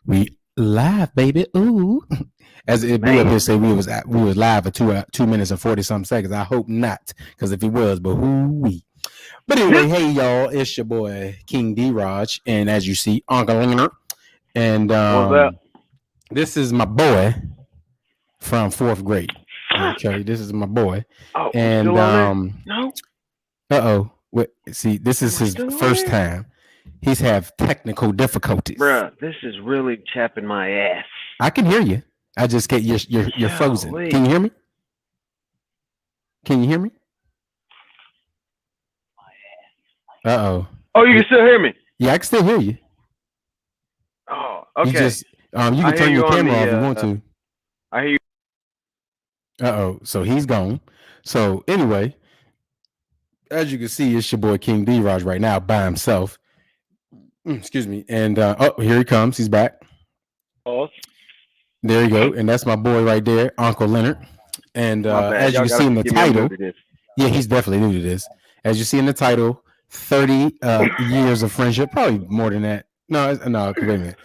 We live, baby. Ooh. As if we up here say we was live for 2 minutes and 40 some seconds. I hope not, because if he was, but who we. But anyway, hey y'all, it's your boy KingDrodge, and as you see, Uncle Leonard, and this is my boy from fourth grade. Okay, this is my boy, and no. See, this is his first time. He's have technical difficulties. Bruh, this is really chapping my ass. I can hear you. I just get you're frozen. Can you hear me? Can you hear me? Oh, you can still hear me? Yeah, I can still hear you. Oh, okay. You just you can turn your camera off if you want to. I hear you. So he's gone. So anyway, as you can see, it's your boy KingDrodge right now by himself. Excuse me. And here he comes. He's back. Oh. There you go. And that's my boy right there, Uncle Leonard. And as you can see in the title, yeah, he's definitely new to this. As you see in the title, 30 years of friendship, probably more than that. No, wait a minute.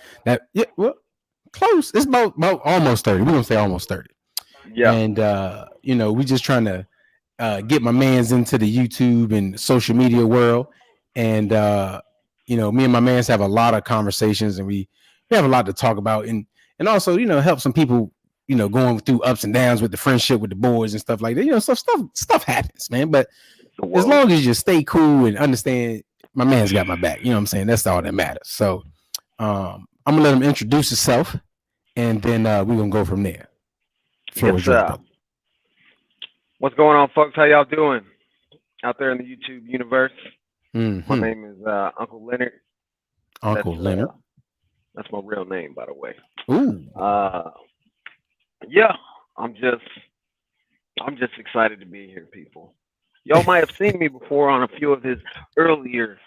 Close. It's about almost 30. We're gonna say almost 30. Yeah. And we just trying to get my mans into the YouTube and social media world. And me and my mans have a lot of conversations, and we have a lot to talk about, and also help some people going through ups and downs with the friendship with the boys and stuff like that. Stuff happens, man, but as long as you stay cool and understand my man's got my back, you know what I'm saying, that's all that matters. So I'm gonna let him introduce himself, and then we're gonna go from there. What's going on, folks? How y'all doing out there in the YouTube universe? Mm-hmm. My name is Uncle Leonard. Leonard. That's my real name, by the way. Ooh. Yeah, I'm just excited to be here, people. Y'all might have seen me before on a few of his earlier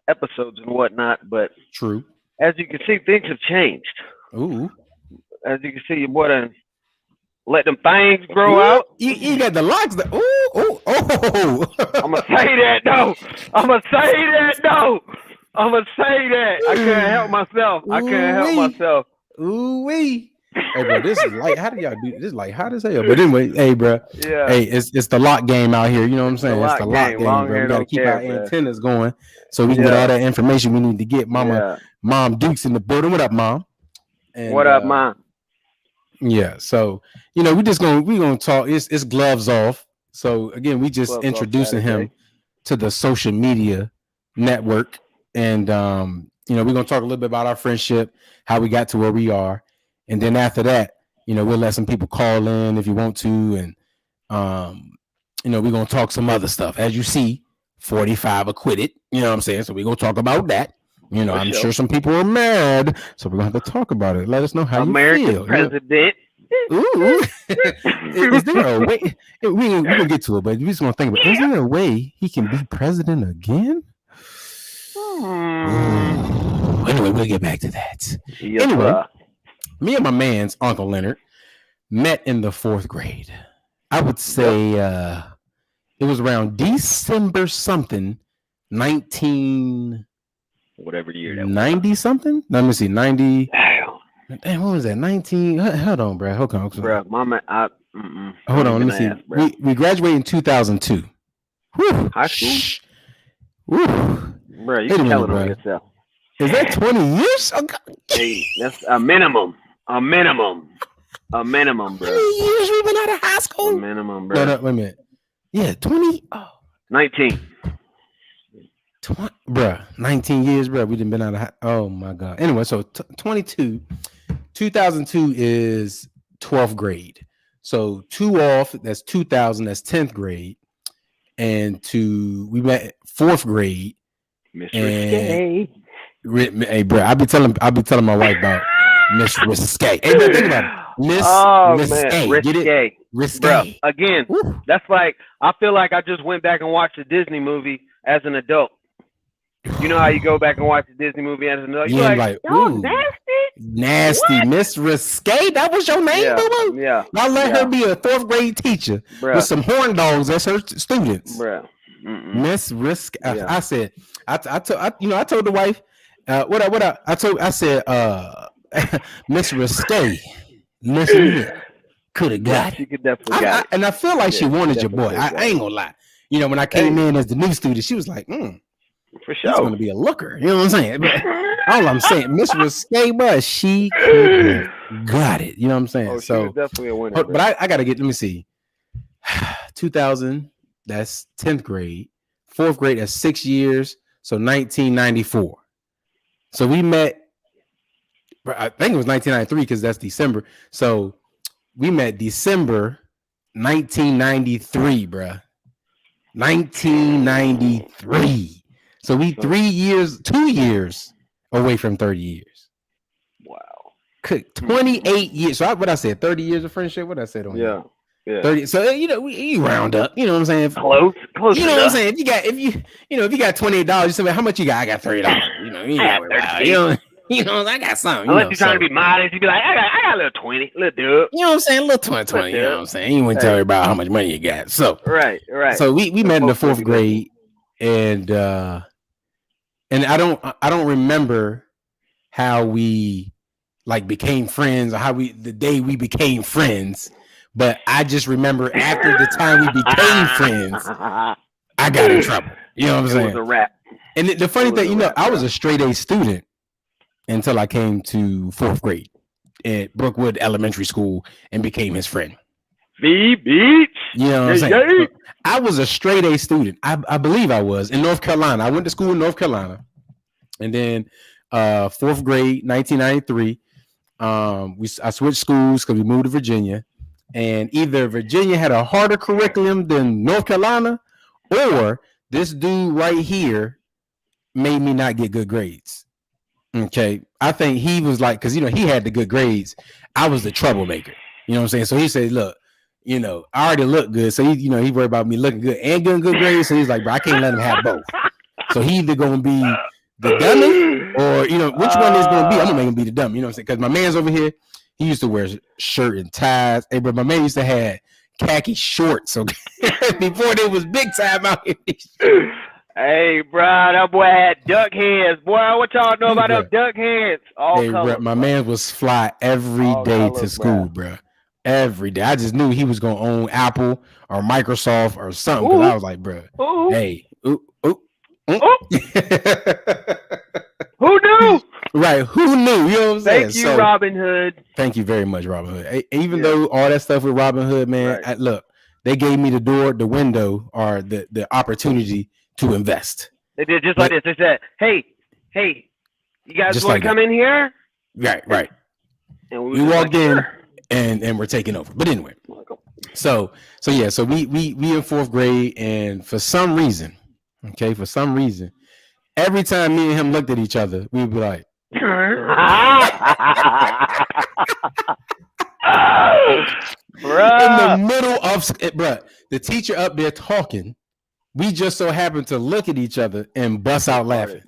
episodes and whatnot, but true. As you can see, things have changed. Ooh. As you can see, your boy done let them things grow out. You got the locks. Oh. I'm gonna say that though. I couldn't help myself. Ooh wee. Hey bro, this is like, how do y'all do this? Is like hot as hell. But anyway, hey bro. Yeah. Hey, it's the lock game out here. You know what I'm saying? It's the lock game, bro. We gotta keep our antennas going so we can get all that information we need to get. Mom Duke's in the building. What up, Mom? And, what up, Mom? Yeah, so we're gonna talk. It's gloves off. So again, we just introducing him to the social media network, and we're gonna talk a little bit about our friendship, how we got to where we are, and then after that, we'll let some people call in if you want to, and we're gonna talk some other stuff. As you see, 45 acquitted. You know what I'm saying? So we're gonna talk about that. I'm sure some people are mad, so we're gonna have to talk about it. Let us know how American you feel. President. Ooh. Is there a way? We're gonna get to it, but we just want to think about, is there a way he can be president again? Anyway, we'll get back to that. Yes, anyway, me and my man's Uncle Leonard met in the fourth grade. I would say it was around December something, 19... whatever year that 90 was. Something. Let me see, 90. Damn, what was that? 19. Hold on, bro. Hold on, bro. Mama, hold on. Let me see. We graduated in 2002. Whew. High school. Whew. Bro, you can tell it on yourself. Is that 20 years? Oh, hey, that's a minimum. A minimum, bro. How many years we've been out of high school? A minimum, bro. No, wait a minute. Yeah, 20. 19. Bruh, 19 years, bruh. We done been out of oh my god. Anyway, so 2002 is 12th grade. So 2 off, that's 2000, that's 10th grade. And we met 4th grade. Miss Risque. Hey, bro, I be telling my wife about Miss Risque. Hey, man, think about it. Miss Risque. Risque. Get it? Risque. Bro, again, that's like, I feel like I just went back and watched a Disney movie as an adult. You know how you go back and watch a Disney movie as an adult? You're like, ooh, nasty. Miss Risque? That was your name, boo-boo? Yeah. I'll let her be a 4th grade teacher with some horn dogs as her students. Bruh. Miss Risque. I said, I told the wife, I said, Miss Risque, listen here. Could have got it. She could definitely got it. And I feel like she wanted your boy. I ain't gonna lie. You know, when I came in as the new student, she was like, for sure. He's gonna be a looker. You know what I'm saying? But all I'm saying, Miss Risque, but she could have got it. You know what I'm saying? She was definitely a winner. But I gotta get, let me see. 2000, that's 10th grade. 4th grade, that's 6 years. So 1994. So we met, I think it was 1993 because that's December. So we met December 1993, bruh. 1993. So we 2 years away from 30 years. Wow. 28 years. So what I said, 30 years of friendship? What I said on here? Yeah. 30. So you round up. You know what I'm saying? Close. You know what I'm saying? If you got $28, you say, how much you got? I got $30. I got something. Unless you're trying to be modest, you be like, I got a little 20, little dude. You know what I'm saying? A little 20. You know what I'm saying? You wouldn't tell everybody how much money you got. So right. So we met in the 4th grade, and I don't remember how we like became friends or the day we became friends. But I just remember after the time we became friends, I got in trouble. You know what I'm saying? It was a wrap. And the funny thing, I was a straight A student until I came to 4th grade at Brookwood Elementary School and became his friend. Beach. You know what I'm saying? I was a straight A student. I believe I was in North Carolina. I went to school in North Carolina. And then 4th grade, 1993, I switched schools because we moved to Virginia. And either Virginia had a harder curriculum than North Carolina, or this dude right here made me not get good grades. Okay. I think he was like, because, he had the good grades. I was the troublemaker. You know what I'm saying? So he said, look, I already look good. So he worried about me looking good and getting good grades. So he's like, bro, I can't let him have both. So he either going to be the dummy or, which one is going to be? I'm going to make him be the dummy. You know what I'm saying? Because my man's over here. He used to wear shirt and ties. Hey, bro, my man used to have khaki shorts. Okay, before they was big time out here. Hey, bro, that boy had duck heads. Boy, what y'all know about them duck heads? All colors, bro, my man was fly every day to school, bro. Every day. I just knew he was gonna own Apple or Microsoft or something. Because I was like, bro, hey, who knew? Right, who knew? You know what I'm saying? Thank you, Robin Hood. Thank you very much, Robin Hood. Even though all that stuff with Robin Hood, man, look, they gave me the window, or the opportunity to invest. They did just like this. They said, hey, you guys want to come in here? Right. And we walked in and we're taking over. But anyway, so we in 4th grade, and for some reason, every time me and him looked at each other, we'd be like, in the middle of the teacher up there talking, we just so happened to look at each other and bust out laughing.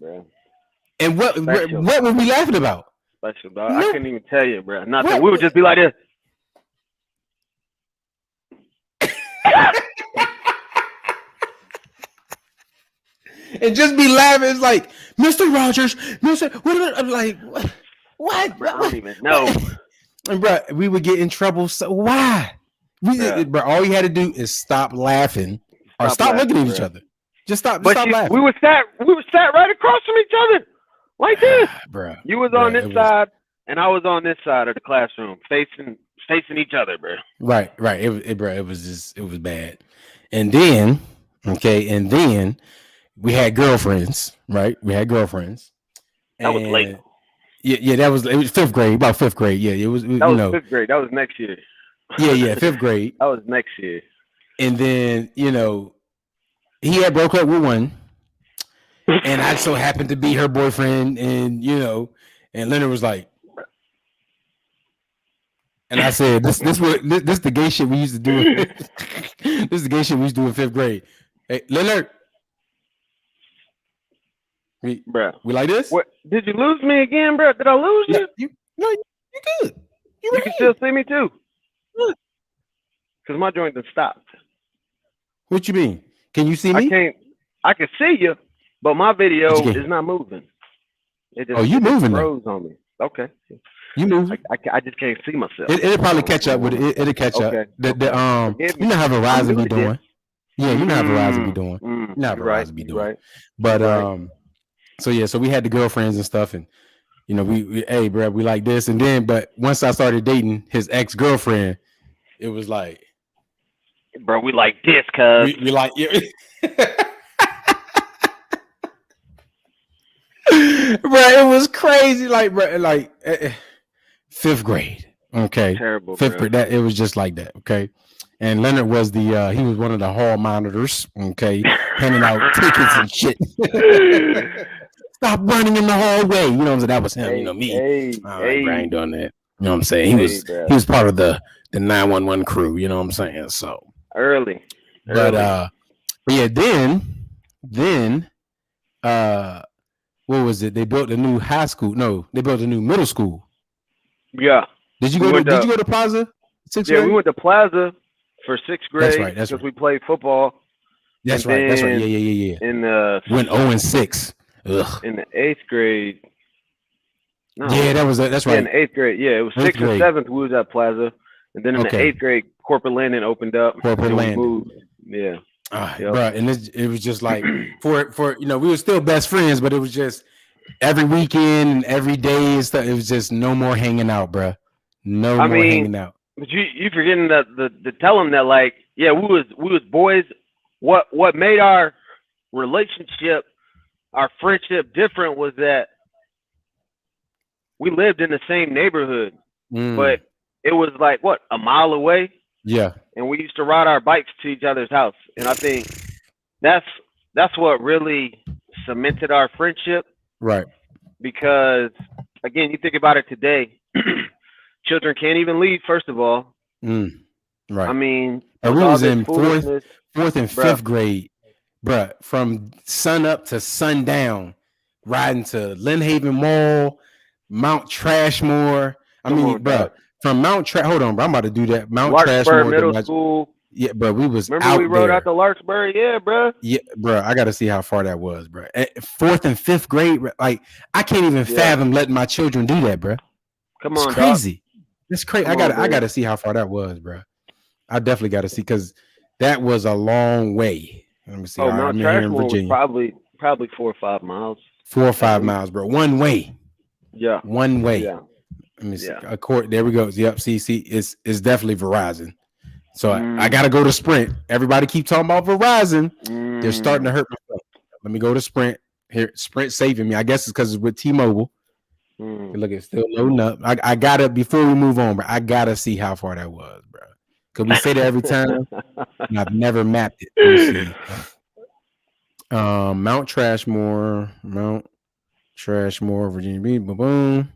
And what were we laughing about? Special, dog. I couldn't even tell you, bro. Nothing. We would just be like this. And just be laughing. It's like, Mr. Rogers, what? I'm like, what? Bro, I don't even know. And bro, we would get in trouble. So why? Bro, all you had to do is stop laughing or stop looking at each other. Just stop laughing. We were sat right across from each other, like this, bro. You was on this side, and I was on this side of the classroom, facing each other, bro. Right. It was bad. And then, we had girlfriends, right? That was late. Yeah, it was 5th grade, about 5th grade. Yeah, it was. That was 5th grade. That was next year. Yeah, 5th grade. That was next year. And then, he had broke up with one, and I so happened to be her boyfriend, and and Leonard was like, and I said, this the gay shit we used to do. This is the gay shit we used to do in 5th grade. Hey, Leonard. We like this? What? Did you lose me again, bro? Did I lose you? No, you good. You can still see me too. Because my joint has stopped. What you mean? Can you see me? I can see you, but my video is not moving. It just you moving froze on me. Okay. You move. I just can't see myself. It'll probably catch up with it. It'll catch up. You know how Verizon be doing. Yeah, you know how Verizon be doing. You know how Verizon be doing. But so we had the girlfriends and stuff, and you know, we hey, bro, we like this, and then, but once I started dating his ex-girlfriend, it was like, bro, we like this, cuz we like, yeah. Bro, it was crazy, like, bro, like 5th grade, okay, terrible, 5th grade. That it was just like that, okay. And Leonard was he was one of the hall monitors, okay, handing out tickets and shit. Stop running in the hallway. You know what I'm saying? That was him. You know me. I ain't doing that. You know what I'm saying? He was part of the 911 crew. You know what I'm saying? So early. But yeah. Then what was it? They built a new high school. No, they built a new middle school. Yeah. Did you go to Plaza? 6th grade? Yeah, we went to Plaza for 6th grade. That's right. Because we played football. That's right. Yeah. Went 0-6. Ugh. In the 8th grade. No. Yeah, that's right. In the 8th grade, yeah, it was 6th or 7th. We was at Plaza, and then in the 8th grade, Corporate Landing opened up. Corporate Landing, yeah, bro. And it was just like for you know, we were still best friends, but it was just every weekend and every day and stuff. It was just no more hanging out, bro. No more hanging out. But you forgetting that the tell them that, like, yeah, we was boys. What made our relationship, our friendship different was that we lived in the same neighborhood, but it was like a mile away. Yeah. And we used to ride our bikes to each other's house. And I think that's what really cemented our friendship. Right. Because again, you think about it today, children can't even leave, first of all. Right. I mean, we was in 4th and 5th grade. Bruh, from sun up to sundown, riding to Lynn Haven Mall, Mount Trashmore. From Mount hold on, bro. I'm about to do that. Mount Trashmore Middle School. Yeah, bro. We was remember out we rode there. out to Larkspur, yeah, bro. Yeah, bro. I gotta see how far that was, bro. At 4th and 5th grade, like I can't even fathom letting my children do that, bro. Come on, it's crazy. Dog. It's crazy. I gotta see how far that was, bro. I definitely gotta see because that was a long way. Let me see. Oh, Mount Trashmore was probably 4 or 5 miles. 4 or 5 miles, bro. One way. Yeah. One way. Yeah. Let me see. There we go. Yep. See, it's definitely Verizon. So I gotta go to Sprint. Everybody keep talking about Verizon. They're starting to hurt my phone. Let me go to Sprint. Here, Sprint saving me. I guess it's because it's with T-Mobile. Look, it's still loading up. I gotta before we move on, bro. I gotta see how far that was, bro. Because we say that every time, and I've never mapped it. Let me see. Mount Trashmore, Virginia Beach, boom.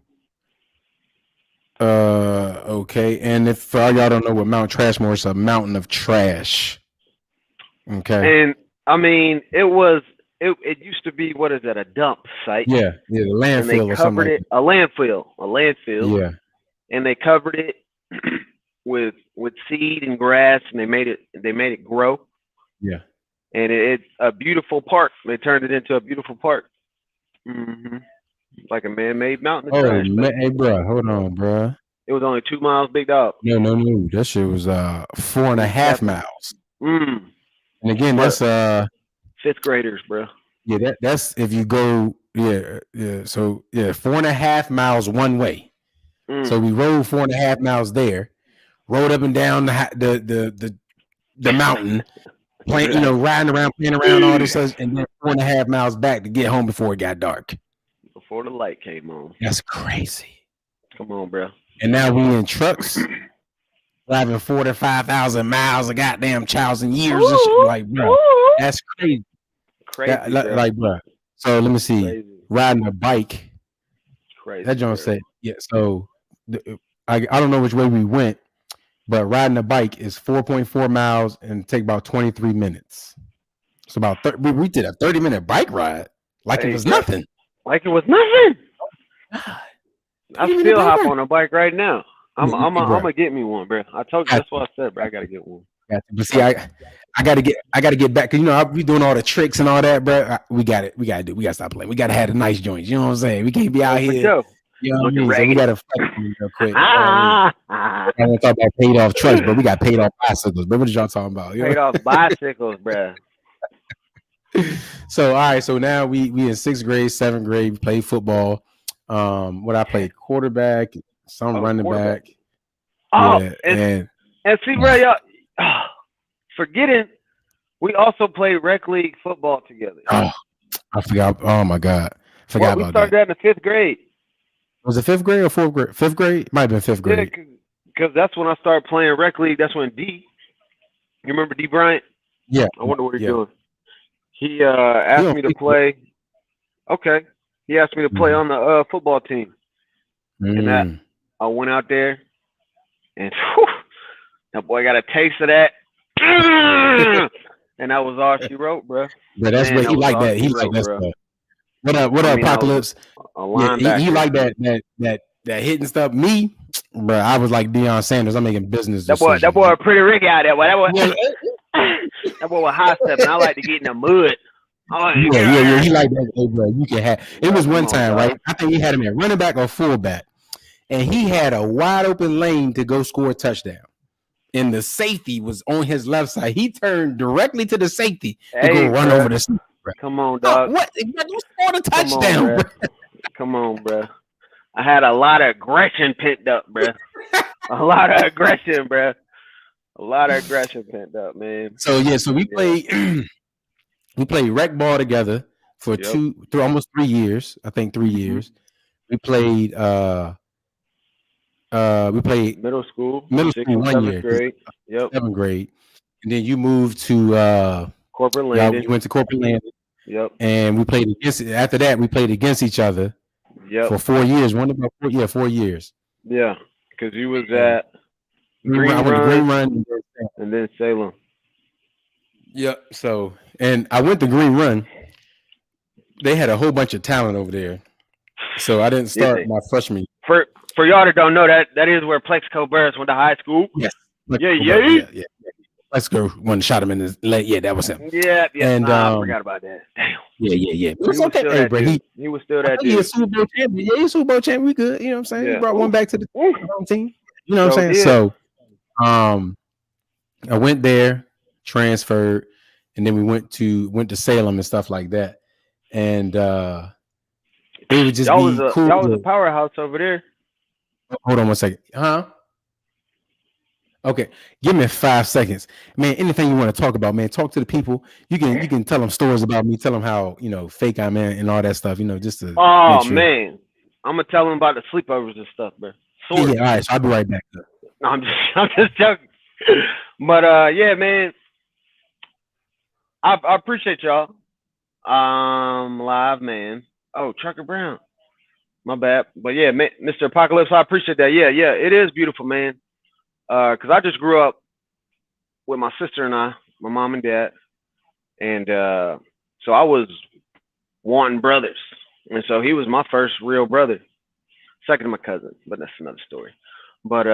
Okay, and if for all y'all don't know what Mount Trashmore is, a mountain of trash. Okay, and I mean it used to be, what is that, a dump site? Yeah, the landfill or something. Like a landfill. Yeah, and they covered it with seed and grass, and they made it grow. Yeah, and it's a beautiful park. They turned it into a beautiful park. Like a man-made mountain of trash. Hey, bro, hold on, bro. It was only 2 miles, big dog. No. That shit was 4.5 miles. And again, that's 5th graders, bro. Yeah, that's if you go. Yeah. So 4.5 miles one way. So we rode 4.5 miles there, rode up and down the mountain, playing, riding around, playing around, all this, and then 4.5 miles back to get home before it got dark. Before the light came on. That's crazy. Come on, bro. And now we in trucks, driving 45,000 miles of goddamn thousand years and shit. Like, bro, that's crazy. Crazy, like, bro. So let me see. Crazy. Riding a bike. Crazy. That John said, yeah. So I don't know which way we went, but riding a bike is 4.4 miles and take about 23 minutes. So about we did a 30-minute bike ride like it was nothing. Like it was nothing. I still hop on a bike right now. I'm gonna get me one, bro. I told you that's what I said, bro. I gotta get one. But see, I gotta get back because we doing all the tricks and all that, bro. We gotta stop playing. We gotta have the nice joints. You know what I'm saying? We can't be out here. You know what I Looking mean? So we raggedy. got to flex real quick. I want to talk about paid off trucks, but we got paid off bicycles. But what y'all talking about? Paid off bicycles, bruh. So all right, so now we in 6th grade, 7th grade, we play football. What I played quarterback, some running back. Oh, yeah, and see, bro, y'all forgetting we also played rec league football together. Oh, I forgot. Oh my God, forgot we about started that in the 5th grade. Was it 5th grade or 4th grade? 5th grade might have been 5th grade. Yeah, because that's when I started playing rec league. That's when D. You remember D Bryant? Yeah. I wonder what he's doing. He asked me to play. Okay. He asked me to play on the football team. And I went out there, and that boy got a taste of that. And that was all she wrote, bro. But that's what he liked. That he liked that stuff. What up, Apocalypse? Yeah, he liked that hitting stuff. Me, bro, I was like Deion Sanders. I'm making business decisions. That boy, pretty Ricky out there. Boy. That boy was high stepping. I like to get in the mud. Yeah. He liked that. Hey, bro, you can have. It was one time, right? I think he had him at running back or fullback, and he had a wide open lane to go score a touchdown. And the safety was on his left side. He turned directly to the safety to go run over the safety. Come on, dog. What? You scored a touchdown, bro. Come on, bro. I had a lot of aggression pent up, bro. A lot of aggression, bro. A lot of aggression pent up, man. So we played we played rec ball together for almost 3 years. I think 3 years. We played middle school 1 year. Grade. 7th grade. And then you moved to Corporate Landing. You went to Corporate Landing. Yep. And we played after that we played against each other. Yep. For 4 years. 4 years. Yeah, because you was at Green Run and then Salem. Yep. So, and I went to Green Run. They had a whole bunch of talent over there. So I didn't start my freshman year. For y'all that don't know, that is where Plexico Burris went to high school. Yes. Yeah. Plexico one shot him in his leg. Yeah, that was him. Yeah. And I forgot about that. Damn. Yeah. It was okay. Hey, bro, he was still that dude. He was Super Bowl champion. Yeah, he's Super Bowl champion. We good. You know what I'm saying? Yeah. He brought one back to the team. You know what I'm saying? So, I went there, transferred, and then we went to Salem and stuff like that. And it would just be cool. Y'all was a powerhouse over there. Hold on 1 second. Huh? Okay, give me 5 seconds, man. Anything you want to talk about, man? Talk to the people. You can tell them stories about me. Tell them how fake I'm in and all that stuff. Just to. Oh man, I'm gonna tell them about the sleepovers and stuff, bro. Yeah. All right, so I'll be right back. No, I'm just joking. But yeah, man, I appreciate y'all. Live, man. Oh, Trucker Brown. My bad. But yeah, Mr. Apocalypse, I appreciate that. Yeah, it is beautiful, man. Because I just grew up with my sister and my mom and dad. And so I was wanting brothers. And so he was my first real brother. Second to my cousin, but that's another story. But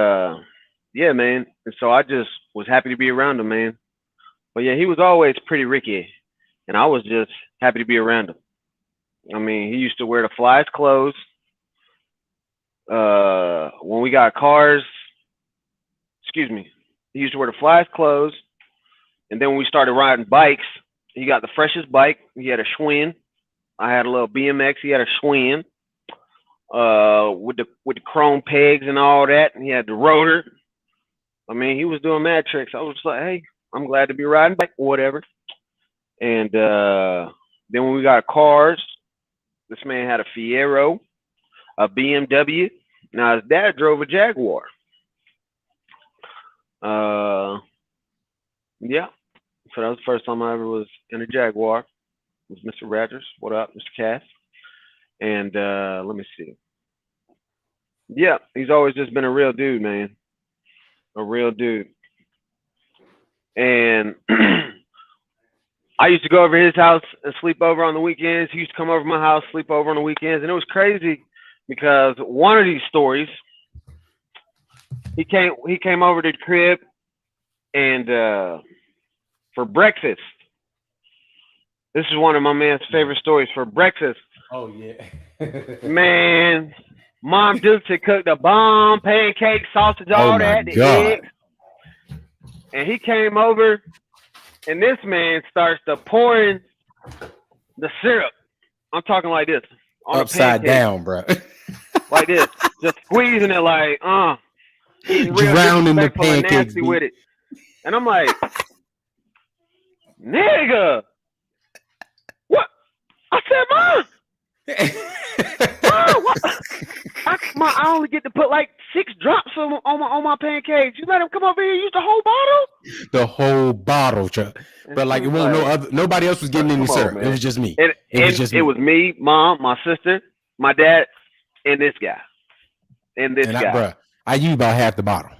yeah, man. And so I just was happy to be around him, man. But yeah, he was always pretty Ricky. And I was just happy to be around him. I mean, he used to wear the flyest clothes. When we got cars, he used to wear the flyest clothes. And then when we started riding bikes, he got the freshest bike. He had a Schwinn. I had a little BMX. He had a Schwinn with the chrome pegs and all that. And he had the rotor. I mean, he was doing mad tricks. I was just like, hey, I'm glad to be riding bike or whatever. And then when we got cars, this man had a Fiero, a BMW. Now his dad drove a Jaguar. Yeah. So that was the first time I ever was in a Jaguar. It was Mr. Rogers. What up, Mr. Cass? And let me see. Yeah, he's always just been a real dude, man. A real dude. And I used to go over his house and sleep over on the weekends. He used to come over to my house, sleep over on the weekends. And it was crazy because one of these stories, he came over to the crib and for breakfast. This is one of my man's favorite stories. For breakfast. Oh, yeah. Man, Mom Dukes had cooked a bomb, pancake, sausage, all that, the eggs. And he came over, and this man starts to pouring the syrup. I'm talking like this. Upside down, bro. Like this. Just squeezing it like, drowning the pancakes with it. And I'm like, nigga, what? I said, Mom, what? I only get to put like 6 drops on my pancakes. You let him come over here and use the whole bottle? The whole bottle, Chuck. But like it wasn't nobody else was getting any syrup. It was just me. It was me, Mom, my sister, my dad, and this guy. Bruh, I used about half the bottle.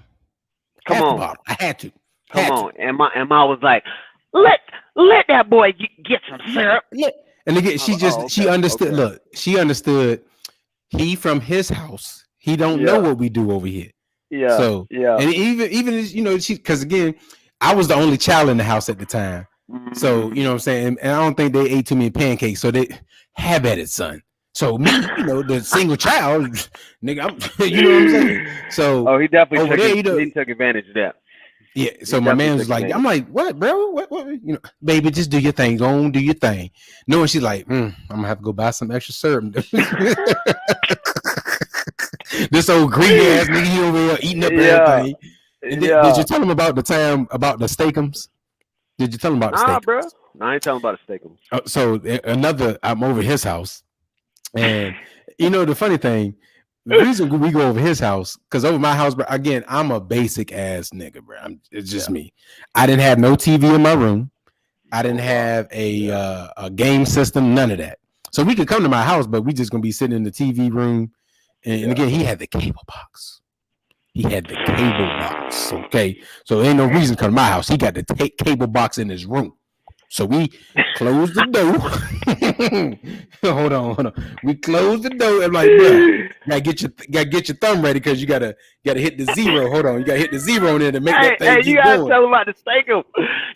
Come on. The bottle. I had to. Come on. And Ma was like, let that boy get some syrup. And again, she understood. Okay. Look, she understood. He from his house. He don't know what we do over here. Yeah. So and even you know, because again, I was the only child in the house at the time. Mm-hmm. So you know what I'm saying, and I don't think they ate too many pancakes. So they have at it, son. So me, you know, the single child, nigga, you know what I'm saying. So he definitely he took advantage of that. Yeah, so my man was like, I'm like, what, bro? What? You know, baby, just do your thing. Go on, do your thing. No, and she's like, I'm gonna have to go buy some extra syrup. This old greedy ass nigga, he over here eating up everything. And did you tell him about the time about the Steak-umms? Did you tell him about the Steak-umms? Bro. No, I ain't telling about the Steak-umms. So I'm over his house, and you know the funny thing. The reason we go over his house, because over my house, bro, again, I'm a basic ass nigga, bro. It's just me. I didn't have no TV in my room. I didn't have a game system, none of that. So we could come to my house, but we just gonna be sitting in the TV room. And again, he had the cable box. Okay, so ain't no reason to come to my house. He got the cable box in his room. So we closed the door. Hold on. We closed the door and like, bro, gotta get your thumb ready because you gotta hit the 0. Hold on, you gotta hit the 0 on there to make that thing. Hey, you gotta tell him about the Steak-umms.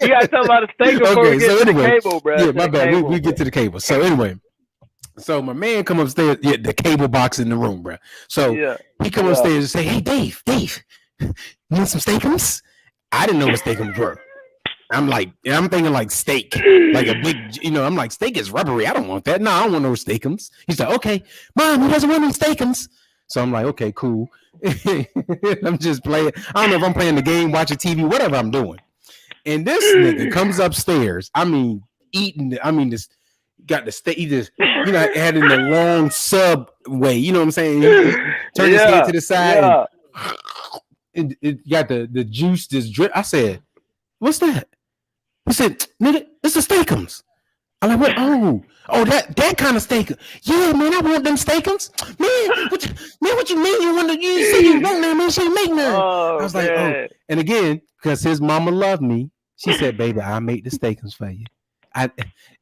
You gotta tell him about the Steak-umms before we get to the cable, bro. Yeah, my bad. We get to the cable. So anyway, so my man come upstairs. Yeah, the cable box in the room, bro. So he come upstairs and say, "Hey, Dave, you want some Steak-umms?" I didn't know what Steak-umms were. I'm thinking like steak, like a big, you know, I'm like, steak is rubbery. I don't want that. No, I don't want no Steak-umms. He's like, okay, Mom, who doesn't want any Steak-umms? So I'm like, okay, cool. I'm just playing. I don't know if I'm playing the game, watching TV, whatever I'm doing. And this nigga comes upstairs. This got the steak. He just, you know, had in the long subway. You know what I'm saying? Turn his head to the side. And it got the juice, this drip. I said, what's that? He said, nigga, it's the Steak-umms. I'm like, what? Oh, that kind of steak. Yeah, man, I want them Steak-umms. Man, what you mean? You say you want them, man, she make none. I was like, oh. And again, because his mama loved me, she said, baby, I'll make the Steak-umms for you. And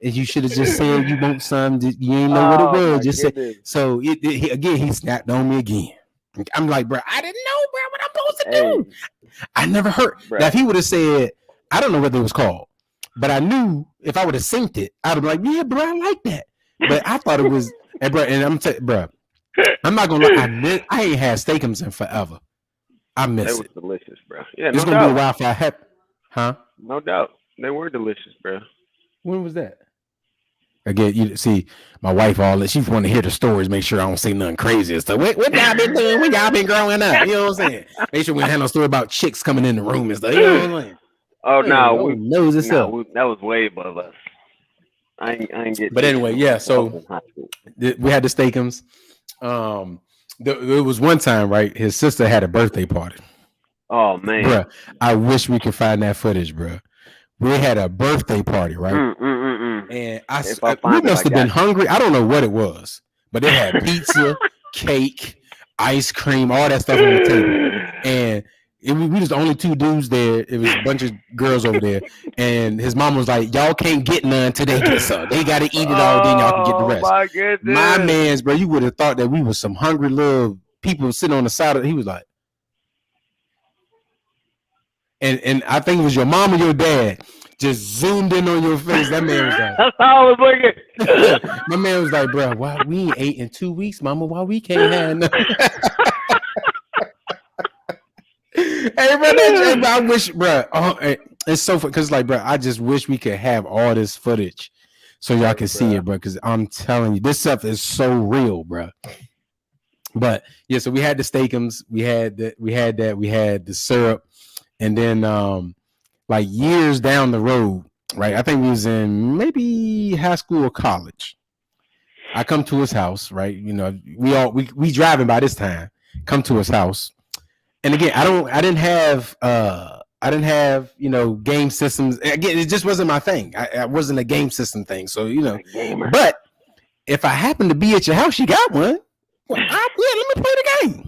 you should have just said you want some. You ain't know what it was. Just said. So he snapped on me again. I'm like, bro, I didn't know, bro, what I'm supposed to do. I never heard. Now, if he would have said, I don't know what it was called, but I knew if I would have synced it, I'd have been like, yeah, bro, I like that. But I thought it was, and I'm not gonna lie, I ain't had Steak-umms in forever. I miss it. They were delicious, bro. Yeah, it's gonna be a while for huh? No doubt, they were delicious, bro. When was that? Again, you see, my wife she want to hear the stories, make sure I don't say nothing crazy and stuff. What y'all been doing? When y'all been growing up? You know what I'm saying? Make sure we don't have no story about chicks coming in the room and stuff. You know what I'm saying? Oh no, that was way above us. I ain't getting. But anyway, yeah. So we had the Steak-umms. There was one time, right? His sister had a birthday party. Oh man, bruh, I wish we could find that footage, bruh. We had a birthday party, right? And we must have been hungry. I don't know what it was, but they had pizza, cake, ice cream, all that stuff on the table, and. We was the only 2 dudes there. It was a bunch of girls over there, and his mom was like, "Y'all can't get none till they get some. They gotta eat it all, then y'all can get the rest." My goodness. My man's, bro, you would have thought that we was some hungry little people sitting on the side of. He was like, and I think it was your mom or your dad just zoomed in on your face. That man was like, that's how I was looking. my man was like, bro, why we ain't ate in 2 weeks, mama? Why we can't have nothing? Hey, bro, I wish, bro. It's so funny because, like, bro, I just wish we could have all this footage so y'all can see it, bro. Because I'm telling you, this stuff is so real, bro. But yeah, so we had the Steak-umms, we had the syrup, and then like years down the road, right? I think we was in maybe high school or college. I come to his house, right? You know, we driving by this time. Come to his house. And again, I didn't have, you know, game systems. Again, it just wasn't my thing. I wasn't a game system thing. So, you know, but if I happen to be at your house, you got one. Well, let me play the game.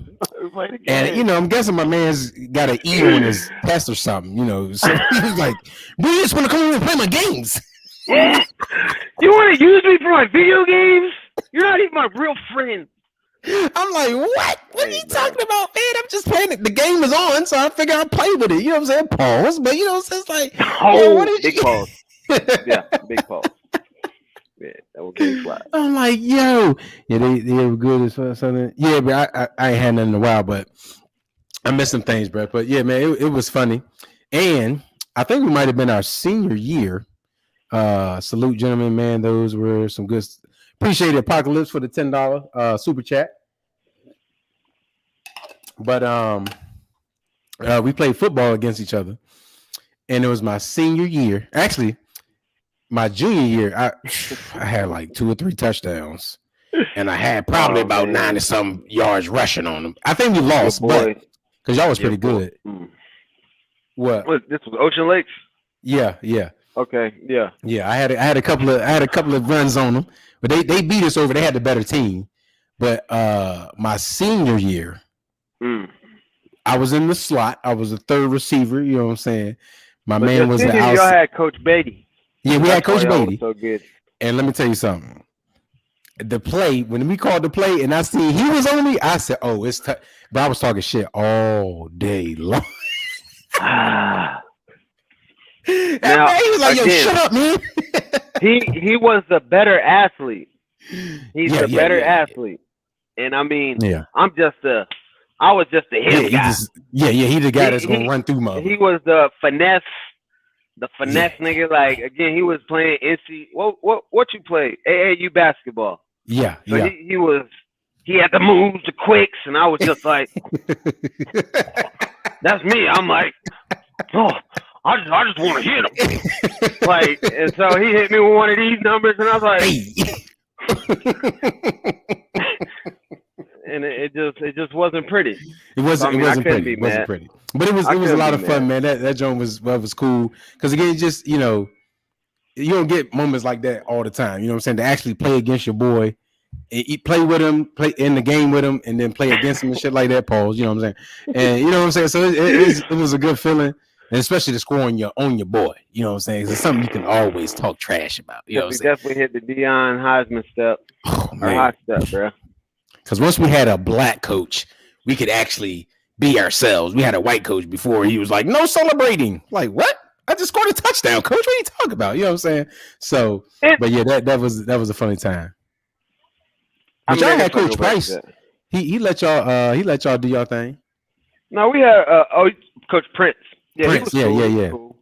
And, you know, I'm guessing my man's got an E on his test or something, you know. So he's like, bro, you just want to come over and play my games. You want to use me for my video games? You're not even my real friend. I'm like, what? What are you talking about, man? I'm just playing it. The game is on, so I figure I'll play with it. You know what I'm saying? Pause. But, you know, it's just like, big pause. Yeah, big pause. Yeah, that was big fly. I'm like, yo. Yeah, they were good as far something. Yeah, but I ain't had nothing in a while, but I missed some things, bro. But, yeah, man, it was funny. And I think we might have been our senior year. Salute, gentlemen, man. Those were some good. Appreciate Apocalypse for the $10 super chat. But we played football against each other, and it was my senior year. Actually, my junior year, I had like 2 or 3 touchdowns, and I had probably about 9 or some yards rushing on them. I think we lost, but because y'all was pretty good. What? This was Ocean Lakes? Yeah. Okay, yeah. I had a couple of runs on them, but they beat us over. They had the better team. But my senior year, I was in the slot. I was a third receiver. You know what I'm saying? My man was the outside. Y'all had Coach Beatty. Yeah, we had Coach Beatty. So good. And let me tell you something. The play, when we called the play, and I see he was on me, I said, "Oh, it's tough." But I was talking shit all day long. Now, he was like, "Yo, shut up, man." he was the better athlete. He's the better athlete, and I mean, I was just the hip guy. He the guy that's gonna run through mother. He was the finesse nigga. Like again, he was playing NC. What you played? AAU basketball. Yeah, so he had the moves, the quicks, and I was just like, that's me. I'm like, oh. I just want to hit him. Like, and so he hit me with one of these numbers, and I was like, and it just wasn't pretty. It wasn't pretty. It wasn't pretty. But it was a lot of fun, man. That joint was cool. Because again, just, you know, you don't get moments like that all the time. You know what I'm saying? To actually play against your boy, play with him, play in the game with him, and then play against him and shit like that, Pauls. You know what I'm saying? And you know what I'm saying? So it was a good feeling. And especially to score on your boy, you know what I'm saying? It's something you can always talk trash about. You know what I'm saying? Definitely hit the Deion Heisman step. Oh, man. High step, bro. Because once we had a black coach, we could actually be ourselves. We had a white coach before. He was like, "No celebrating." Like, what? I just scored a touchdown, coach. What are you talking about? You know what I'm saying? So, but yeah, that was a funny time. But y'all had Coach Price. He let y'all do y'all thing. No, we had Coach Prince. Yeah, Prince, he was cool. Yeah, cool.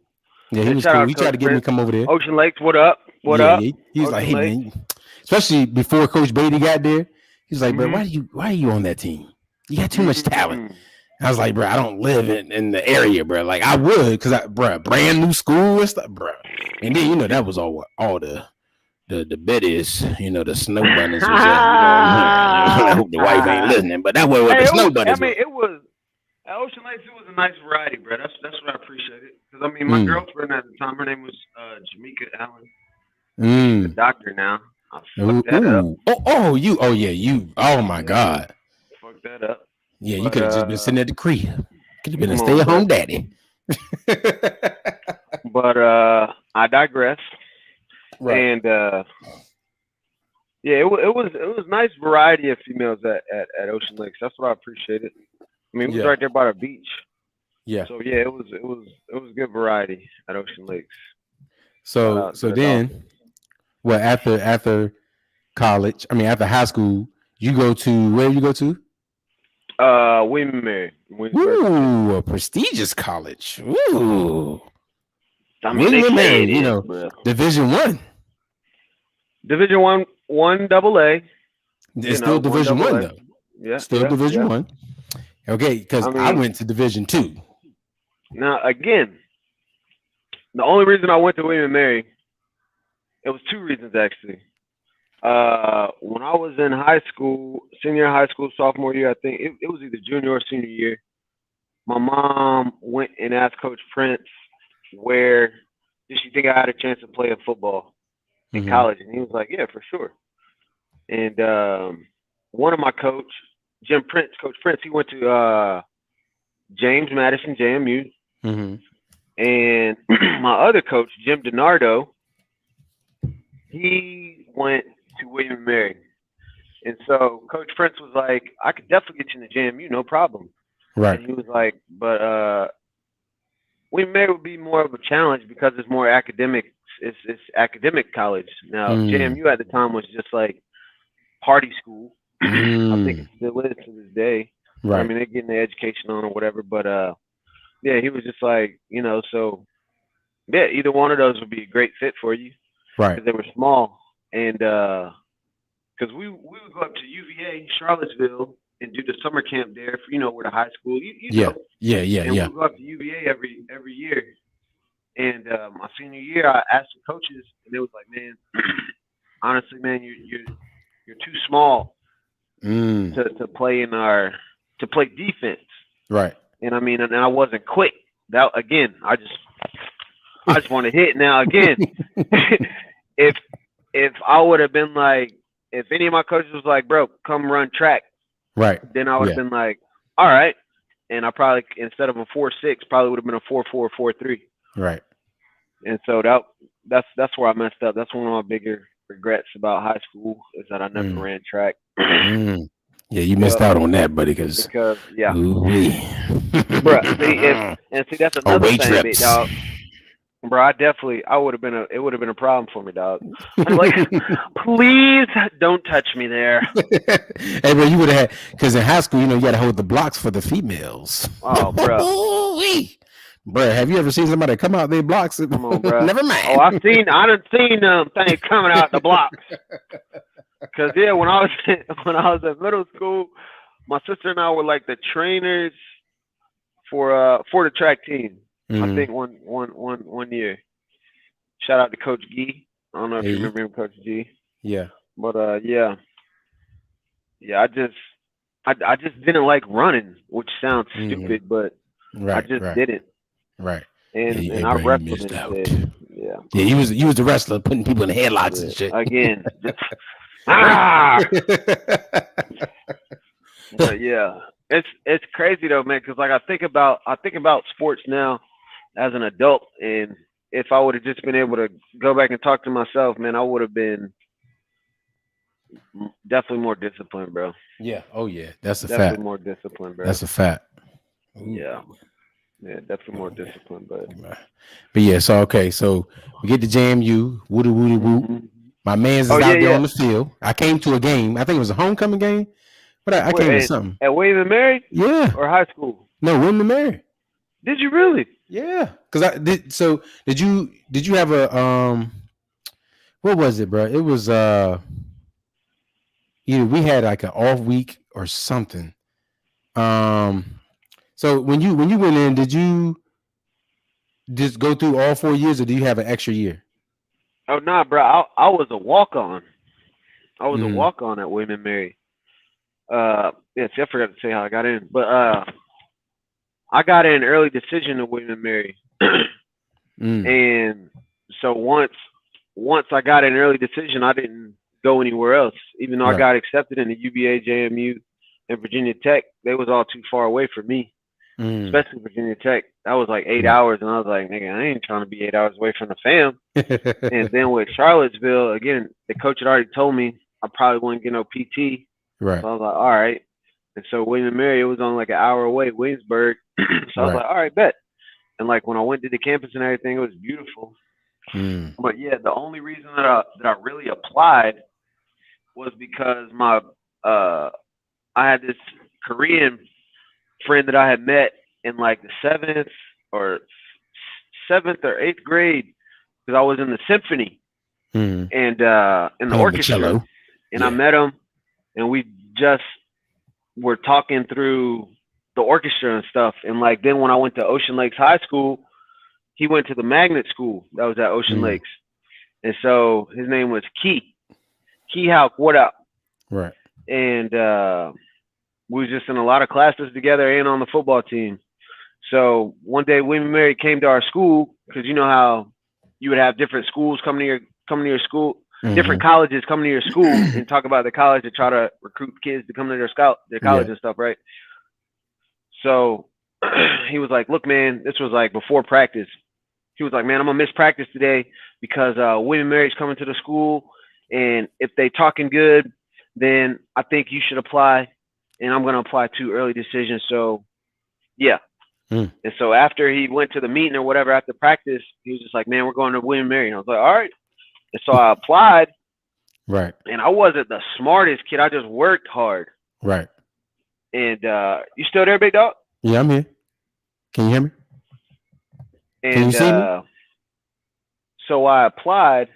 Yeah, he was cool. He tried to get me to come over there. Ocean Lakes, what up? What up? He was like, "Hey, man," especially before Coach Beatty got there. He's like, "Bro, why are you on that team? You got too much talent." I was like, "Bro, I don't live in the area, bro. Like I would, because brand new school and stuff, bro." And then, you know, that was all the biddies, you know, the snow bunnies was at. I hope the wife ain't listening, but that was what the snow bunnies. I mean, it was. At Ocean Lakes, it was a nice variety, bro. That's what I appreciated. Because, I mean, my girlfriend at the time, her name was Jamaica Allen. She's a doctor now. I fucked that up. You. Oh, my God. Fuck that up. Yeah, you could have just been sitting at the crib. Could have been a stay-at-home daddy. But I digress. Right. And, it was nice variety of females at Ocean Lakes. That's what I appreciated. I mean, it was right there by the beach. Yeah. So yeah, it was good variety at Ocean Lakes. So then, well, after college, after high school, you go to where you go to? William Mary. Ooh, a prestigious college. Ooh. I mean, William Mary, Division I. Division one AA. It's still Division I though. Yeah, still Division I. Okay, because I went to Division II. Now, again, the only reason I went to William Mary, it was two reasons actually. When I was in high school, senior high school, sophomore year, I think it was either junior or senior year. My mom went and asked Coach Prince where did she think I had a chance to play football in college, and he was like, "Yeah, for sure." And one of my Coach Prince, he went to James Madison JMU, and my other coach, Jim DiNardo, he went to William & Mary. And so Coach Prince was like, I could definitely get you in the JMU, no problem. Right. And he was like, but William & Mary would be more of a challenge because it's more academic. It's academic college. Now, JMU at the time was just like party school. I think it still is to this day. Right. I mean, they're getting their education on or whatever. But, yeah, he was just like, so, yeah, either one of those would be a great fit for you. Right. Because they were small. And because we would go up to UVA, Charlottesville, and do the summer camp there for, where the high school, know. Yeah. And we would go up to UVA every year. And my senior year, I asked the coaches, and they was like, man, honestly, man, you're too small to play to play defense. Right. And and I wasn't quick. That again, I just want to hit. Now again, if I would have been like, if any of my coaches was like, bro, come run track, right, then I would have been like, all right, and I probably instead of a 4.6, probably would have been a 4.4, 4.3. Right. And so that's where I messed up. That's one of my bigger regrets about high school is that I never ran track. Yeah, you missed out on that, buddy. Because yeah, bro. See, that's another thing, dog. Bro, I would have been it would have been a problem for me, dog. Like, please don't touch me there. Hey, bro, you would have had, because in high school, you got to hold the blocks for the females. Oh, bro. Bro, have you ever seen somebody come out their blocks? Come on, bro. Never mind. Oh, I done seen things coming out the blocks. Cause yeah, when I was in middle school, my sister and I were like the trainers for the track team. I think one year. Shout out to Coach G. I don't know if you remember him, Coach G. Yeah. But yeah, I just didn't like running, which sounds stupid, but I just didn't. Right. And I wrestled instead. Yeah. Yeah, you was the wrestler putting people in headlocks and shit. Again. But yeah, it's crazy though, man. Because like I think about sports now as an adult, and if I would have just been able to go back and talk to myself, man, I would have been definitely more disciplined, bro. Yeah. Oh yeah, that's a definitely fact. More disciplined, bro. That's a fact. Ooh. Yeah. Yeah, definitely more disciplined, but yeah. So okay, so we get to JMU. Woody whoop. My man's is out there on the field. I came to a game. I think it was a homecoming game, but I came to something. At William & Mary? Yeah. Or high school? No, William & Mary. Did you really? Yeah. Because I did. So did you have a what was it, bro? It was either we had like an off week or something. So when you went in, did you just go through all 4 years, or do you have an extra year? Oh nah, bro. I was a walk-on. I was a walk-on at William & Mary. Yeah, see, I forgot to say how I got in, but I got in early decision at William & Mary, and so once I got in early decision, I didn't go anywhere else. Even though I got accepted in the UVA, JMU, and Virginia Tech, they was all too far away for me. Especially Virginia Tech. That was like 8 hours, and I was like, nigga, I ain't trying to be 8 hours away from the fam. And then with Charlottesville, again, the coach had already told me I probably wouldn't get no PT. Right. So I was like, all right. And so William & Mary, it was only like an hour away, Williamsburg. So I was like, all right, bet. And like when I went to the campus and everything, it was beautiful. But yeah, the only reason that I really applied was because I had this Korean friend that I had met in like the seventh or eighth grade, because I was in the symphony and in the orchestra, and I met him, and we just were talking through the orchestra and stuff. And like then when I went to Ocean Lakes High School, he went to the magnet school that was at Ocean Lakes, and so his name was Key Hawk. What up? Right. And we was just in a lot of classes together and on the football team. So one day William and Mary came to our school, because you know how you would have different schools come to your school, different colleges come to your school and talk about the college to try to recruit kids to come to their college and stuff, right? So he was like, look, man, this was like before practice. He was like, man, I'm gonna miss practice today because William and Mary's coming to the school, and if they talking good, then I think you should apply, and I'm gonna apply to early decision. So yeah. And so after he went to the meeting or whatever after practice, he was just like, man, we're going to William and Mary. And I was like, all right. And so I applied. Right. And I wasn't the smartest kid. I just worked hard. Right. And you still there, big dog? Yeah, I'm here. Can you hear me? And can you see me? So I applied,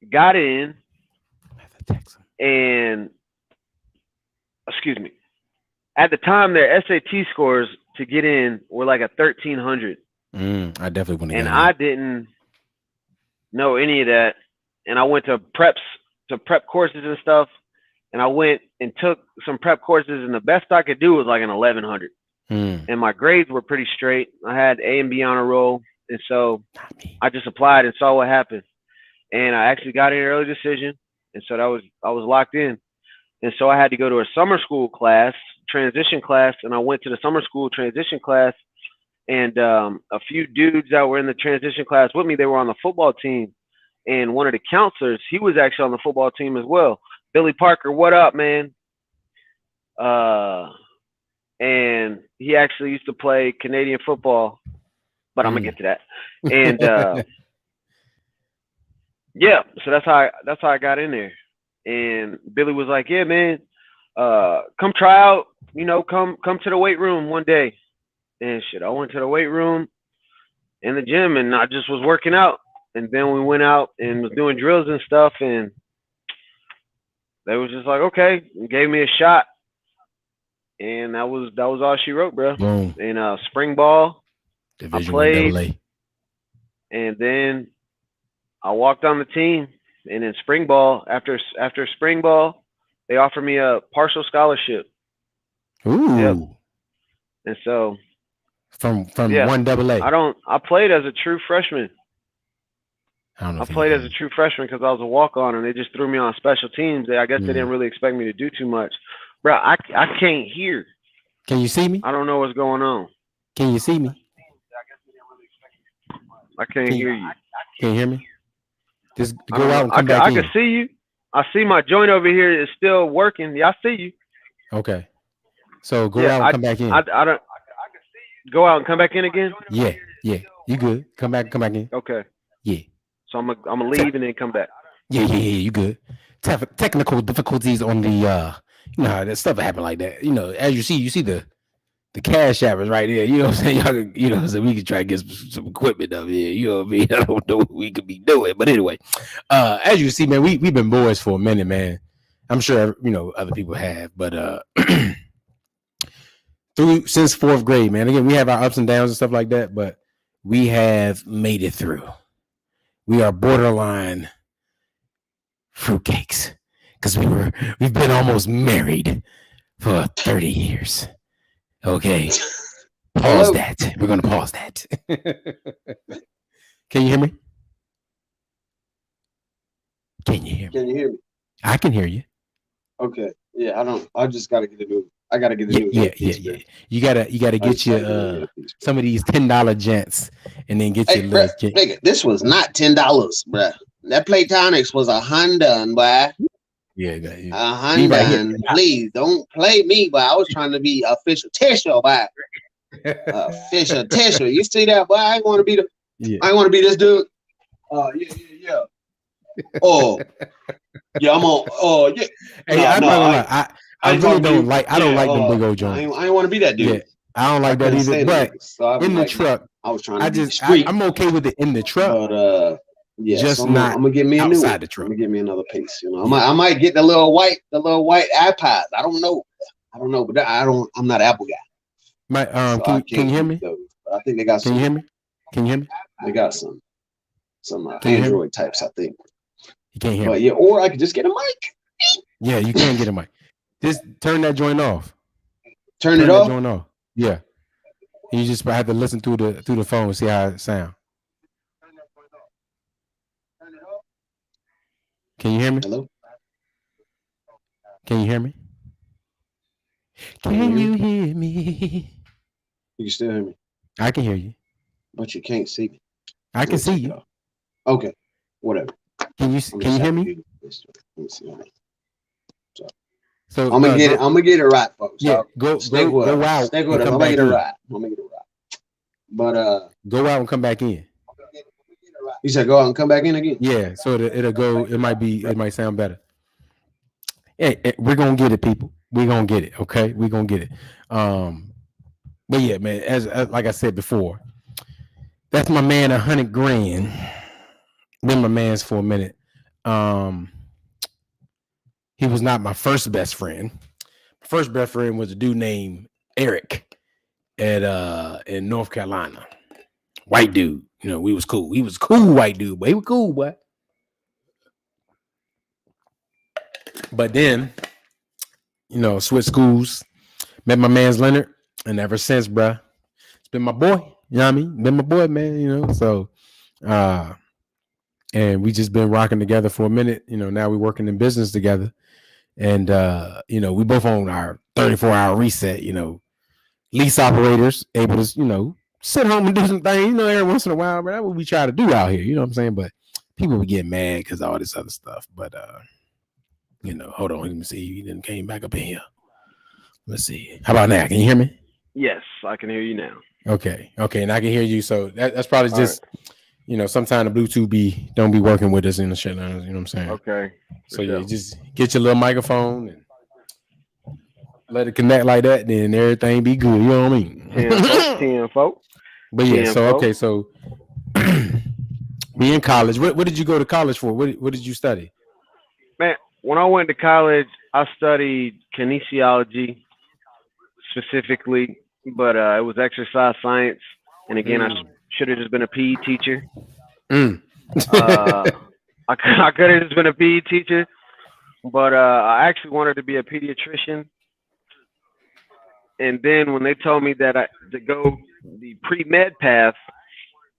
got in, and excuse me. At the time, their SAT scores to get in were like a 1,300. I definitely want to. And I didn't know any of that. And I went to prep courses and stuff. And I went and took some prep courses, and the best I could do was like an 1,100. And my grades were pretty straight. I had A and B honor roll, and so I just applied and saw what happened. And I actually got in early decision, and so I was locked in. And so I had to go to a summer school class, transition class, and I went to the summer school transition class, and a few dudes that were in the transition class with me, they were on the football team, and one of the counselors, he was actually on the football team as well. Billy Parker, what up, man? And he actually used to play Canadian football, but I'm gonna get to that. And yeah, so that's how I got in there. And Billy was like, yeah, man, come try out, come to the weight room one day. And shit, I went to the weight room in the gym, and I just was working out. And then we went out and was doing drills and stuff, and they was just like, okay, and gave me a shot. And that was all she wrote, bro. Boom. And spring ball, Division I played, AA. and then I walked on the team. And in spring ball, after spring ball, they offered me a partial scholarship. Ooh. Yep. And so from 1AA. I played as a true freshman. I played as a true freshman because I was a walk-on, and they just threw me on special teams. I guess they didn't really expect me to do too much. Bro, I can't hear. Can you see me? I don't know what's going on. Can you see me? I can't hear you. Can you hear me? Just go out and come back in. I can see you. I see my joint over here is still working. Yeah, I see you. Okay. So go out and come back in. I don't. Go out and come back in again? Yeah. You good. Come back in. Okay. Yeah. So I'm gonna leave and then come back. Yeah, you good. Technical difficulties on the you know how that stuff happen like that. As you see the cash app is right there. You know what I'm saying? Y'all, so we can try to get some equipment up here. You know what I mean? I don't know what we could be doing. But anyway, as you see, man, we've been boys for a minute, man. I'm sure, other people have. But since fourth grade, man, again, we have our ups and downs and stuff like that. But we have made it through. We are borderline fruitcakes because we've been almost married for 30 years. Okay. Pause that. We're going to pause that. Can you hear me? Can you hear me? I can hear you. Okay. Yeah, I just got to get a new. I got to get a new. Yeah. You gotta get your some of these $10 gents and then get your little. Nigga, this was not $10, bro. That Playtonics was $100, boy. Yeah, $100. Please don't play me, but I was trying to be official tissue, boy. Official tissue. You see that, boy? I want to be this dude. Yeah. Oh, yeah, I'm on. Oh, yeah. Hey, I'm not gonna lie. I really don't like. I don't like them big old joints. I ain't want to be that dude. Yeah, I don't like that either. But so in the truck, I was trying to be discreet. I'm okay with it in the truck. But yeah, just so not I'm gonna get me a new one. the truck. I'm gonna get me another piece. You know, I might get the little white iPods. I don't know, but I'm not an Apple guy. My can you hear me? I think they got some. Can you hear me? Can you hear me? They got some Android types, I think. You can't hear me. Yeah, or I could just get a mic. Yeah, you can get a mic. Just turn that joint off. Turn it off? That joint off. Yeah. You just have to listen through the phone and see how it sounds. Can you hear me? Hello? Can you hear me? Can you hear me? You can still hear me. I can hear you. But you can't see me. I can see you. Okay. Whatever. Can you hear me? So I'm gonna get it right, folks. Yeah, go out. Stick with it. I'm gonna get it right. But go out and come back in. You said go out and come back in again? Yeah, so it'll go. It might sound better. Hey, we're gonna get it, people. We're gonna get it. Okay, we're gonna get it. But yeah, man, as like I said before, that's my man, $100 grand. Been my man's for a minute. He was not my first best friend. My first best friend was a dude named Eric in North Carolina. White dude. You know, we was cool. He was a cool white dude, but he was cool, boy. But then, you know, switched schools, met my man's Leonard, and ever since, bruh, it's been my boy. You know what I mean? Been my boy, man, you know. So and we just been rocking together for a minute. You know, now we're working in business together. And you know, we both own our 34-hour reset, you know, lease operators, able to, you know, sit home and do some things, you know, every once in a while, but that's what we try to do out here, you know what I'm saying? But people would get mad because of all this other stuff. But you know, hold on, let me see. You didn't came back up in here. Let's see. How about now? Can you hear me? Yes, I can hear you now. Okay, and I can hear you. So that's probably just you know, sometimes the Bluetooth don't be working with us in the shit. You know what I'm saying? Okay. So yeah, just get your little microphone and let it connect like that, then everything be good. You know what I mean? 10 folks. But yeah, so be in college. What did you go to college for? What did you study? Man, when I went to college, I studied kinesiology specifically, but it was exercise science. And again, I should have just been a PE teacher. I could have just been a PE teacher, but I actually wanted to be a pediatrician. And then when they told me that to go the pre-med path,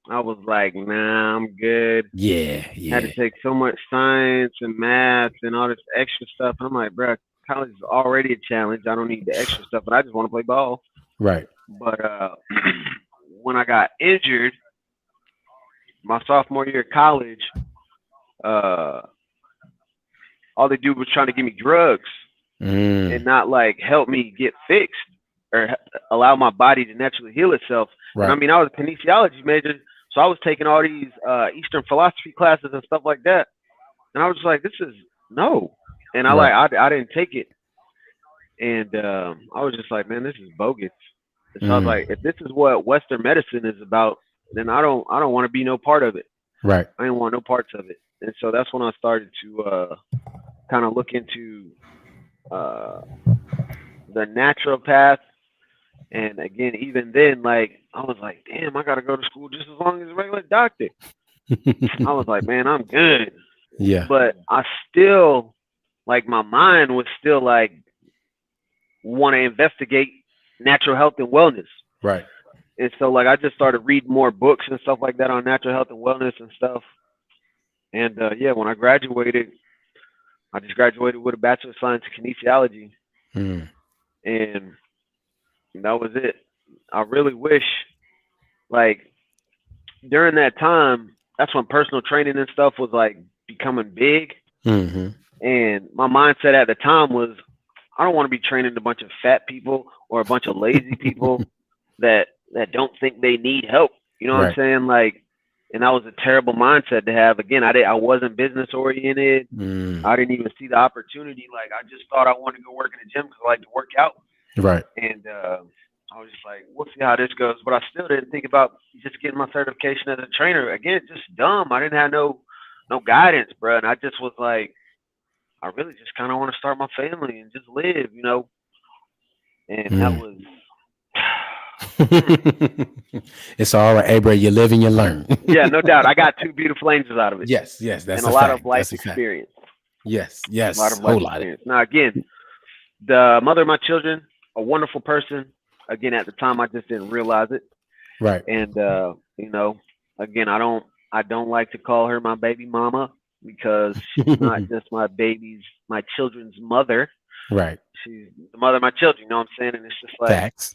I was like, nah, I'm good. Yeah. Had to take so much science and math and all this extra stuff. And I'm like, bro, college is already a challenge. I don't need the extra stuff, but I just want to play ball. Right. But when I got injured, my sophomore year of college, all they do was trying to give me drugs and not like help me get fixed or allow my body to naturally heal itself. Right. And I mean, I was a kinesiology major, so I was taking all these Eastern philosophy classes and stuff like that. And I was just like, this is no. And I didn't take it. And I was just like, man, this is bogus. And so I was like, if this is what Western medicine is about, then I don't want to be no part of it. Right. I didn't want no parts of it. And so that's when I started to kind of look into the natural path. And again, even then, like, I was like, damn, I got to go to school just as long as a regular doctor. I was like, man, I'm good. Yeah. But I still, like, my mind was still like, want to investigate natural health and wellness. Right. And so, like, I just started reading more books and stuff like that on natural health and wellness and stuff. And yeah, when I graduated, I just graduated with a Bachelor of Science in Kinesiology. And that was it. I really wish, like, during that time, that's when personal training and stuff was, like, becoming big. And my mindset at the time was, I don't want to be training a bunch of fat people or a bunch of lazy people that don't think they need help. You know what I'm saying? Like, And that was a terrible mindset to have. Again, I wasn't business oriented. I didn't even see the opportunity. Like, I just thought I wanted to go work in the gym because I like to work out. Right. And I was just like, we'll see how this goes. But I still didn't think about just getting my certification as a trainer. Again, just dumb. I didn't have no guidance, bro. And I just was like, I really just kind of want to start my family and just live, you know. And that was. It's all right, hey, bro. You live and you learn. Yeah, no doubt. I got 2 beautiful angels out of it. Yes, that's and a lot of life experience. Yes, a lot of life experience. Now, again, the mother of my children, a wonderful person. Again, at the time, I just didn't realize it. Right. And you know, again, I don't like to call her my baby mama because she's not just my children's mother. Right. She's the mother of my children. You know what I'm saying? And it's just like, facts.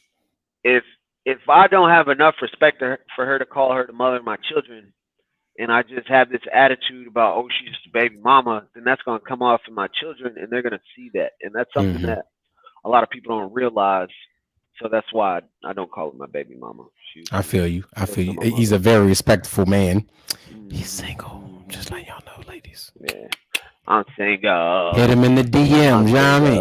If I don't have enough respect for her to call her the mother of my children, and I just have this attitude about, oh, she's just a baby mama, then that's going to come off in my children, and they're going to see that. And that's something that a lot of people don't realize. So that's why I don't call her my baby mama. I feel you. He's a very respectful man. He's single, just like y'all know, ladies. Yeah. I'm single. Hit him in the DM, you know what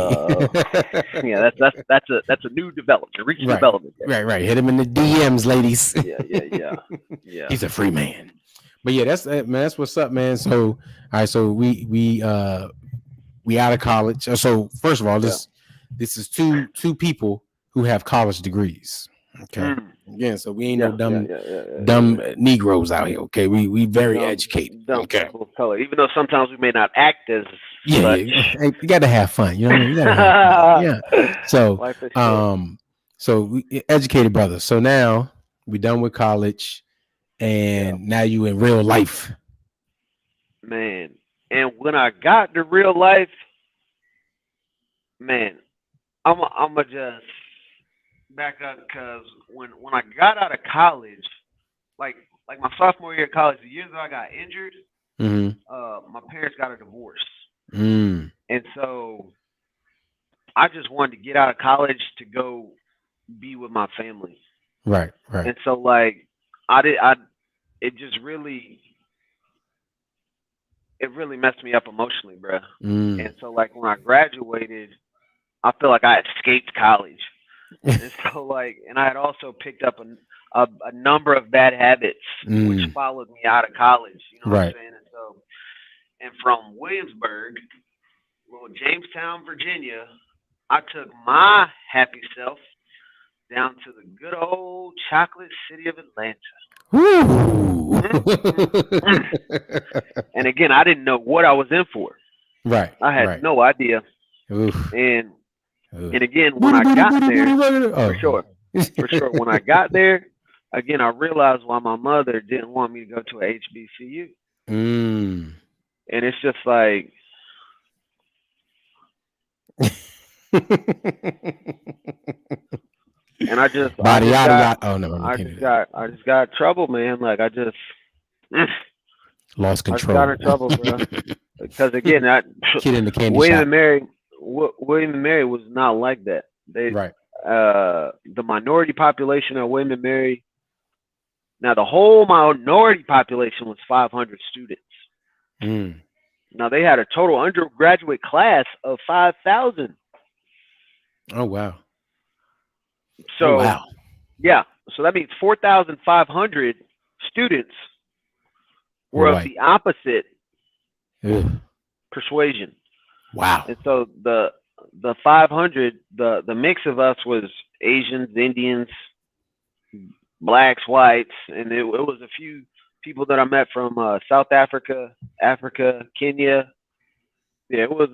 I mean? Yeah, that's a new development, recent development. Right. Hit him in the DMs, ladies. Yeah. He's a free man. But yeah, that's what's up, man. So all right, so we out of college. So first of all, this is two people who have college degrees. Okay. Again, so we ain't no dumb Negroes out here. Okay, we very educated. Okay, color. Even though sometimes we may not act as such. You got to have fun. You know what I mean? You gotta have fun. So we educated brothers. So now we done with college, and now you in real life, man. And when I got to real life, man, I'ma just back up because when I got out of college, like my sophomore year of college, the year that I got injured, my parents got a divorce, and so I just wanted to get out of college to go be with my family. Right. And so like it really messed me up emotionally, bro. And so like when I graduated, I feel like I escaped college. And so like, and I had also picked up a number of bad habits which followed me out of college. You know what I'm saying? And from Williamsburg, little Jamestown, Virginia, I took my happy self down to the good old chocolate city of Atlanta. And again, I didn't know what I was in for. Right. I had no idea. And again, when I got there, for sure, when I got there, again, I realized why my mother didn't want me to go to a HBCU. And it's just like, and I just got trouble, man. Like I just lost control. I got in trouble, bro. Because again, kid in the candy William shop. and Mary was not like that. The minority population of William and Mary. Now the whole minority population was 500 students. Now they had a total undergraduate class of 5,000. Oh wow. So yeah, so that means 4,500 students were of the opposite persuasion. Wow. And so the 500, the mix of us was Asians, Indians, blacks, whites, and it was a few people that I met from South Africa, Kenya. Yeah, it was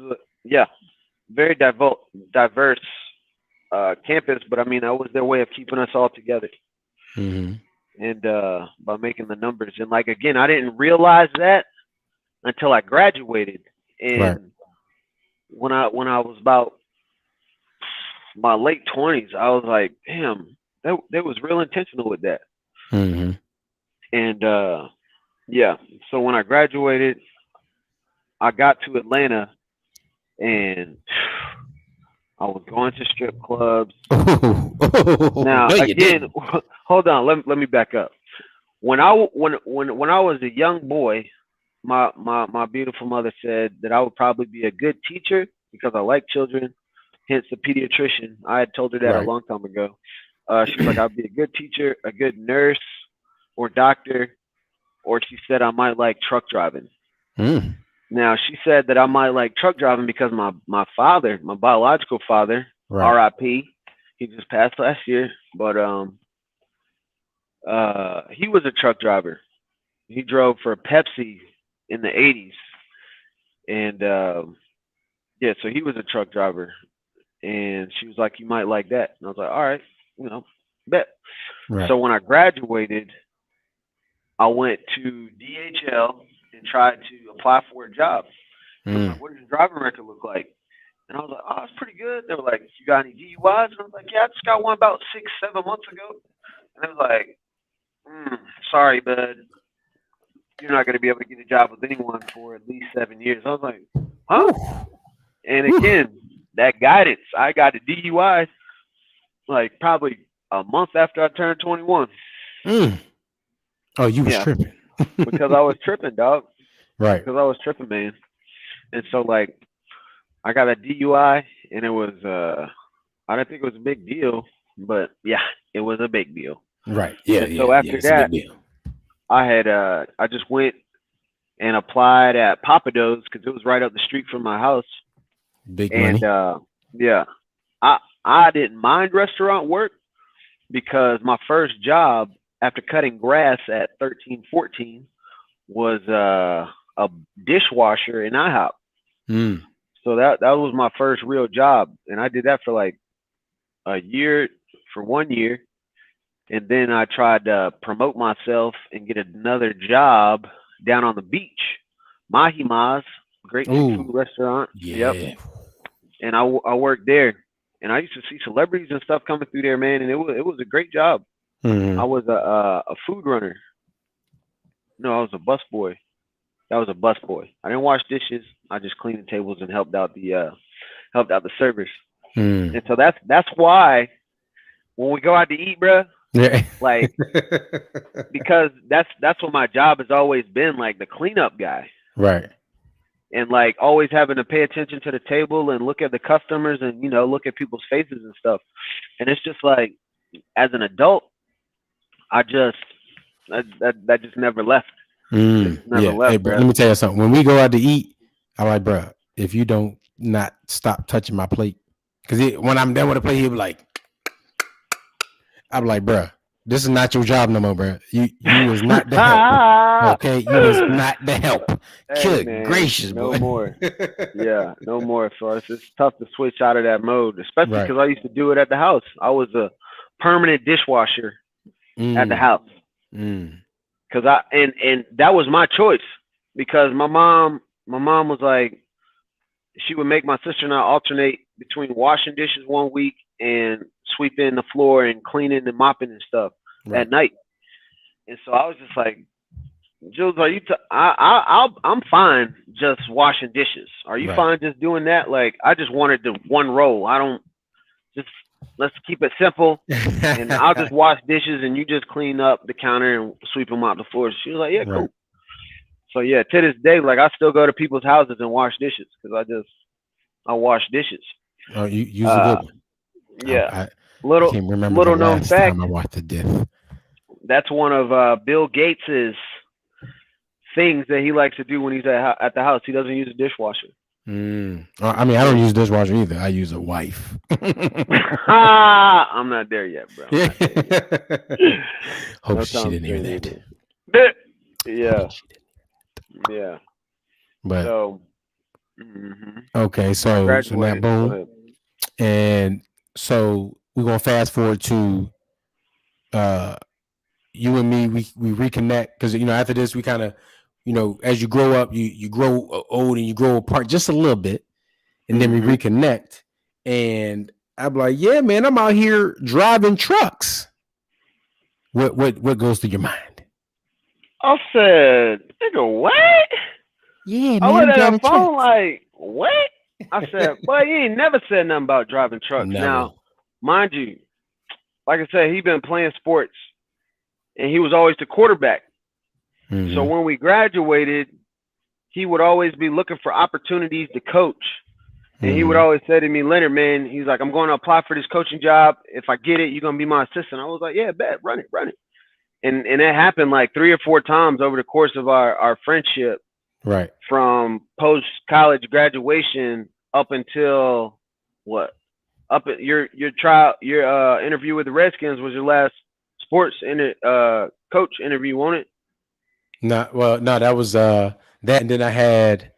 very diverse campus, but I mean that was their way of keeping us all together. And by making the numbers, and like again, I didn't realize that until I graduated. And when I was about my late 20s, I was like, damn, they was real intentional with that. And so when I graduated, I got to Atlanta and I was going to strip clubs. Now, again, hold on, let me back up. when I was a young boy, my beautiful mother said that I would probably be a good teacher because I like children. Hence the pediatrician. I had told her that a long time ago. She was like, I'd be a good teacher, a good nurse or doctor, or she said I might like truck driving. Now, she said that I might like truck driving because my father, my biological father, R.I.P., he just passed last year, but he was a truck driver. He drove for Pepsi in the 80s. And yeah, so he was a truck driver. And she was like, you might like that. And I was like, all right, bet. So when I graduated, I went to DHL and tried to apply for a job. I was like, what does your driving record look like? And I was like, oh, it's pretty good. They were like, you got any DUIs? And I was like, yeah, I just got one about 6-7 months ago. And they was like, sorry, bud, you're not going to be able to get a job with anyone for at least 7 years. I was like, huh? And again, that guidance, I got a DUI like probably a month after I turned 21. Oh, you was tripping. Because I was tripping, dog. Right. Because I was tripping, man. And so, like, I got a DUI, and it was, I didn't think it was a big deal, but yeah, it was a big deal. Right. Yeah. So after that, I just went and applied at Papa Do's because it was right up the street from my house. Big money. And yeah, I didn't mind restaurant work because my first job after cutting grass at 13, 14 was a dishwasher in IHOP. So that was my first real job, and I did that for like a year, for 1 year, and then I tried to promote myself and get another job down on the beach, Mahi Mas, great seafood restaurant. Yeah. Yep. And I worked there, and I used to see celebrities and stuff coming through there, man, and it was a great job. I was a food runner. No, I was a busboy. That was a busboy. I didn't wash dishes. I just cleaned the tables and helped out the servers. And so that's why when we go out to eat, bro, like because that's what my job has always been, like the cleanup guy. Right. And like always having to pay attention to the table and look at the customers and look at people's faces and stuff. And it's just like as an adult, that just never left. Left, hey, bro, let me tell you something. When we go out to eat, I'm like, bro, if you don't not stop touching my plate, because when I'm done with the plate, he'll be like, I'm like, bro, this is not your job no more, bro. You was not the help. Okay, you was not the help. Hey, Good man, gracious, no boy. more. Yeah, no more. So it's tough to switch out of that mode, especially because I used to do it at the house. I was a permanent dishwasher at the house. Cause and that was my choice because my mom was like, she would make my sister and I alternate between washing dishes one week and sweeping the floor and cleaning and mopping and stuff at night. And so I was just like, Jules, are you? I'm fine just washing dishes. Are you fine just doing that? Like, I just wanted the one role. I don't just. Let's keep it simple, and I'll just wash dishes, and you just clean up the counter and sweep them out the floor. She was like, "Yeah, cool." So yeah, to this day, like I still go to people's houses and wash dishes because I wash dishes. Oh, you use a good one. Yeah, I can't remember little the known last fact. time I watched the diff. That's one of Bill Gates's things that he likes to do when he's at the house. He doesn't use a dishwasher. I mean, I don't use dishwasher either. I use a wife. I'm not there yet, bro. Hope she didn't hear that. Yeah. Yeah. But so, okay, so now boom, and so we're gonna fast forward to you and me. We reconnect because after this we kind of. As you grow up, you grow old and you grow apart just a little bit, and then we reconnect. And I'm like, yeah, man, I'm out here driving trucks. What goes through your mind? I said, nigga, what? Yeah, man, I looked at the phone trucks. like, what? I said, boy, you ain't never said nothing about driving trucks. Never. Now, mind you, like I said, he been playing sports and he was always the quarterback. Mm-hmm. So when we graduated, he would always be looking for opportunities to coach. And he would always say to me, Leonard, man, he's like, I'm going to apply for this coaching job. If I get it, you're going to be my assistant. I was like, yeah, bet, run it. And it happened like 3 or 4 times over the course of our friendship. Right. From post-college graduation up until what? Up at your interview with the Redskins was your last sports coach interview, wasn't it? No, that was that, and then I had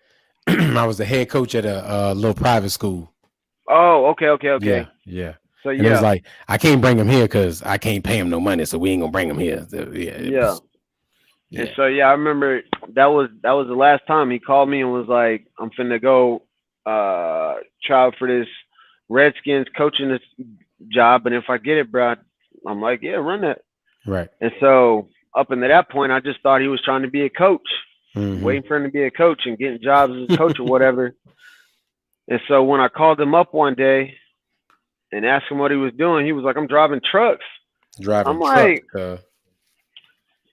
I was the head coach at a little private school. Oh, okay. Yeah. So and it was like, I can't bring him here because I can't pay him no money, so we ain't gonna bring him here. So, yeah. And so I remember that was the last time he called me and was like, I'm finna go try out for this Redskins coaching this job, and if I get it, bro, I'm like, yeah, run that. Right. And so up until that point, I just thought he was trying to be a coach, waiting for him to be a coach and getting jobs as a coach or whatever. And so when I called him up one day and asked him what he was doing, he was like, I'm driving trucks. I'm like,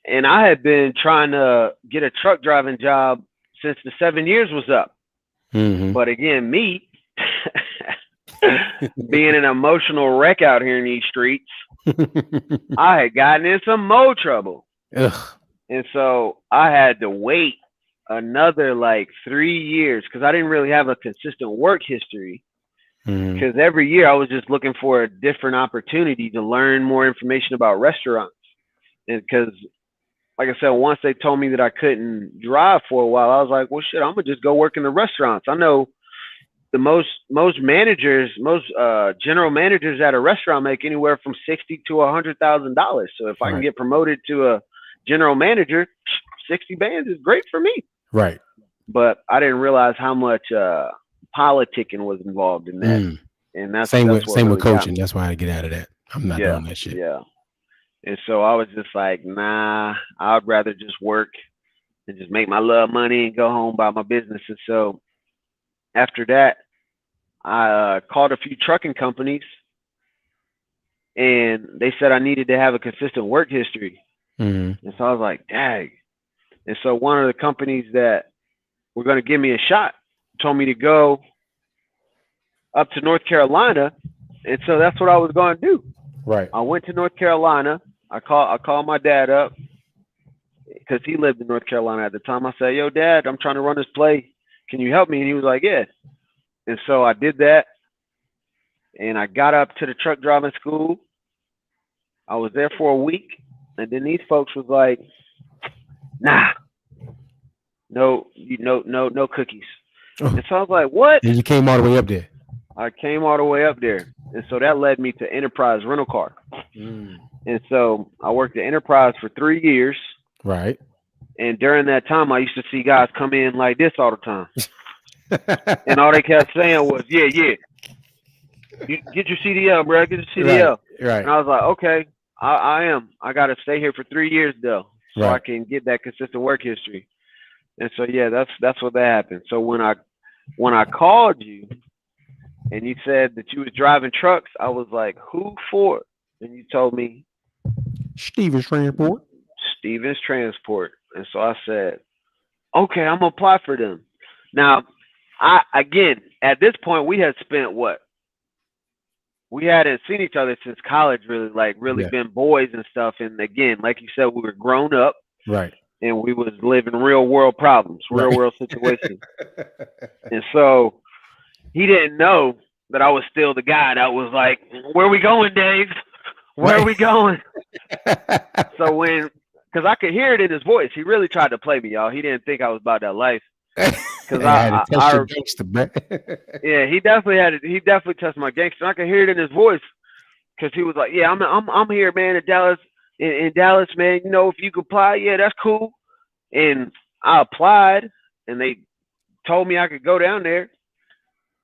and I had been trying to get a truck driving job since the 7 years was up. But again, me being an emotional wreck out here in these streets, I had gotten in some more trouble. And so I had to wait another like 3 years because I didn't really have a consistent work history. Because every year I was just looking for a different opportunity to learn more information about restaurants. And because, like I said, once they told me that I couldn't drive for a while, I was like, well, shit, I'm going to just go work in the restaurants. I know the most managers, general managers at a restaurant make anywhere from $60,000 to $100,000. So if I can get promoted to a general manager, 60 bands is great for me. Right. But I didn't realize how much politicking was involved in that. And that's same with coaching. That's why I get out of that. I'm not doing that shit. Yeah. And so I was just like, nah, I'd rather just work and just make my little money and go home by my business. And so after that, I called a few trucking companies and they said I needed to have a consistent work history. And so I was like, dang. And so one of the companies that were going to give me a shot told me to go up to North Carolina. And so that's what I was going to do. Right. I went to North Carolina. I called my dad up because he lived in North Carolina at the time. I said, yo, Dad, I'm trying to run this play. Can you help me? And he was like, yeah. And so I did that. And I got up to the truck driving school. I was there for a week. And then these folks was like, nah, no cookies. And so I was like, what? And you came all the way up there. I came all the way up there. And so that led me to Enterprise Rental Car. And so I worked at Enterprise for 3 years. Right. And during that time, I used to see guys come in like this all the time. And all they kept saying was, yeah. You get your CDL, bro. Get your CDL. Right. And I was like, okay, I am. I got to stay here for 3 years, though, so I can get that consistent work history. And so, yeah, that's what that happened. So when I called you and you said that you was driving trucks, I was like, who for? And you told me Stevens Transport. Stevens Transport. And so I said, okay, I'm gonna apply for them. Now, again, at this point, we had spent what? We hadn't seen each other since college, really been boys and stuff. And again, like you said, we were grown up. Right. And we was living real world problems, real world situations. And so he didn't know that I was still the guy that was like, where we going, Dave? Where are we going? So because I could hear it in his voice. He really tried to play me, y'all. He didn't think I was about that life. Because yeah, he definitely touched my gangster. I could hear it in his voice because he was like, yeah, I'm here, man, in Dallas. In Dallas, man, you know, if you could apply, yeah, that's cool. And I applied, and they told me I could go down there,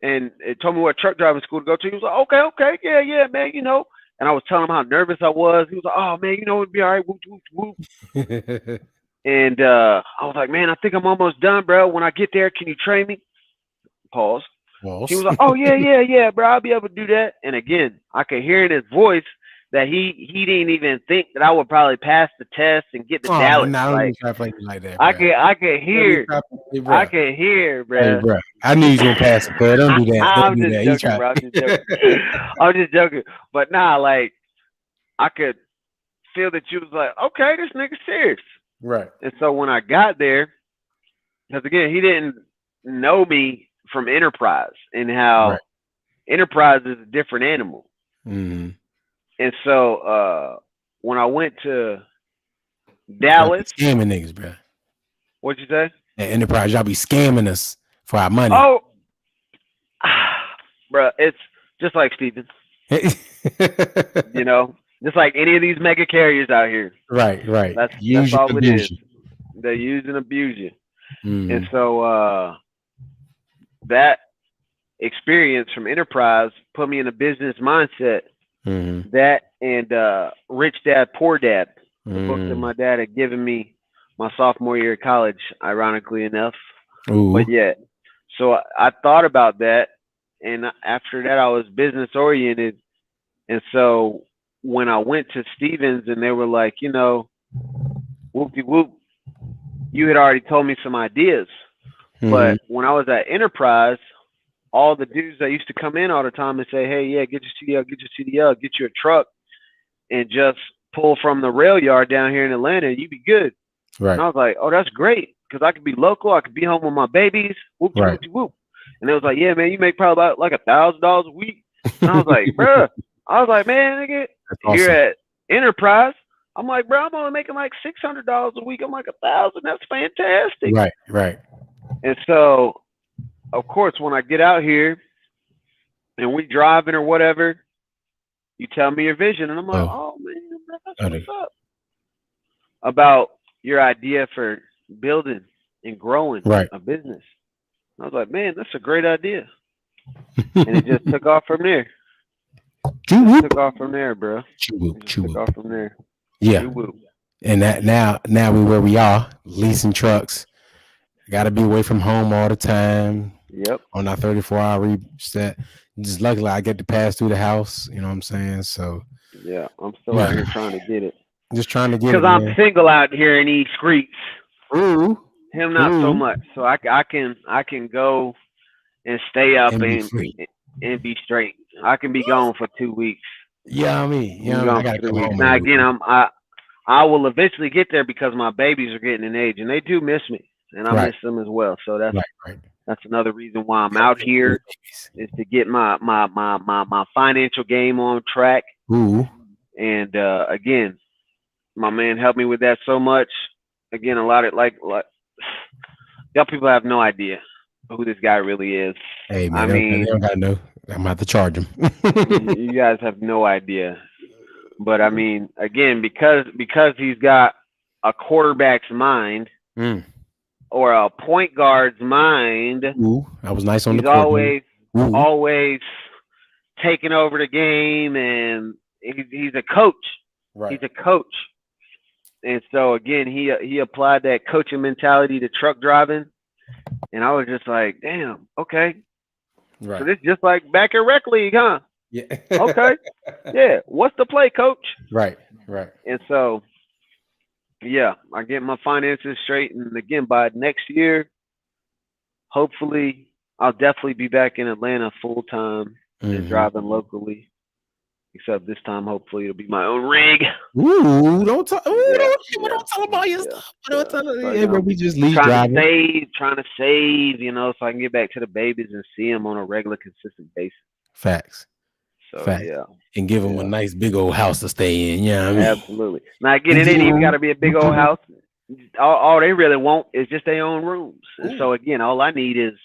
and it told me what truck driving school to go to. He was like, okay, yeah, man, you know. And I was telling him how nervous I was. He was like, oh, man, you know, it'd be all right. Whoop, whoop, whoop. And I was like, man, I think I'm almost done, bro. When I get there, can you train me? Pause. He was like, oh, yeah, bro, I'll be able to do that. And again, I could hear in his voice that he didn't even think that I would probably pass the test and get to Dallas. No, like, try to play like that. I can hear, I can hear, bro. Hey, bro, I knew you was gonna pass it, bro. Don't do that. I'm just joking, bro. I'm just joking. I'm just joking. But nah, like, I could feel that you was like, okay, this nigga's serious. Right. And so when I got there, because again, he didn't know me from Enterprise and how Enterprise is a different animal. Mm-hmm. And so when I went to Dallas, scamming niggas, bro. What'd you say? At Enterprise, y'all be scamming us for our money. Oh, bro, it's just like Steven. You know, just like any of these mega carriers out here. Right. That's all it is. They use and abuse you. Mm. And so that experience from Enterprise put me in a business mindset. Mm-hmm. That and Rich Dad, Poor Dad, the book that my dad had given me my sophomore year of college, ironically enough. Ooh. But yeah, so I thought about that, and after that I was business oriented. And so when I went to Stevens and they were like, you know, whoopty whoop, you had already told me some ideas. Mm-hmm. But when I was at Enterprise, all the dudes that used to come in all the time and say, hey, yeah, get your CDL, get you a truck and just pull from the rail yard down here in Atlanta and you'd be good. Right. And I was like, oh, that's great. Because I could be local. I could be home with my babies. Whoop, right. Whoop. And it was like, yeah, man, you make probably about like $1,000 a week. And I was like, bruh. I was like, man, nigga, awesome. You're at Enterprise. I'm like, bro, I'm only making like $600 a week. I'm like, $1,000. That's fantastic. Right. And so, of course, when I get out here and we driving or whatever, you tell me your vision. And I'm like, oh man, that's what's up. About your idea for building and growing a business. And I was like, man, that's a great idea. And it just took off from there. Took off from there, bro. Took off from there. Yeah. And that now we where we are, leasing trucks. Got to be away from home all the time. Yep. On our 34-hour reset. Just luckily I get to pass through the house. You know what I'm saying? So. Yeah, I'm still out here trying to get it. Just trying to get it. Because I'm single out here in these streets. Ooh. Him not so much. So I can go and stay up and be straight. I can be gone for 2 weeks. Yeah, I mean, I gotta come home. Now again, I will eventually get there because my babies are getting in age and they do miss me, and I miss them as well. So that's another reason why I'm out here is to get my financial game on track. Ooh. And again, my man helped me with that so much. Again, a lot of like y'all people have no idea who this guy really is. Hey man, they don't gotta know. I'm gonna have to charge him. You guys have no idea. But I mean, again, because he's got a quarterback's mind or a point guard's mind. Ooh, that was nice on the court. He's always taking over the game, and he's a coach. Right. He's a coach. And so again, he applied that coaching mentality to truck driving, and I was just like, damn, okay. Right. So this just like back in rec league, huh? Yeah. Okay. Yeah. What's the play, coach? Right. And so, yeah, I get my finances straight, and again, by next year, hopefully, I'll definitely be back in Atlanta full time and driving locally. Except this time, hopefully, it'll be my own rig. Ooh, don't tell about your stuff. Don't tell them. We just leave driving. Trying to save, so I can get back to the babies and see them on a regular, consistent basis. Facts. So, yeah. And give them a nice big old house to stay in. Yeah, I mean? Absolutely. Now, again, it ain't even got to be a big old house. All they really want is just their own rooms. And so, again, all I need is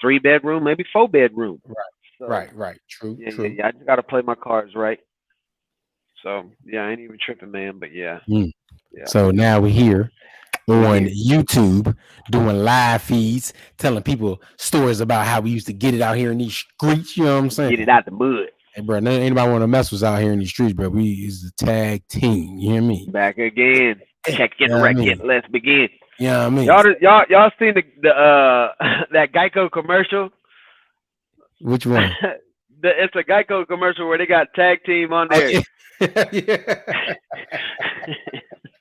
3-bedroom, maybe 4-bedroom. Right. So, right. True. Yeah, I just got to play my cards right. So, yeah, I ain't even tripping, man, but yeah. Yeah. So now we're here on YouTube doing live feeds, telling people stories about how we used to get it out here in these streets. You know what I'm saying? Get it out the mud. Hey, bro, anybody want to mess with us out here in these streets, bro? We is the tag team. You hear me? Back again. Check it, record. Let's begin. Yeah, I mean, y'all seen the that Geico commercial? Which one? It's a Geico commercial where they got tag team on there.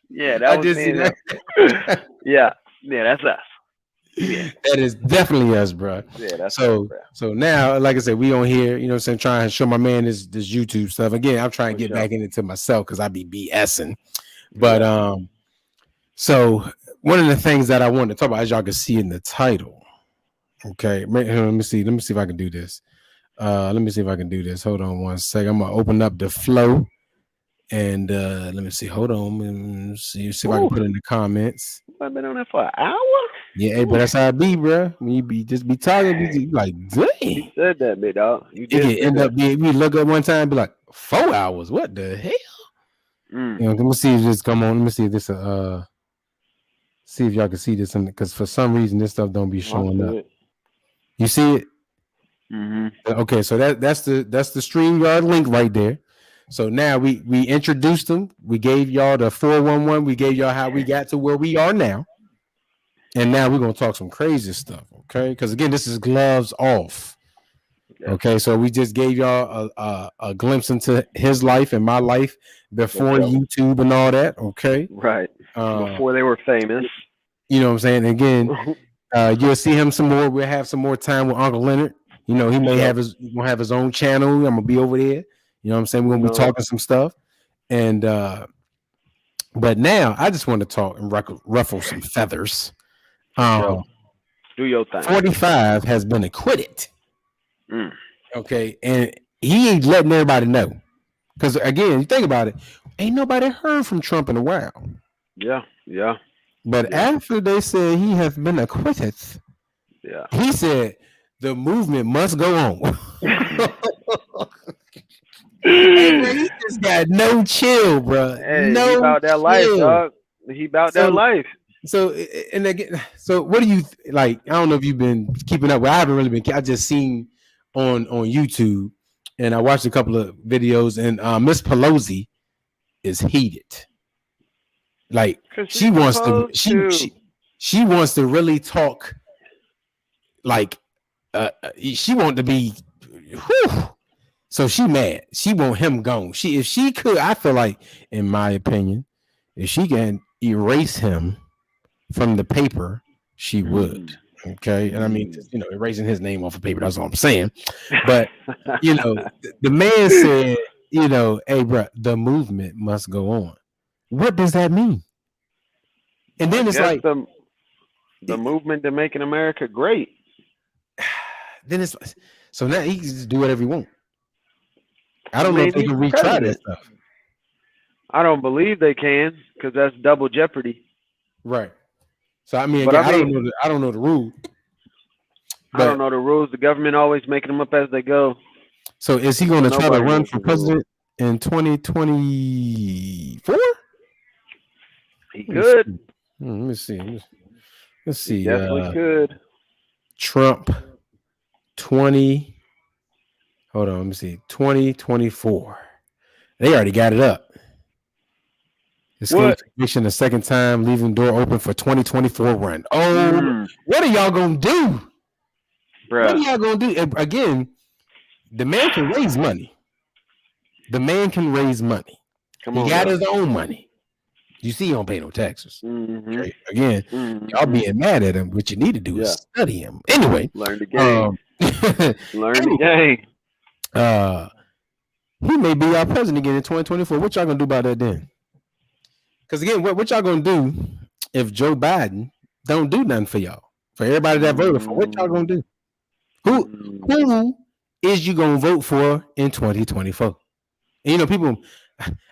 Yeah, that I was just me. see that. Yeah, that's us. Yeah. That is definitely us, bro. Yeah, that's so us, bro. so now, like I said, we on here, you know what I'm saying, trying to show my man this YouTube stuff. Again, I'm trying to get back into myself because I be BSing. But so one of the things that I wanted to talk about, as y'all can see in the title. Okay, let me see if I can do this. Let me see if I can do this. Hold on one second. I'm gonna open up the flow. And let me see. Hold on. And see if I can put in the comments. I've been on there for an hour. Yeah, hey, but that's how it be, bro. When you be talking, you like, dang. You said that, big dog. You did. It end up being. We look up one time, and be like, 4 hours. What the hell? You know, let me see if this come on. Let me see if this. See if y'all can see this, because for some reason this stuff don't be showing up. You see it? Okay, so that's the StreamYard link right there. So now we introduced them. We gave y'all the 411. We gave y'all how we got to where we are now. And now we're going to talk some crazy stuff, okay? Because, again, this is gloves off. Okay, so we just gave y'all a glimpse into his life and my life before YouTube and all that, okay? Right. Before they were famous. You know what I'm saying? Again, you'll see him some more. We'll have some more time with Uncle Leonard. You know, he may have his own channel. I'm going to be over there. You know what I'm saying? We're going to be talking some stuff. And but now I just want to talk and ruffle some feathers. Do your thing. 45 has been acquitted. Okay, and he ain't letting everybody know. Because again, you think about it, ain't nobody heard from Trump in a while. Yeah. But after they said he has been acquitted, he said the movement must go on. Hey, bro, he just got no chill, bro. Hey, he about that life, dog. He about that life. So, and again, so what do you like? I don't know if you've been keeping up. Well, I haven't really been. I just seen on YouTube, and I watched a couple of videos, and Miss Pelosi is heated. Like she wants to, she wants to really talk. Like, she want to be. Whew, so she mad. She want him gone. If she could, I feel like, in my opinion, if she can erase him from the paper, she would. Okay, and I mean, you know, erasing his name off of paper. That's all I'm saying. But you know, the man said, you know, hey, bro, the movement must go on. What does that mean? And then it's like the movement to making America great. Then it's so now he can just do whatever he wants. I don't know if they can retry that stuff. I don't believe they can, because that's double jeopardy. Right. So I mean, again, I don't know the rule. I don't know the rules. The government always making them up as they go. So is he going to try to run for president in 2024? He could. Let me see. Let's see. He definitely could. Trump 20. Hold on. Let me see. 2024. They already got it up. Escape conviction the second time, leaving door open for 2024 run. Oh, what are y'all gonna do? Bruh. What are y'all gonna do? Again, the man can raise money. The man can raise money. He got his own money. You see, he don't pay no taxes. Okay? Again, y'all being mad at him. What you need to do is study him. Anyway, learn the game. Learn the game. He may be our president again in 2024. What y'all gonna do about that then? Because again, what y'all gonna do if Joe Biden don't do nothing for y'all? For everybody that voted for, what y'all gonna do? Who is you gonna vote for in 2024? And you know, people,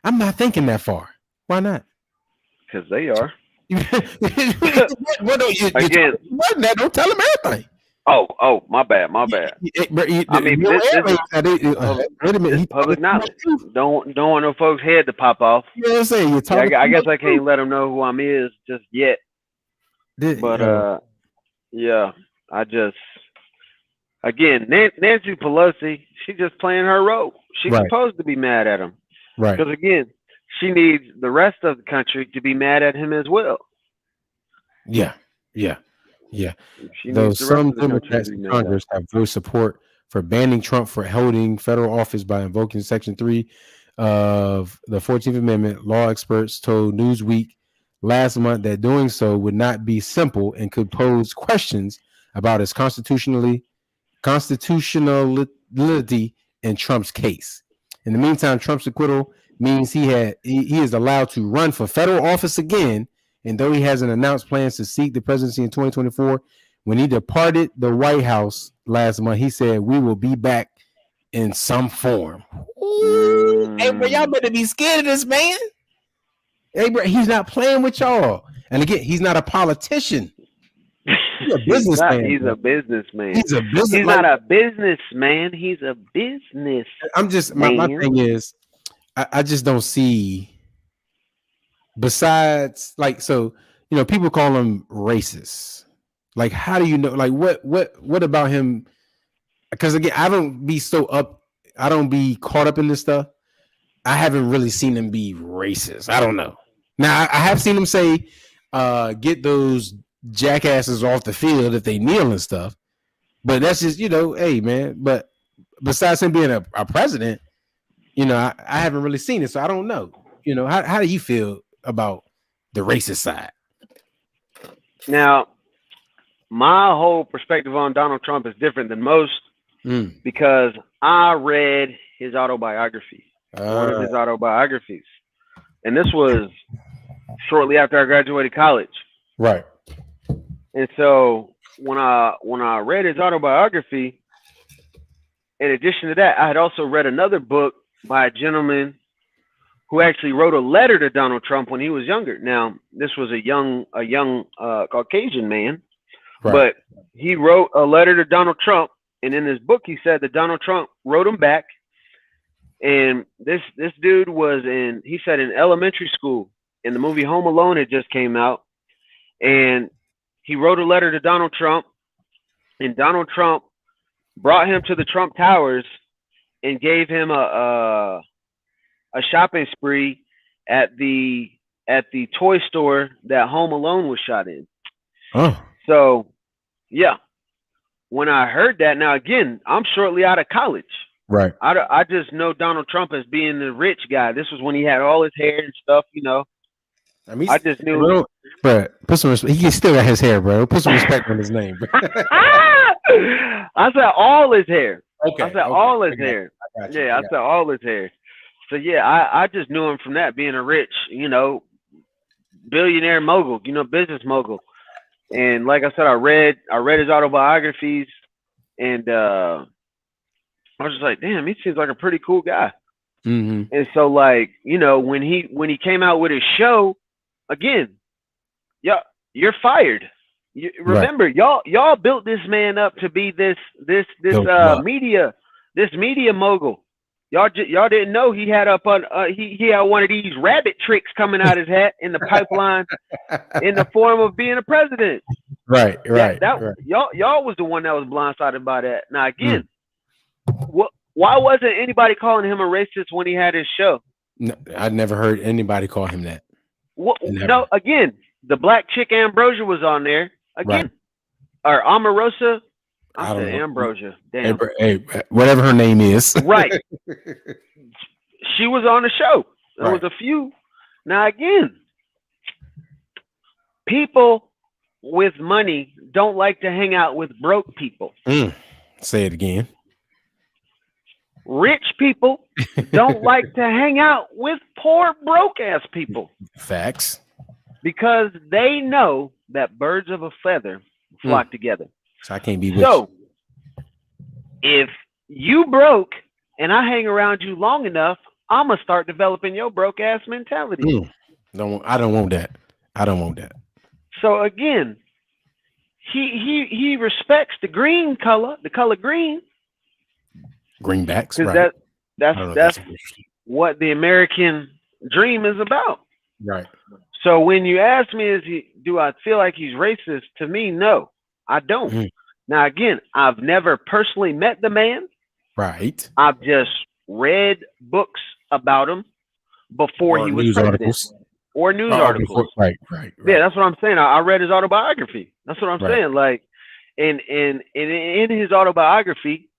I'm not thinking that far. Why not? Because they are. What don't you again? Don't tell them everything. Oh, my bad. I mean, wait a minute. Public knowledge. Don't want no folks' head to pop off. You know what I'm saying? I guess I can't let them know who I'm is just yet. But I just again, Nancy Pelosi, she's just playing her role. She's supposed to be mad at him, right? Because again, she needs the rest of the country to be mad at him as well. Yeah. Though some Democrats in Congress have voiced support for banning Trump for holding federal office by invoking Section 3 of the 14th Amendment, law experts told Newsweek last month that doing so would not be simple and could pose questions about its constitutionality in Trump's case. In the meantime, Trump's acquittal means he is allowed to run for federal office again, and though he hasn't announced plans to seek the presidency in 2024, when he departed the White House last month, he said, "We will be back in some form." Hey, bro, y'all better be scared of this man. Hey, bro, he's not playing with y'all. And again, he's not a politician. He's a businessman. He's a businessman. He's a business. He's not a businessman. He's a business. I'm just my thing is, I just don't see. Besides, like, so people call him racist. Like, how do you know? Like, what about him? Because again, I don't be caught up in this stuff. I haven't really seen him be racist. I don't know. Now I have seen him say, "Get those jackasses off the field if they kneel and stuff," but that's just hey man. But besides him being a president, I haven't really seen it, so I don't know. How do you feel about the racist side? Now, my whole perspective on Donald Trump is different than most because I read his autobiography, one of his autobiographies, and this was shortly after I graduated college. Right. And so when I read his autobiography, in addition to that, I had also read another book by a gentleman who actually wrote a letter to Donald Trump when he was younger. Now, this was a young Caucasian man, right. But he wrote a letter to Donald Trump, and in his book, he said that Donald Trump wrote him back. And this dude was in elementary school, and the movie Home Alone had just came out, and he wrote a letter to Donald Trump, and Donald Trump brought him to the Trump Towers and gave him a shopping spree at the toy store that Home Alone was shot in. Oh. So, yeah. When I heard that, now again, I'm shortly out of college. Right. I just know Donald Trump as being the rich guy. This was when he had all his hair and stuff, I mean, I just knew. But put some respect. He still got his hair, bro. Put some respect on his name. I said all his hair. Okay. I said all his hair. I said all his hair. So yeah, I just knew him from that, being a rich, billionaire mogul, business mogul. And like I said, I read his autobiographies, and I was just like, damn, he seems like a pretty cool guy. Mm-hmm. And so, like, when he came out with his show, again, you're fired. Remember, right. y'all built this man up to be this media mogul. Y'all didn't know he had he had one of these rabbit tricks coming out his hat in the pipeline in the form of being a president. Right. Right. Y'all was the one that was blindsided by that. Now again, why wasn't anybody calling him a racist when he had his show? No, I'd never heard anybody call him that. No, again, the black chick Ambrosia was on there again, right. Or Omarosa. I said Ambrosia. Damn. Hey, whatever her name is. Right. She was on the show. There was a few. Now again, people with money don't like to hang out with broke people. Say it again. Rich people don't like to hang out with poor, broke-ass people. Facts. Because they know that birds of a feather flock together. So I can't be with you. If you broke and I hang around you long enough, I'm going to start developing your broke-ass mentality. I don't want that. I don't want that. So, again, he respects the green color, the color green. Greenbacks, right? That's what the American dream is about. Right. So when you ask me, do I feel like he's racist? To me, no, I don't. Now, again, I've never personally met the man. Right. I've just read books about him before he was president. Articles. Or news articles. Right. Yeah, that's what I'm saying. I read his autobiography. That's what I'm saying. Like, in his autobiography,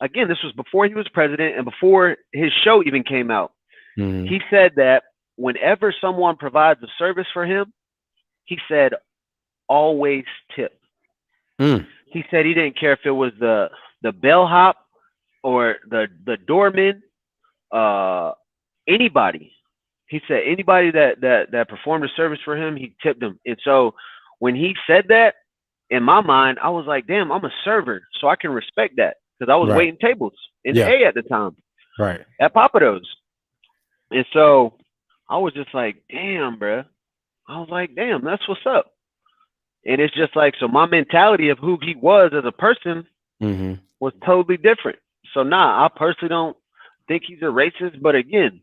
again, this was before he was president and before his show even came out. He said that whenever someone provides a service for him, he said, always tip. He said he didn't care if it was the bellhop or the doorman, anybody. He said anybody that performed a service for him, he tipped them. And so when he said that, in my mind, I was like, damn, I'm a server, so I can respect that, because I was waiting tables in A at the time, at Papados. And so I was just like, damn, bro. I was like, damn, that's what's up. And it's just like, so my mentality of who he was as a person was totally different. So I personally don't think he's a racist. But again,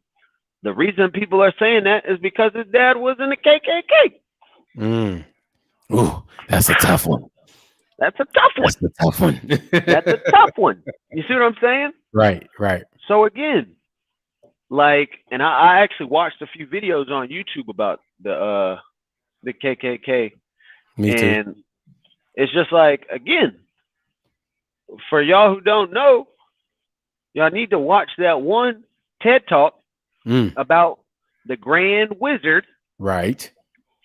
the reason people are saying that is because his dad was in the KKK. Ooh, that's a tough one. That's a tough one. That's a tough one. That's a tough one. You see what I'm saying? Right. So again, like, and I actually watched a few videos on YouTube about the KKK. Me too. And it's just like, again, for y'all who don't know, y'all need to watch that one TED Talk about the Grand Wizard. Right.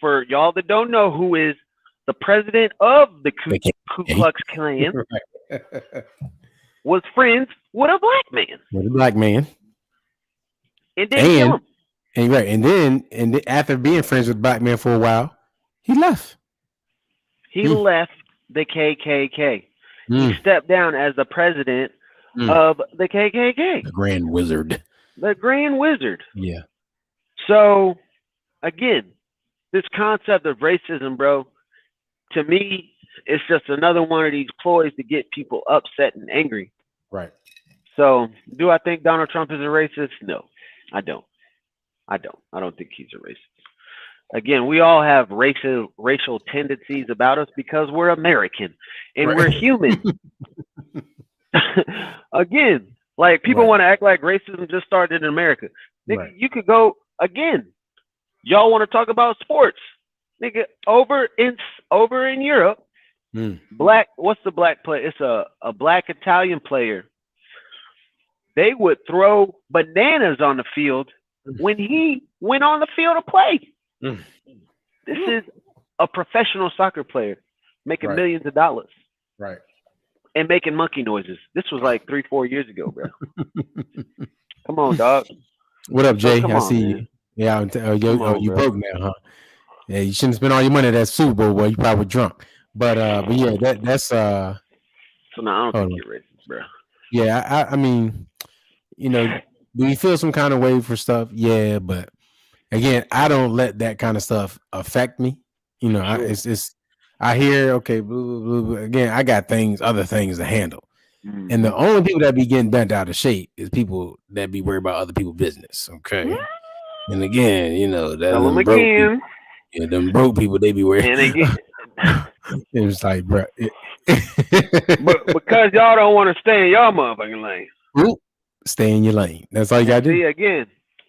For y'all that don't know, who is the president of the Ku Klux Klan, was friends with a black man. And didn't kill him. And then after being friends with black men for a while, he left. He left the KKK. He stepped down as the president of the KKK. The Grand Wizard. The Grand Wizard. Yeah. So, again, this concept of racism, bro, to me, it's just another one of these ploys to get people upset and angry. Right. So, do I think Donald Trump is a racist? No, I don't. I don't think he's a racist. Again, we all have racial tendencies about us because we're American and we're human. Again, like, people want to act like racism just started in America. Nigga, you could go, again, y'all want to talk about sports. Nigga, over in Europe, what's the black player? It's a black Italian player. They would throw bananas on the field when he went on the field to play. This is a professional soccer player making millions of dollars. Right. And making monkey noises. This was like 3-4 years ago, bro. Come on, dog. What up, Jay? I see you. Yeah, you broke now, huh? Yeah, you shouldn't spend all your money at that Super Bowl, boy. You probably drunk. But yeah, that's So now I don't think you're racist, bro. Yeah, I mean, you know, do you feel some kind of way for stuff? Yeah, but again, I don't let that kind of stuff affect me. You know, I hear, okay, blah, blah, blah. Again, I got other things to handle. And the only people that be getting bent out of shape is people that be worried about other people's business. Okay. And again, you know, them broke people, they be worried. And again, it was like, bro. But because y'all don't want to stay in y'all motherfucking lane. Stay in your lane. That's all you got to do. See, again,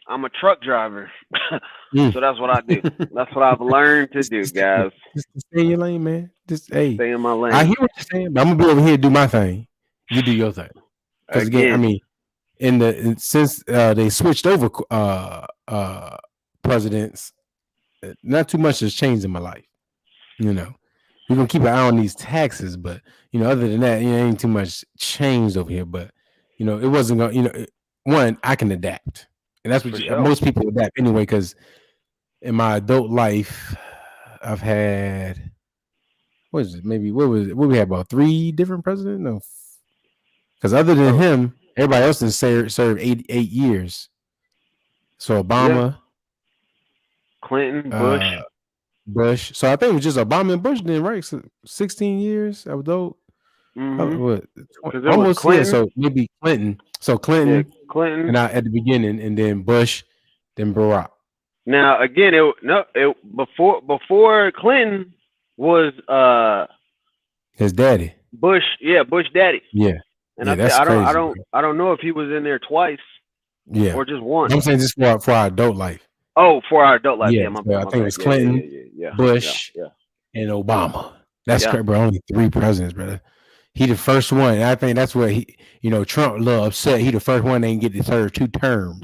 I'm a truck driver. So that's what I do. That's what I've learned to do, guys. Just stay in your lane, man. Just stay in my lane. I hear what you're saying, but I'm gonna be over here and do my thing. You do your thing. Because again, I mean, since they switched over presidents, not too much has changed in my life. You know, we're gonna keep an eye on these taxes, but you know, other than that, you know, ain't too much changed over here. But you know, it wasn't gonna. You know, one, I can adapt. And that's what most people adapt anyway, because in my adult life, I've had, what we had, about 3 different presidents? No. Because other than him, everybody else has served 8 years. So Obama. Clinton, Bush. So I think it was just Obama and Bush then, right? So 16 years, adult. Almost, yeah, so maybe Clinton. So Clinton, and at the beginning, and then Bush, then Barack. Now again, before Clinton was his daddy. Bush daddy. Yeah. And I don't know if he was in there twice. Yeah. Or just once. I'm saying just for our adult life. Oh, for our adult life. Yeah, I think it was Clinton, Bush, and Obama. That's correct, bro. Only 3 presidents, brother. He the first one. And I think that's where Trump a little upset. He the first one they didn't get to serve 2 terms.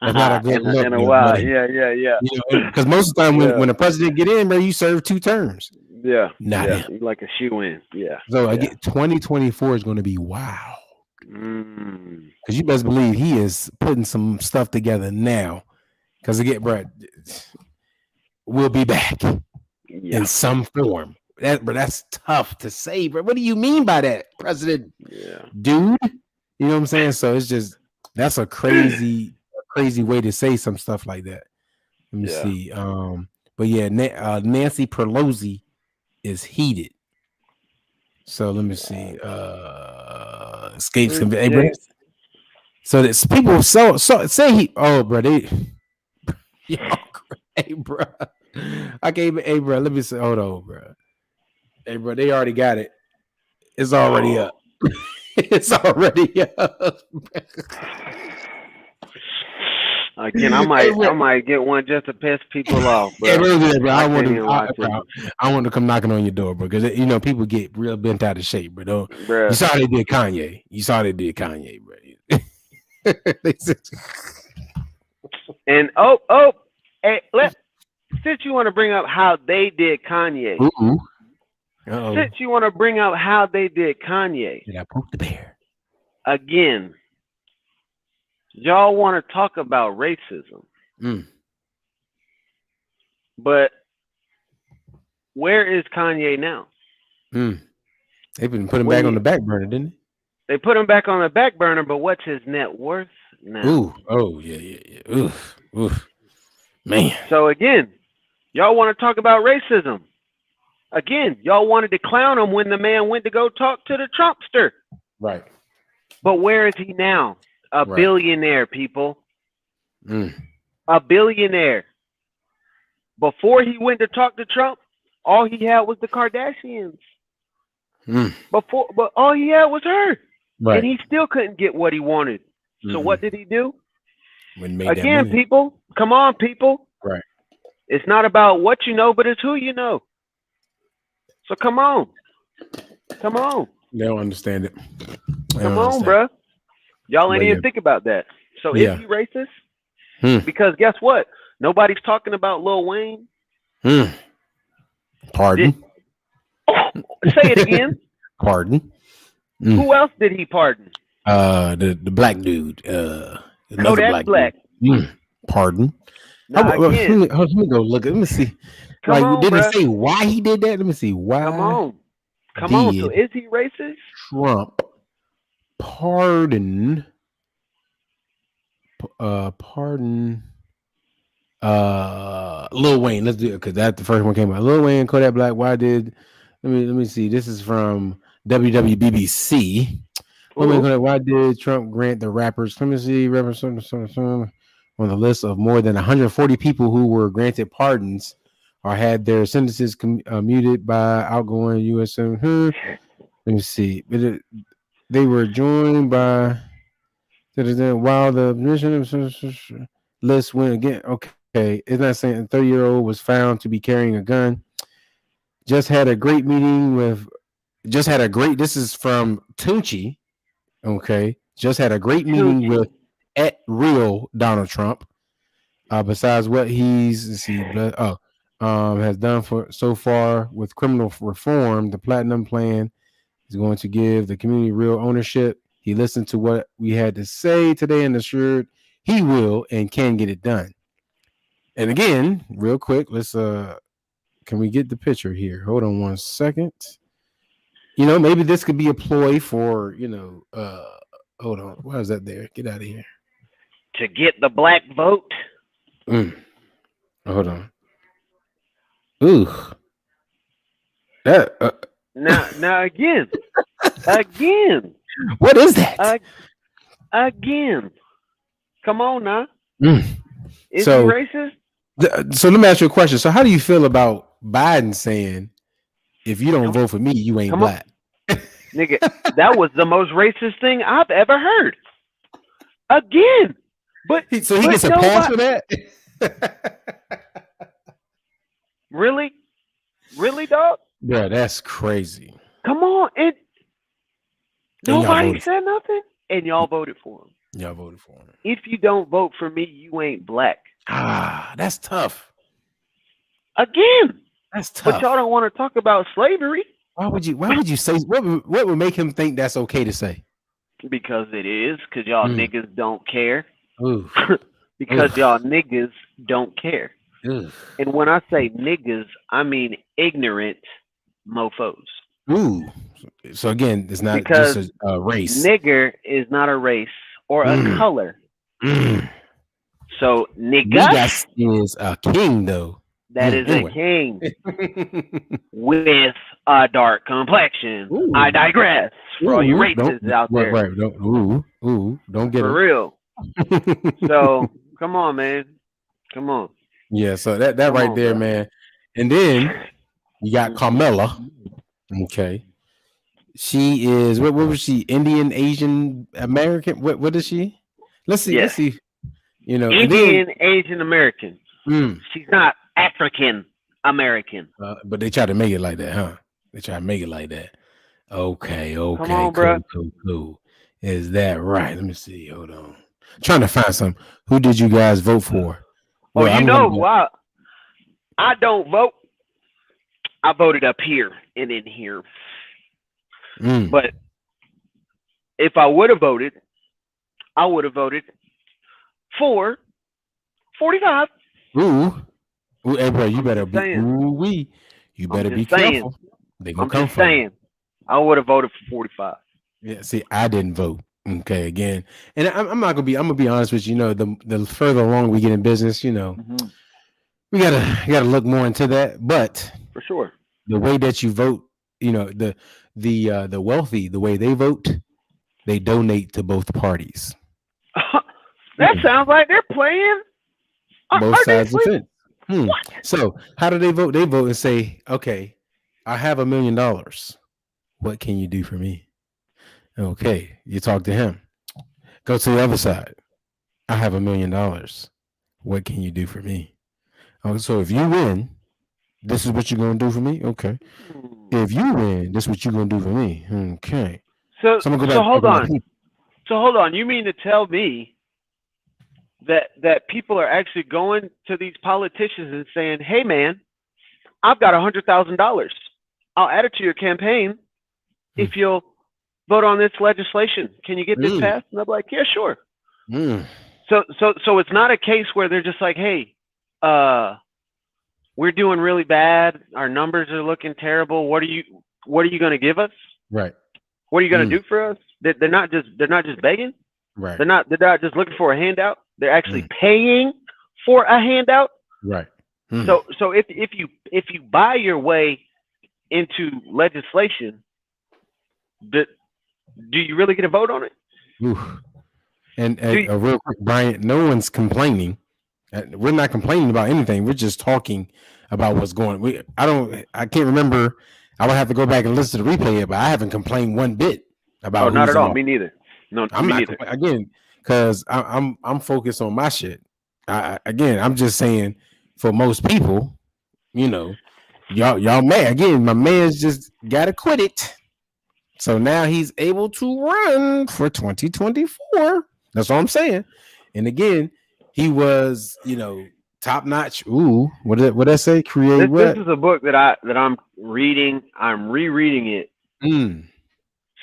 That's not a good look. In a while. Yeah. Because most of the time when a president get in, bro, you serve 2 terms. Yeah. Not him. Like a shoe in. Yeah. So again, 2024 is going to be wild. Because you best believe he is putting some stuff together now. Because again, bro, we'll be back in some form. That's tough to say, bro. What do you mean by that, President? Yeah. Dude, you know what I'm saying? So it's just that's a crazy way to say some stuff like that. Let me see. But yeah, Nancy Pelosi is heated. So let me see. Escapes. Hey, so that people so say he. Oh, bro, they. Hey, bro. I gave it. Hey, bro. Let me say. Hold on, bro. Hey, bro. They already got it. It's already up. It's already up. Again, I might get one just to piss people off, bro. Yeah, bro. I want to come knocking on your door, bro, because people get real bent out of shape, bro. You saw they did Kanye. Bro. And hey, since you want to bring up how they did Kanye, since you want to bring up how they did Kanye, did I poke the bear again? Y'all want to talk about racism, but where is Kanye now? They've been putting him back on the back burner, didn't they? They put him back on the back burner, but what's his net worth now? Yeah. Oof. Man. So again, y'all want to talk about racism. Again, y'all wanted to clown him when the man went to go talk to the Trumpster. Right. But where is he now? A billionaire, people. A billionaire. Before he went to talk to Trump, all he had was the Kardashians. But all he had was her. Right. And he still couldn't get what he wanted. So what did he do? Again, people, come on, people. Right. It's not about what you know, but it's who you know. So come on. They don't understand it. Come on, bro. Y'all ain't even think about that. So is he racist? Because guess what? Nobody's talking about Lil Wayne. Pardon? Say it again. Pardon? Who else did he pardon? The black dude. Kodak Black. Pardon? Now, let me go look. Let me see. Did it say why he did that? Let me see. Why? Come on. So is he racist? Trump pardon Lil Wayne. Let's do it because that's the first one came out. Lil Wayne, Kodak Black. Why did? Let me see. This is from WWBBC. Why did Trump grant the rappers? Let me see. Rappers on the list of more than 140 people who were granted pardons or had their sentences muted by outgoing U.S. Let me see. They were joined by while the list went again. Okay, it's not saying a 30-year-old was found to be carrying a gun. This is from Tunchi. Okay, just had a great meeting with @real Donald Trump. Besides what he's has done so far with criminal reform, the Platinum Plan is going to give the community real ownership. He listened to what we had to say today and assured he will and can get it done. And again, real quick, let's can we get the picture here? Hold on 1 second. Maybe this could be a ploy for, hold on. Why is that there? Get out of here. To get the black vote. Hold on. Ooh. That now again. What is that? Again. Come on now. Is he racist? So let me ask you a question. So how do you feel about Biden saying, if you don't vote for me, you ain't black? Nigga, that was the most racist thing I've ever heard. Again. But he gets a pass for that? Really? Really, dog? Yeah, that's crazy. Come on. Nobody said nothing, and y'all voted for him. Y'all voted for him. If you don't vote for me, you ain't black. That's tough. Again, that's tough. But y'all don't want to talk about slavery. Why would you say what would make him think that's okay to say? Because it is, because y'all niggas don't care. Ooh. Because y'all niggas don't care. Ugh. And when I say niggas, I mean ignorant mofos. Ooh. So again, it's not because just a race. Nigger is not a race or a color. So niggas is a king, though. That is a king with a dark complexion. Ooh. I digress. For all you racists out there. Right. Don't get for it. real. So come on, man. Come on. Yeah, so that right there, bro. Man. And then you got Carmela. Okay. She is what was she? Indian, Asian, American? What is she? Let's see. Let's see. You know, Indian, Asian American. She's not African American. But they try to make it like that, huh? They try to make it like that. Okay. Come on, bro. Cool. Is that right? Let me see. Hold on. I'm trying to find some. Who did you guys vote for? Well, you know who I don't vote. I voted up here and in here. But if I would have voted, I would have voted for 45. Ooh, hey, bro, you better be. You better be careful. They gonna come for you. I would have voted for 45. Yeah, see, I didn't vote. Okay, again, and I'm not gonna be. I'm gonna be honest with you. You know, the further along we get in business, you know, we gotta look more into that. But for sure, the way that you vote, you know, the wealthy, the way they vote, they donate to both parties. That sounds like they're playing both sides of the fence. So how do they vote? They vote and say, okay, I have $1 million. What can you do for me? Okay, you talk to him. Go to the other side. I have $1 million. What can you do for me? Oh, so if you win, this is what you're gonna do for me. Okay. If you win, this is what you're gonna do for me. Okay. So hold on. So hold on. You mean to tell me that people are actually going to these politicians and saying, "Hey, man, I've got $100,000. I'll add it to your campaign if you'll vote on this legislation. Can you get this passed?" And I'm like, "Yeah, sure." So it's not a case where they're just like, "Hey, we're doing really bad. Our numbers are looking terrible. What are you going to give us? Right. What are you going to do for us?" They're not just begging. Right. They're not just looking for a handout. They're actually paying for a handout. Right. So if you buy your way into legislation, do you really get a vote on it? Ooh. And real quick, Brian, no one's complaining. We're not complaining about anything. We're just talking about what's going. I can't remember. I would have to go back and listen to the replay, but I haven't complained one bit about. Oh, not at all. Me neither. No, I'm me not neither. Again, because I'm focused on my shit. I'm just saying, for most people, you know, y'all mad. Again, my man's just got acquitted, so now he's able to run for 2024. That's all I'm saying. And again, he was, you know, top notch. Ooh, what did I say? Create what? This is a book that I'm reading. I'm rereading it.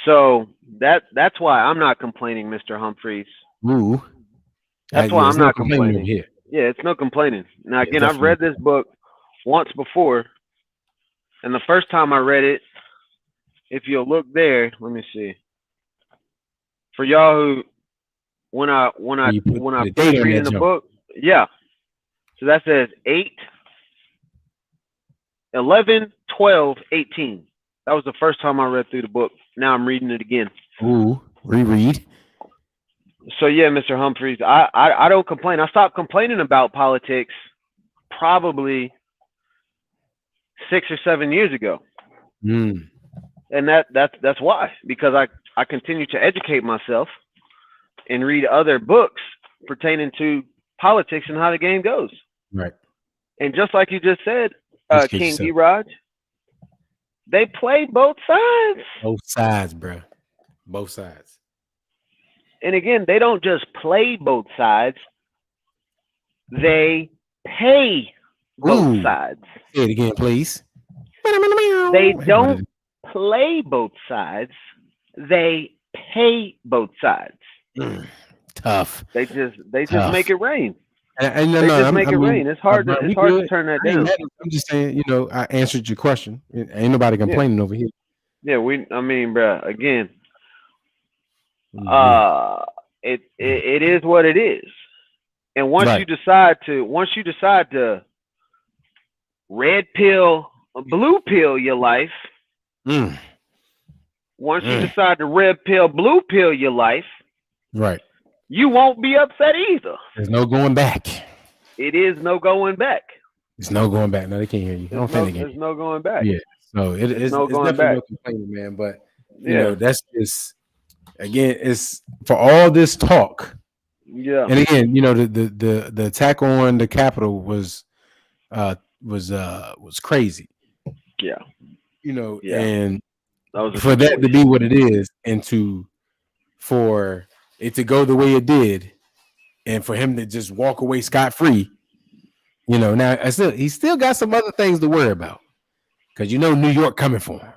So that's why I'm not complaining, Mr. Humphreys. Ooh. That's why I'm not complaining. Here. Yeah, it's no complaining. Now again, I've read this book once before, and the first time I read it, if you'll look there, let me see. For y'all who when I first reading the book, yeah. So that says 8, 11, 12, 18. That was the first time I read through the book. Now I'm reading it again. Ooh, reread. So yeah, Mr. Humphreys, I don't complain. I stopped complaining about politics probably 6 or 7 years ago. And that's why, because I continue to educate myself and read other books pertaining to politics and how the game goes. Right. And just like you just said, KingDrodge, they play both sides. Both sides, bro. Both sides. and again, they don't just play both sides. They pay both sides. Say it again, please. They don't play both sides. They pay both sides. Tough. They just make it rain. And they just make it rain. It's hard to turn that down. I'm just saying, I answered your question. Ain't nobody complaining over here. Yeah, bro. Again, it is what it is. And once you decide to red pill, blue pill your life. Once you decide to red pill, blue pill your life, right, you won't be upset either. There's no going back. It is no going back. There's no going back. No, they can't hear you. There's no going back. Yeah. So it's definitely no complaining, man. But that's just, again, it's for all this talk. Yeah. And again, the attack on the Capitol was crazy. Yeah. And for that to be what it is, and for it to go the way it did, and for him to just walk away scot-free, now he still got some other things to worry about, because New York coming for him.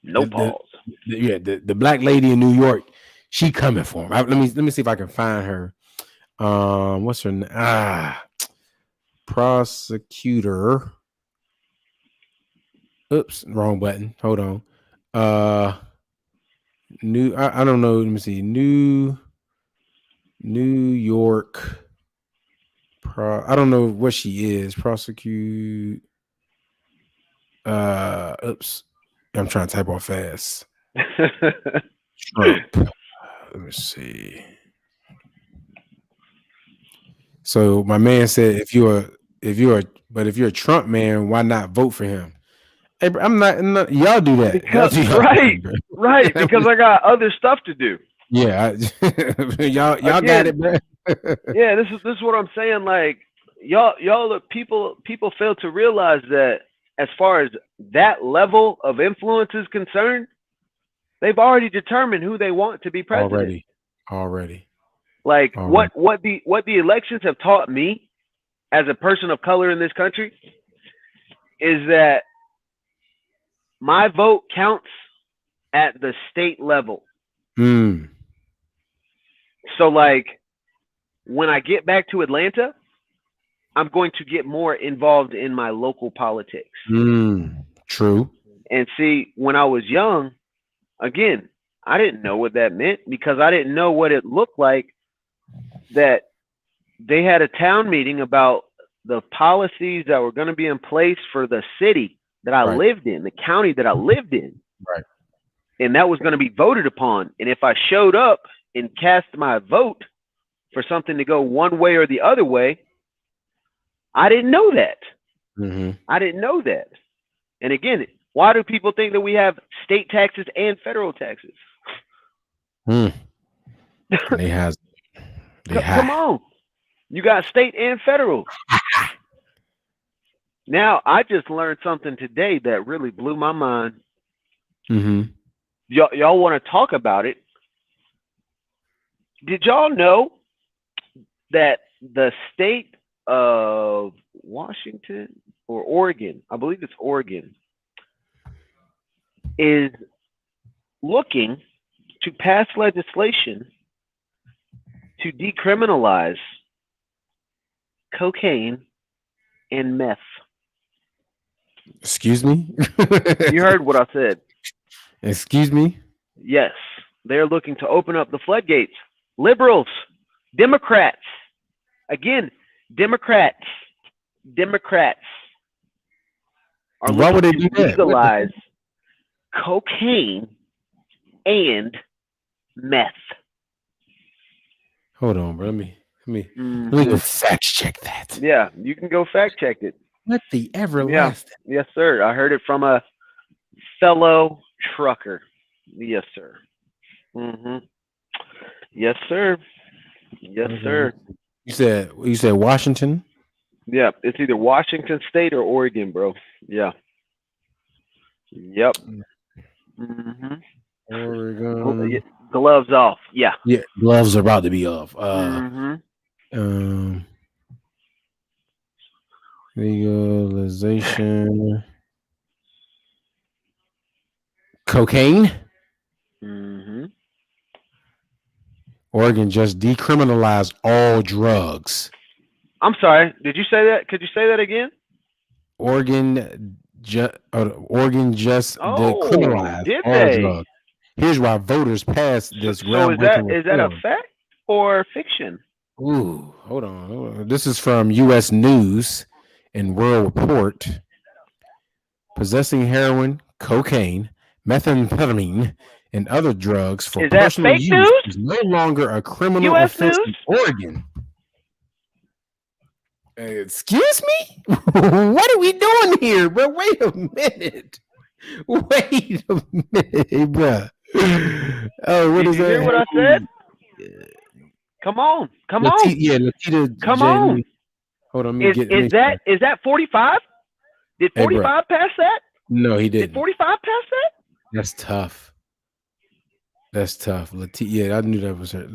No pause. The black lady in New York, she coming for him. Let me see if I can find her. What's her name? Prosecutor. Oops, wrong button. Hold on. I don't know. Let me see. New York. I don't know what she is. Prosecute. Oops. I'm trying to type on fast. Trump. Let me see. So my man said, if you're a Trump man, why not vote for him? Hey, I'm not y'all do that. Right. Because I got other stuff to do. Yeah, y'all got it, man. Yeah, this is what I'm saying. Like y'all people fail to realize that as far as that level of influence is concerned, they've already determined who they want to be president. Already. Like what the elections have taught me as a person of color in this country is that my vote counts at the state level. So like when I get back to Atlanta, I'm going to get more involved in my local politics. True. And see, when I was young, again, I didn't know what that meant, because I didn't know what it looked like that they had a town meeting about the policies that were going to be in place for the city that I lived in, the county that I lived in. Right. And that was going to be voted upon. And if I showed up and cast my vote for something to go one way or the other way, I didn't know that. I didn't know that. And again, why do people think that we have state taxes and federal taxes? Come on. You got state and federal. Now, I just learned something today that really blew my mind. Y'all want to talk about it? Did y'all know that the state of Washington or Oregon, I believe it's Oregon, is looking to pass legislation to decriminalize cocaine and meth? Excuse me? You heard what I said. Excuse me? Yes. They're looking to open up the floodgates. Liberals, Democrats, again, Democrats are looking to legalize cocaine and meth. Hold on, bro. Let me go fact check that. Yeah, you can go fact check it. What the everlasting? Yes, sir. I heard it from a fellow trucker. Yes, sir. Yes, sir. Yes, sir. You said Washington? Yeah, it's either Washington State or Oregon, bro. Yeah. Yep. Oregon. Gloves off. Yeah. Yeah, gloves are about to be off. Legalization. Cocaine. Oregon just decriminalized all drugs. I'm sorry. Did you say that? Could you say that again? Oregon just decriminalized all drugs. Here's why voters passed this groundbreaking. So is that a fact or fiction? Ooh, hold on. This is from U.S. News and World Report. Possessing heroin, cocaine, methamphetamine, and other drugs for personal use is no longer a criminal offense in Oregon. Excuse me? What are we doing here, bro? Wait a minute, bro. Oh, what is that? Did you hear what I said? Come on. Yeah, Latita. Come on. Hold on. Is that 45? Did 45 pass that? No, he didn't. Did 45 pass that? That's tough. Yeah, I knew that was her.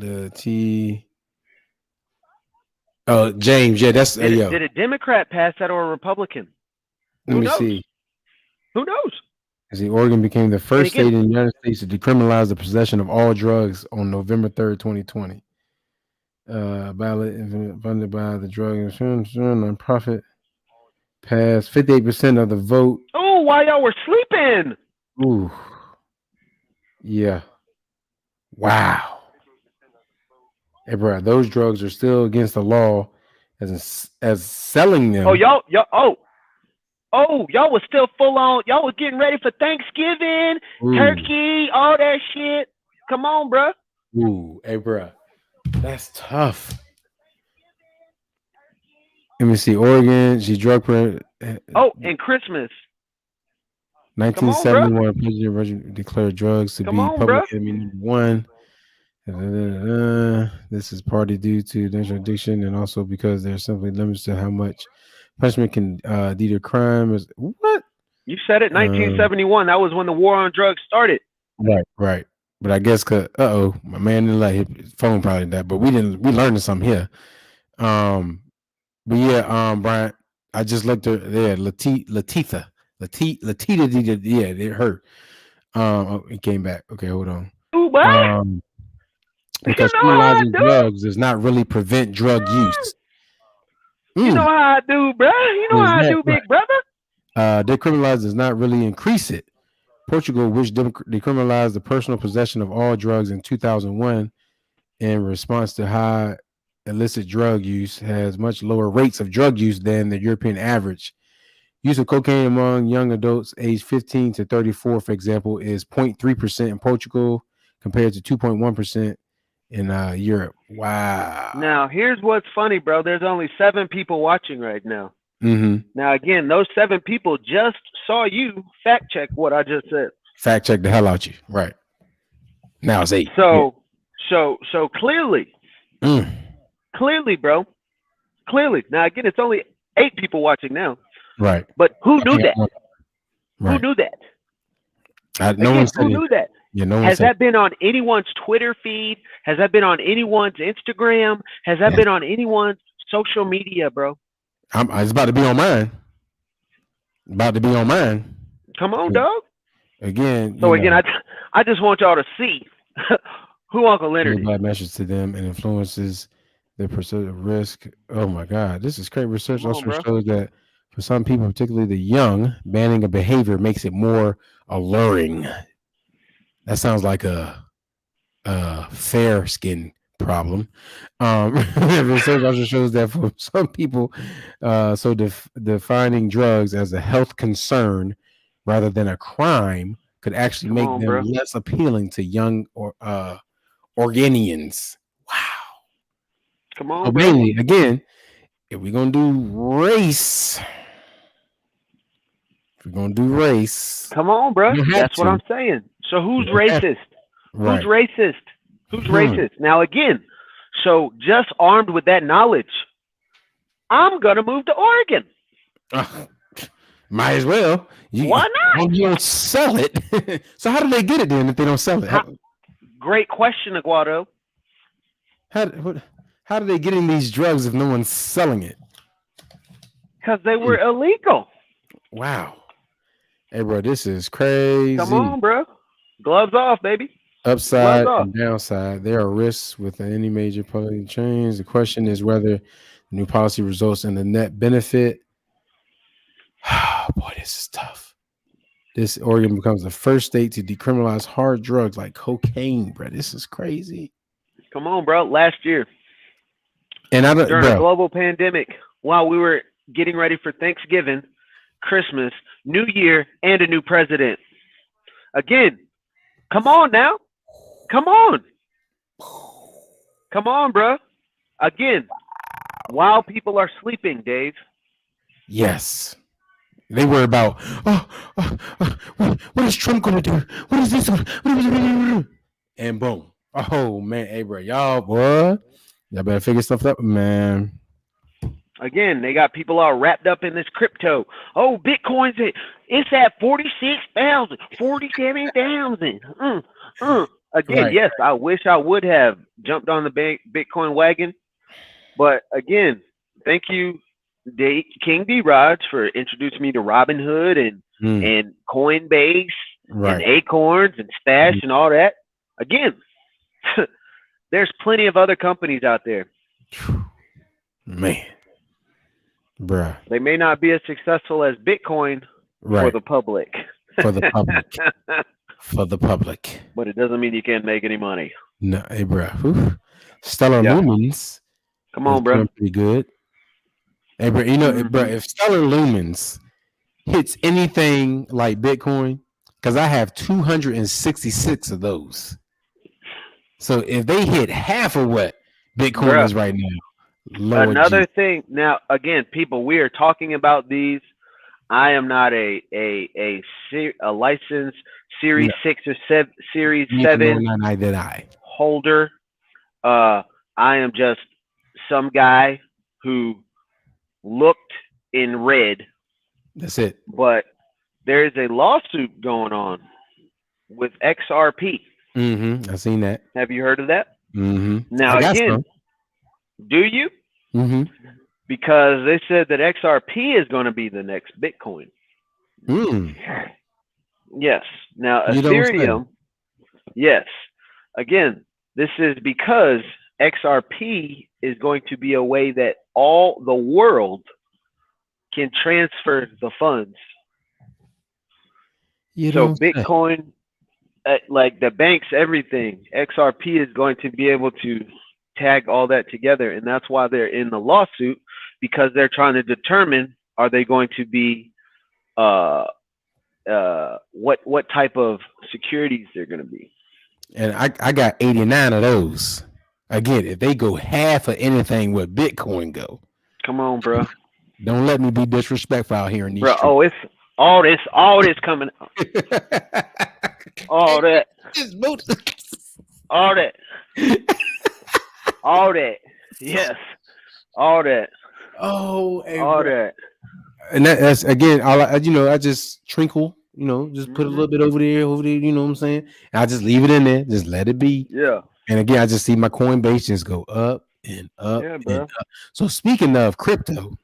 Oh, James. Yeah, that's Did a Democrat pass that or a Republican? Let me see. Who knows? See, Oregon became the first state in the United States to decriminalize the possession of all drugs on November 3rd, 2020. Ballot funded by the drug insurance nonprofit passed 58% of the vote. Oh, while y'all were sleeping. Ooh. Yeah. Wow. Hey, bro, those drugs are still against the law as selling them. Oh, y'all was still full on. Y'all was getting ready for Thanksgiving, turkey, all that shit. Come on, bro. Ooh, hey, bro, that's tough. Let me see. Oregon, and Christmas. 1971, President declared drugs to be public enemy number one. This is partly due to national addiction and also because there's simply limits to how much punishment can deter crime. What? You said it, 1971. That was when the war on drugs started. Right. But I guess my man didn't let his phone probably that, but we learned something here. But yeah, Brian, I just looked at Latita, yeah, it hurt. It came back. Okay, hold on. Because criminalizing drugs does not really prevent drug use. You know how I do, bro. You know how I do, big brother. Decriminalize does not really increase it. Portugal, which decriminalized the personal possession of all drugs in 2001 in response to high illicit drug use, has much lower rates of drug use than the European average. Use of cocaine among young adults aged 15 to 34, for example, is 0.3% in Portugal compared to 2.1% in Europe. Wow. Now, here's what's funny, bro. There's only 7 people watching right now. Mm-hmm. Now, again, those 7 people just saw you fact check what I just said. Fact check the hell out you. Right. Now it's 8. So clearly, bro. Clearly. Now, again, it's only 8 people watching now. Right. But who knew that? Right. Who knew that? Who knew that? Yeah, no one Has that been on anyone's Twitter feed? Has that been on anyone's Instagram? Has that been on anyone's social media, bro? It's about to be on mine. Come on, dog. Again. So again, I just want y'all to see who Uncle Leonard is. Bad message to them and influences their pursuit of risk. Oh my God, this is great research. Also shows that for some people, particularly the young, banning a behavior makes it more alluring. That sounds like a fair skin problem. Research also shows that for some people, defining drugs as a health concern rather than a crime could actually make them less appealing to young Oregonians. Wow. Come on, so bro. Mainly, again, if we're gonna do race, come on, bro. That's what I'm saying. So who's racist? Right. Who's racist? Who's racist? Now, again, so just armed with that knowledge, I'm going to move to Oregon. Might as well. Why not? You don't sell it. So how do they get it then if they don't sell it? great question, Aguado. How are they getting these drugs if no one's selling it? Because they were illegal. Wow. Hey, bro, this is crazy. Come on, bro. Gloves off, baby. Upside and downside. There are risks with any major policy change. The question is whether new policy results in the net benefit. Boy, this is tough. This Oregon becomes the first state to decriminalize hard drugs like cocaine, bro. This is crazy. Come on, bro. Last year, and during a global pandemic, while we were getting ready for Thanksgiving, Christmas, New Year, and a new president. Again, come on now. Come on. Come on, bro. Again, while people are sleeping, Dave. Yes. They were about, what is Trump going to do? What is this? And boom. Oh, man. Hey, bro. Y'all better figure stuff up, man. Again, they got people all wrapped up in this crypto. Oh, Bitcoin's it's at 46,000, 47,000. Again, right. Yes, I wish I would have jumped on the Bitcoin wagon. But again, thank you, KingDrodge, for introducing me to Robinhood and Coinbase and Acorns and Stash and all that. Again, there's plenty of other companies out there. Man. Bruh. They may not be as successful as Bitcoin for the public. For the public. For the public. But it doesn't mean you can't make any money. No, hey, bro. Stellar Lumens. Come on, bro. Pretty good. Hey, bro, you know, bro, if Stellar Lumens hits anything like Bitcoin, because I have 266 of those. So if they hit half of what Bitcoin is right now, Lord another thing. Now, again, people, we are talking about these. I am not a licensed Series 6 or Series 7 holder. I am just some guy who looked in red. That's it. But there is a lawsuit going on with XRP. I've seen that. Have you heard of that? Now, again, do you? Because they said that XRP is going to be the next Bitcoin. Yes. Now, Ethereum, yes. Again, this is because XRP is going to be a way that all the world can transfer the funds. So Bitcoin, like the banks, everything, XRP is going to be able to tag all that together. And that's why they're in the lawsuit, because they're trying to determine, are they going to be, what type of securities they're going to be. And I got 89 of those. Again, if they go half of anything where Bitcoin go. Come on, bro. Don't let me be disrespectful out here in these streets. Oh, it's all this coming. All that. All that. All that. Yes. All that. Oh, hey, all that. And that's again, I just trinkle, just put a little bit over there, you know what I'm saying? And I just leave it in there, just let it be. Yeah. And again, I just see my Coinbase just go up and up and up. So speaking of crypto,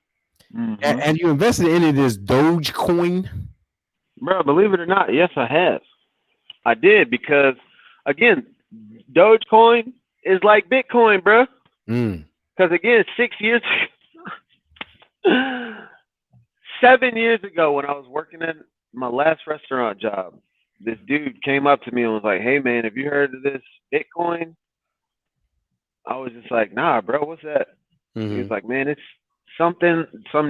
have you invested in any of this Dogecoin? Bro, believe it or not, yes, I have. I did, because again, Dogecoin is like Bitcoin, bro. Because again, 7 years ago, when I was working at my last restaurant job, this dude came up to me and was like, "Hey man, have you heard of this Bitcoin?" I was just like, "Nah, bro, what's that?" He was like, "Man, it's some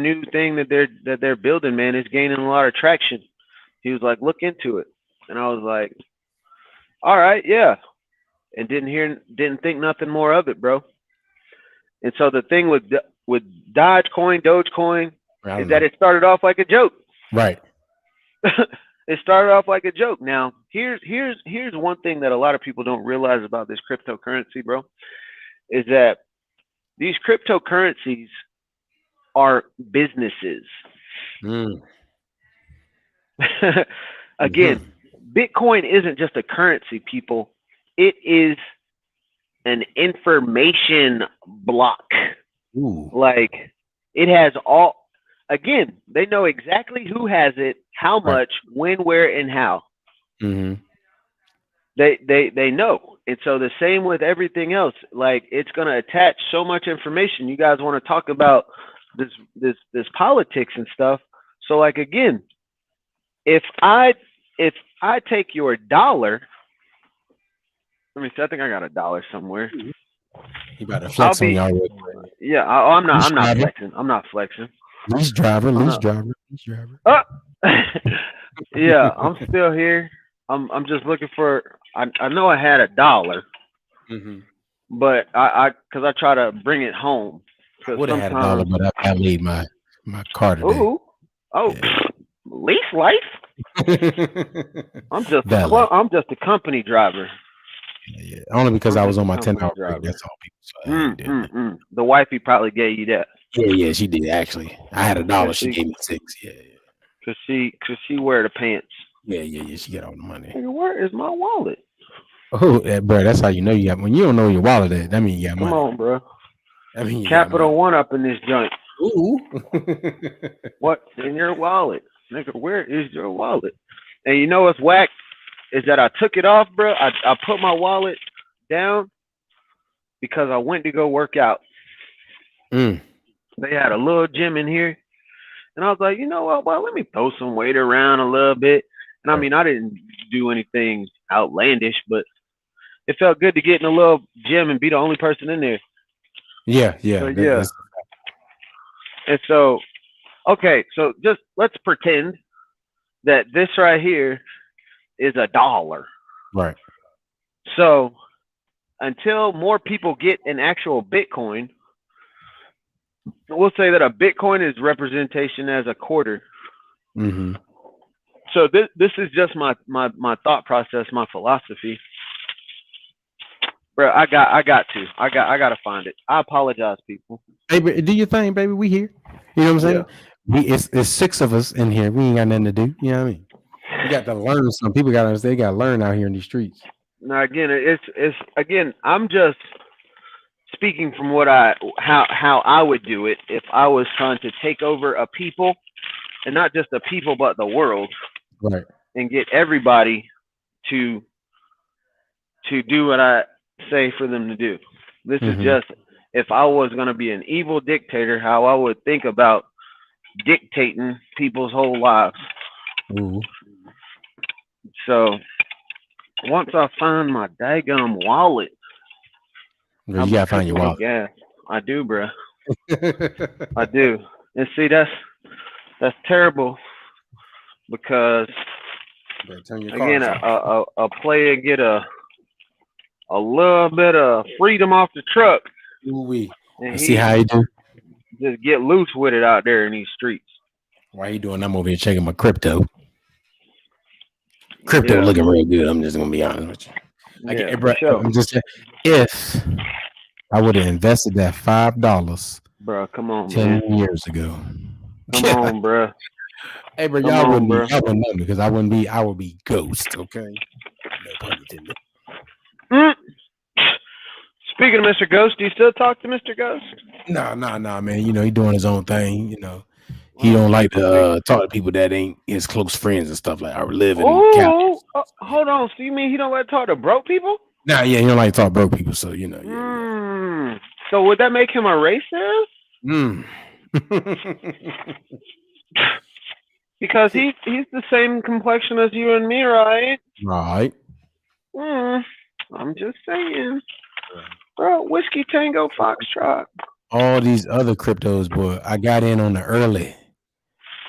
new thing that they're building, man. It's gaining a lot of traction." He was like, "Look into it." And I was like, "All right, yeah." And didn't think nothing more of it, bro. And so the thing with Dogecoin is that it started off like a joke. Right. It started off like a joke. Now, here's one thing that a lot of people don't realize about this cryptocurrency, bro, is that these cryptocurrencies are businesses. Again, Bitcoin isn't just a currency, people. it is an information block. Ooh. Like it has all. Again, they know exactly who has it, how much, when, where, and how. Mm-hmm. They know. And so the same with everything else. Like it's gonna attach so much information. You guys want to talk about this politics and stuff. So like again, if I take your dollar, let me see, I think I got $1 somewhere. He about to flex on y'all. Yeah, I'm not flexing. I'm not flexing. Lease driver. Oh! Yeah, I'm still here. I'm just looking for. I know I had $1, but because I try to bring it home. Would have had $1, but I laid my car today. Oh, yeah. Lease life. I'm just a company driver. Yeah, only because I was on my 10-hour break. That's all people. So the wifey probably gave you that. Yeah, she did actually. I had $1. She gave me $6. Yeah. Cause she wear the pants. Yeah. She got all the money. Hey, where is my wallet? Oh, bro, that's how you know you got. When you don't know your wallet at, that means you got money. Come on, bro. I mean, Capital One up in this joint. Ooh. What's in your wallet, nigga? Where is your wallet? And you know what's whack is that I took it off, bro. I put my wallet down because I went to go work out. They had a little gym in here. And I was like, you know what? Well, let me throw some weight around a little bit. And I mean, I didn't do anything outlandish, but it felt good to get in a little gym and be the only person in there. Yeah. And so, okay, so just let's pretend that this right here is $1. Right. So until more people get an actual Bitcoin, we'll say that a Bitcoin is representation as a quarter. So this is just my thought process, my philosophy. Bro, I got to find it. I apologize, people. Hey, do your thing, baby. We here. You know what I'm saying? Yeah. It's 6 of us in here. We ain't got nothing to do. You know what I mean? We got to learn. Some people got to learn out here in these streets. Now again, it's I'm just speaking from how I would do it if I was trying to take over a people, and not just the people but the world, right? And get everybody to do what I say for them to do. This is just if I was going to be an evil dictator, how I would think about dictating people's whole lives. Ooh. So once I find my daggum wallet, you gotta find your wallet. Yeah, I do, bro. I do. And see, that's terrible because again, a player get a little bit of freedom off the truck. Ooh-wee. And see how he do. Just get loose with it out there in these streets. Why you doing? I'm over here checking my crypto. Crypto looking real good. I'm just gonna be honest with you. I'm just saying, if I would have invested that $5, bro, come on, 10 years ago. Come on, bro. Hey, bro, y'all wouldn't know me because I would be ghost. Okay. No pun intended. Speaking of Mr. Ghost, do you still talk to Mr. Ghost? Nah, man. You know, he doing his own thing. You know, he don't like to talk to people that ain't his close friends and stuff like our living. Hold on. So you mean he don't like to talk to broke people? Nah, yeah, he don't like to talk to broke people. So you know. Yeah. So would that make him a racist? Because he's the same complexion as you and me, right? Right. I'm just saying. Bro, Whiskey Tango Foxtrot. All these other cryptos, boy, I got in on the early.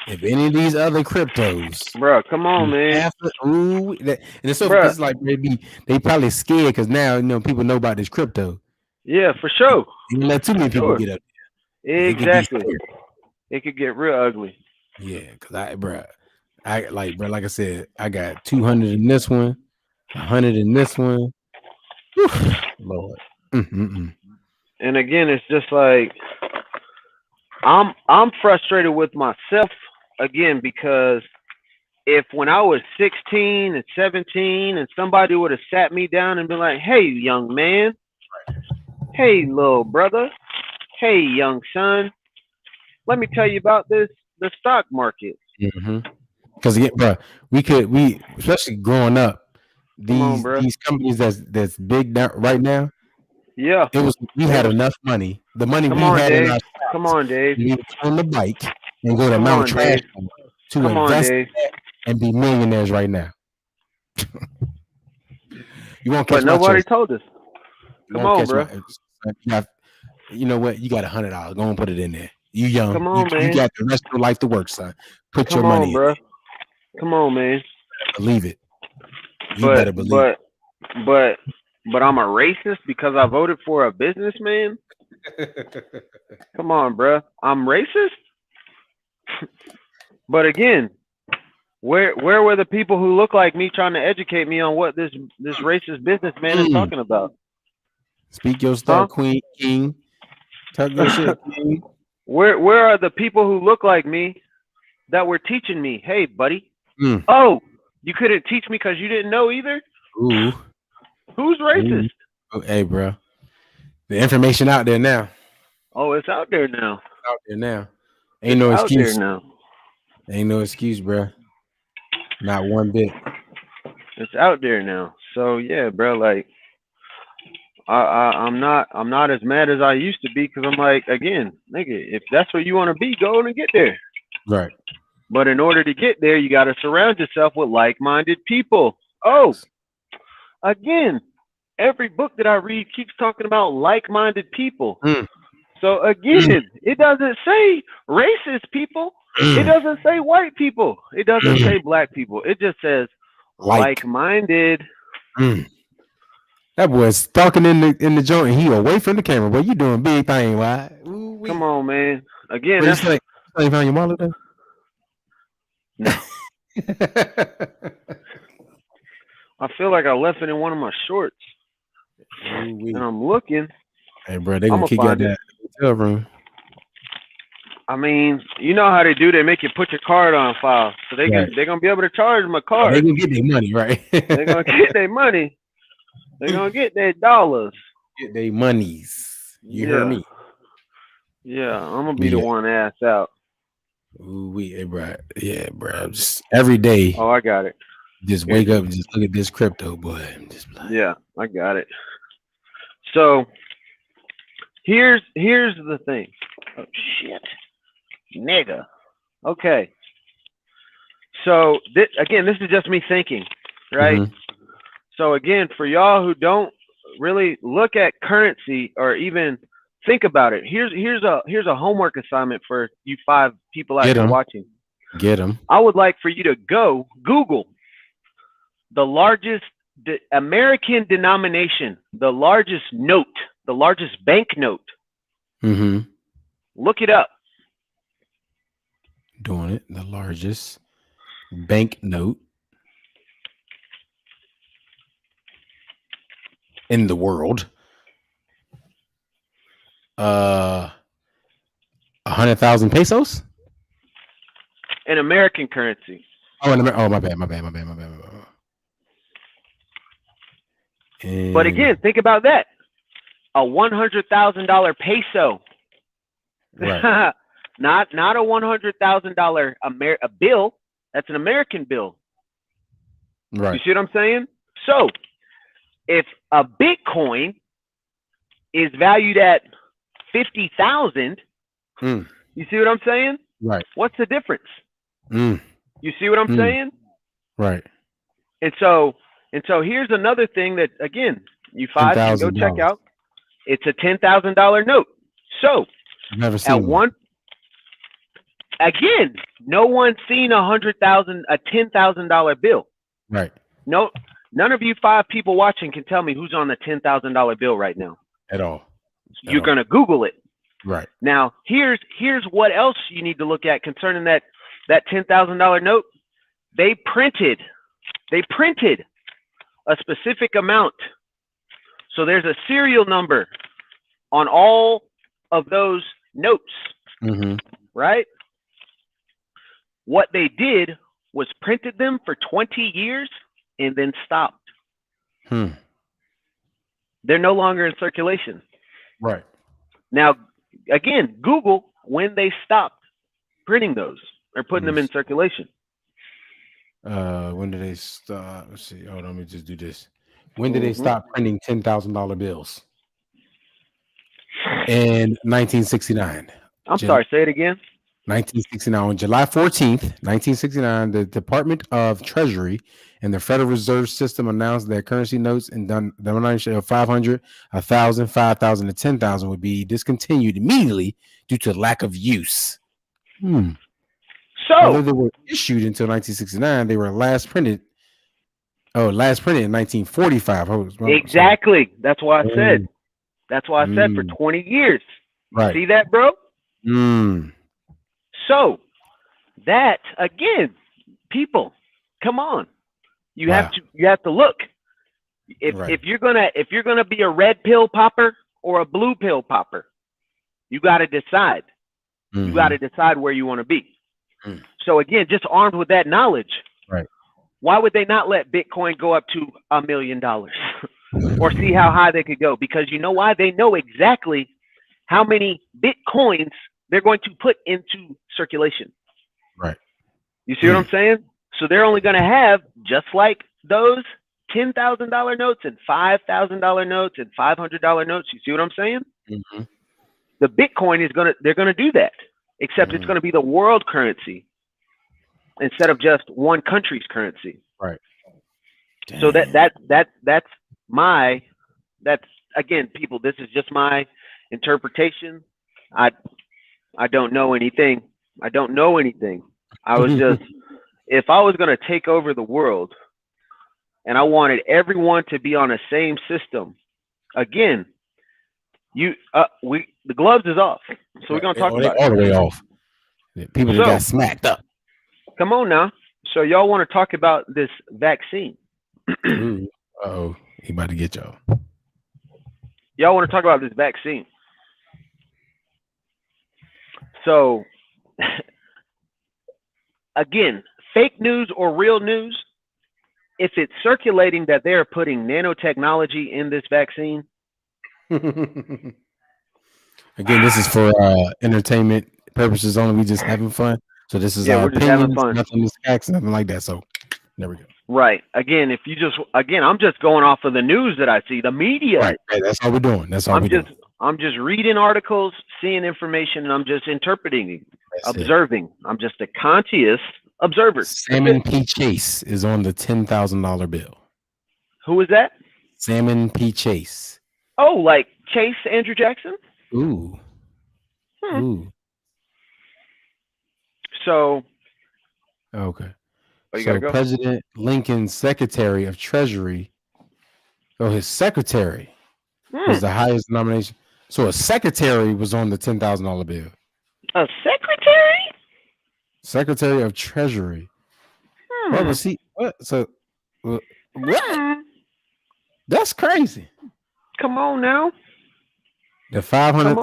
If any of these other cryptos, bro, come on, man. And it's like maybe they probably scared because now people know about this crypto. Yeah, for sure. You can let too many people get up there. Exactly. It could get real ugly. Yeah, because like I said, I got 200 in this one, 100 in this one. Whew, Lord. And again, it's just like I'm frustrated with myself again because if when I was 16 and 17 and somebody would have sat me down and been like, hey, young man, hey, little brother, hey, young son, let me tell you about the stock market. Because bro, we especially growing up, these companies that's big right now. Yeah, we had enough money. The money Come we on, had Dave. in our Come on, Dave. we would on the bike and go to Come Mount on, Trash Dave. to Come on, invest Dave. and be millionaires right now. You won't catch But nobody told us. Come on, bro. You know what? You got $100. Go and put it in there. You young. Come on, man. You got the rest of your life to work, son. Put your Come money on, bro. Come on, man. Believe it. You better believe it. But I'm a racist because I voted for a businessman. Come on, bro. I'm racist. But again, where were the people who look like me trying to educate me on what this racist businessman is talking about? Speak your stuff, Queen King. Talk your shit, King. Where are the people who look like me that were teaching me? Hey, buddy. Oh, you couldn't teach me because you didn't know either? Ooh. Who's racist? Ooh. Hey, bro. The information out there now. Oh, it's out there now. It's out there now. Ain't no excuse. Out there now. Ain't no excuse, bro. Not one bit. It's out there now. So yeah, bro. Like, I'm not as mad as I used to be because I'm like, again, nigga, if that's where you want to be, go on and get there. Right. But in order to get there, you got to surround yourself with like-minded people. Oh, again, every book that I read keeps talking about like-minded people. So again, it doesn't say racist people. It doesn't say white people. It doesn't say black people. It just says like-minded. That boy's talking in the joint and he away from the camera. Boy, you doing big thing, right? Come on, man. Again, that's like you found your wallet though? No. I feel like I left it in one of my shorts. And I'm looking. Hey, bro, they gonna kick you out of that hotel room. I mean, you know how they do. They make you put your card on file, so they're gonna be able to charge my card. They're gonna get their money, right? They're gonna get their money. They're gonna get their dollars. Get their monies. You heard me? Yeah, I'm gonna be the one ass out. Ooh, hey, bro. Yeah, bro. Just every day. Oh, I got it. Just wake up and just look at this crypto, boy. Yeah, I got it. So here's the thing. Oh shit, nigga. Okay. So again, this is just me thinking, right? So again, for y'all who don't really look at currency or even think about it, here's a homework assignment for you 5 people out there watching. Get them. I would like for you to go Google the largest American denomination, the largest note, the largest bank note. Look it up. Doing it. The largest bank note in the world. 100,000 pesos in American currency. Oh, my bad. But again, think about that. A $100,000 peso. Right. not a $100,000 a bill. That's an American bill. Right. You see what I'm saying? So if a Bitcoin is valued at 50,000, you see what I'm saying? Right. What's the difference? You see what I'm saying? Right. And so here's another thing that, again, you 5 can go check out. It's a $10,000 note. So never seen one. Again, no one's seen a $10,000 bill. Right. No, none of you 5 people watching can tell me who's on the $10,000 bill right now. At all. You're gonna Google it. Right. Now, here's what else you need to look at concerning that $10,000 note. They printed a specific amount. So there's a serial number on all of those notes, right? What they did was printed them for 20 years and then stopped. They're no longer in circulation. Right. Now, again, Google when they stopped printing those or putting them in circulation. When did they stop? Let's see. Hold on, let me just do this. When did they stop printing $10,000 bills? In 1969. I'm sorry, say it again. 1969. On July 14th, 1969, the Department of Treasury and the Federal Reserve System announced that currency notes and denomination of 500, 1,000, 5,000, and 10,000 would be discontinued immediately due to lack of use. So, although they were issued until 1969, they were last printed in 1945. Exactly. That's why I said. That's why I said for 20 years. Right. See that, bro? So that again, people, come on. You have to look. If you're gonna be a red pill popper or a blue pill popper, you got to decide. You got to decide where you want to be. So again, just armed with that knowledge, right? Why would they not let Bitcoin go up to $1 million or see how high they could go? Because you know why? They know exactly how many Bitcoins they're going to put into circulation. Right. You see what I'm saying? So they're only going to have, just like those $10,000 notes and $5,000 notes and $500 notes. You see what I'm saying? The Bitcoin they're going to do that, except it's going to be the world currency instead of just one country's currency. Right. So that's again, people, this is just my interpretation. I don't know anything. I was just, if I was going to take over the world and I wanted everyone to be on the same system, again, the gloves is off. So we're going to talk about it. All the way off. People that got smacked up. Come on now. So y'all want to talk about this vaccine? Oh, he about to get y'all. Y'all want to talk about this vaccine? So, again, fake news or real news, if it's circulating that they're putting nanotechnology in this vaccine. Again, this is for entertainment purposes only. We just having fun. So this is our opinions, nothing is facts, nothing like that. So there we go. Right. Again, I'm just going off of the news that I see, the media. Right. That's all we're doing. I'm just reading articles, seeing information, and I'm just interpreting, observing. I'm just a conscious observer. Salmon P. Chase is on the $10,000 bill. Who is that? Salmon P. Chase. Oh, like Chase Andrew Jackson? Ooh. Ooh. So. Okay. So President Lincoln's Secretary of Treasury, his secretary was the highest nomination. So a secretary was on the $10,000 bill. A secretary? Secretary of Treasury. What was he? What? So what? That's crazy. Come on now. The 500.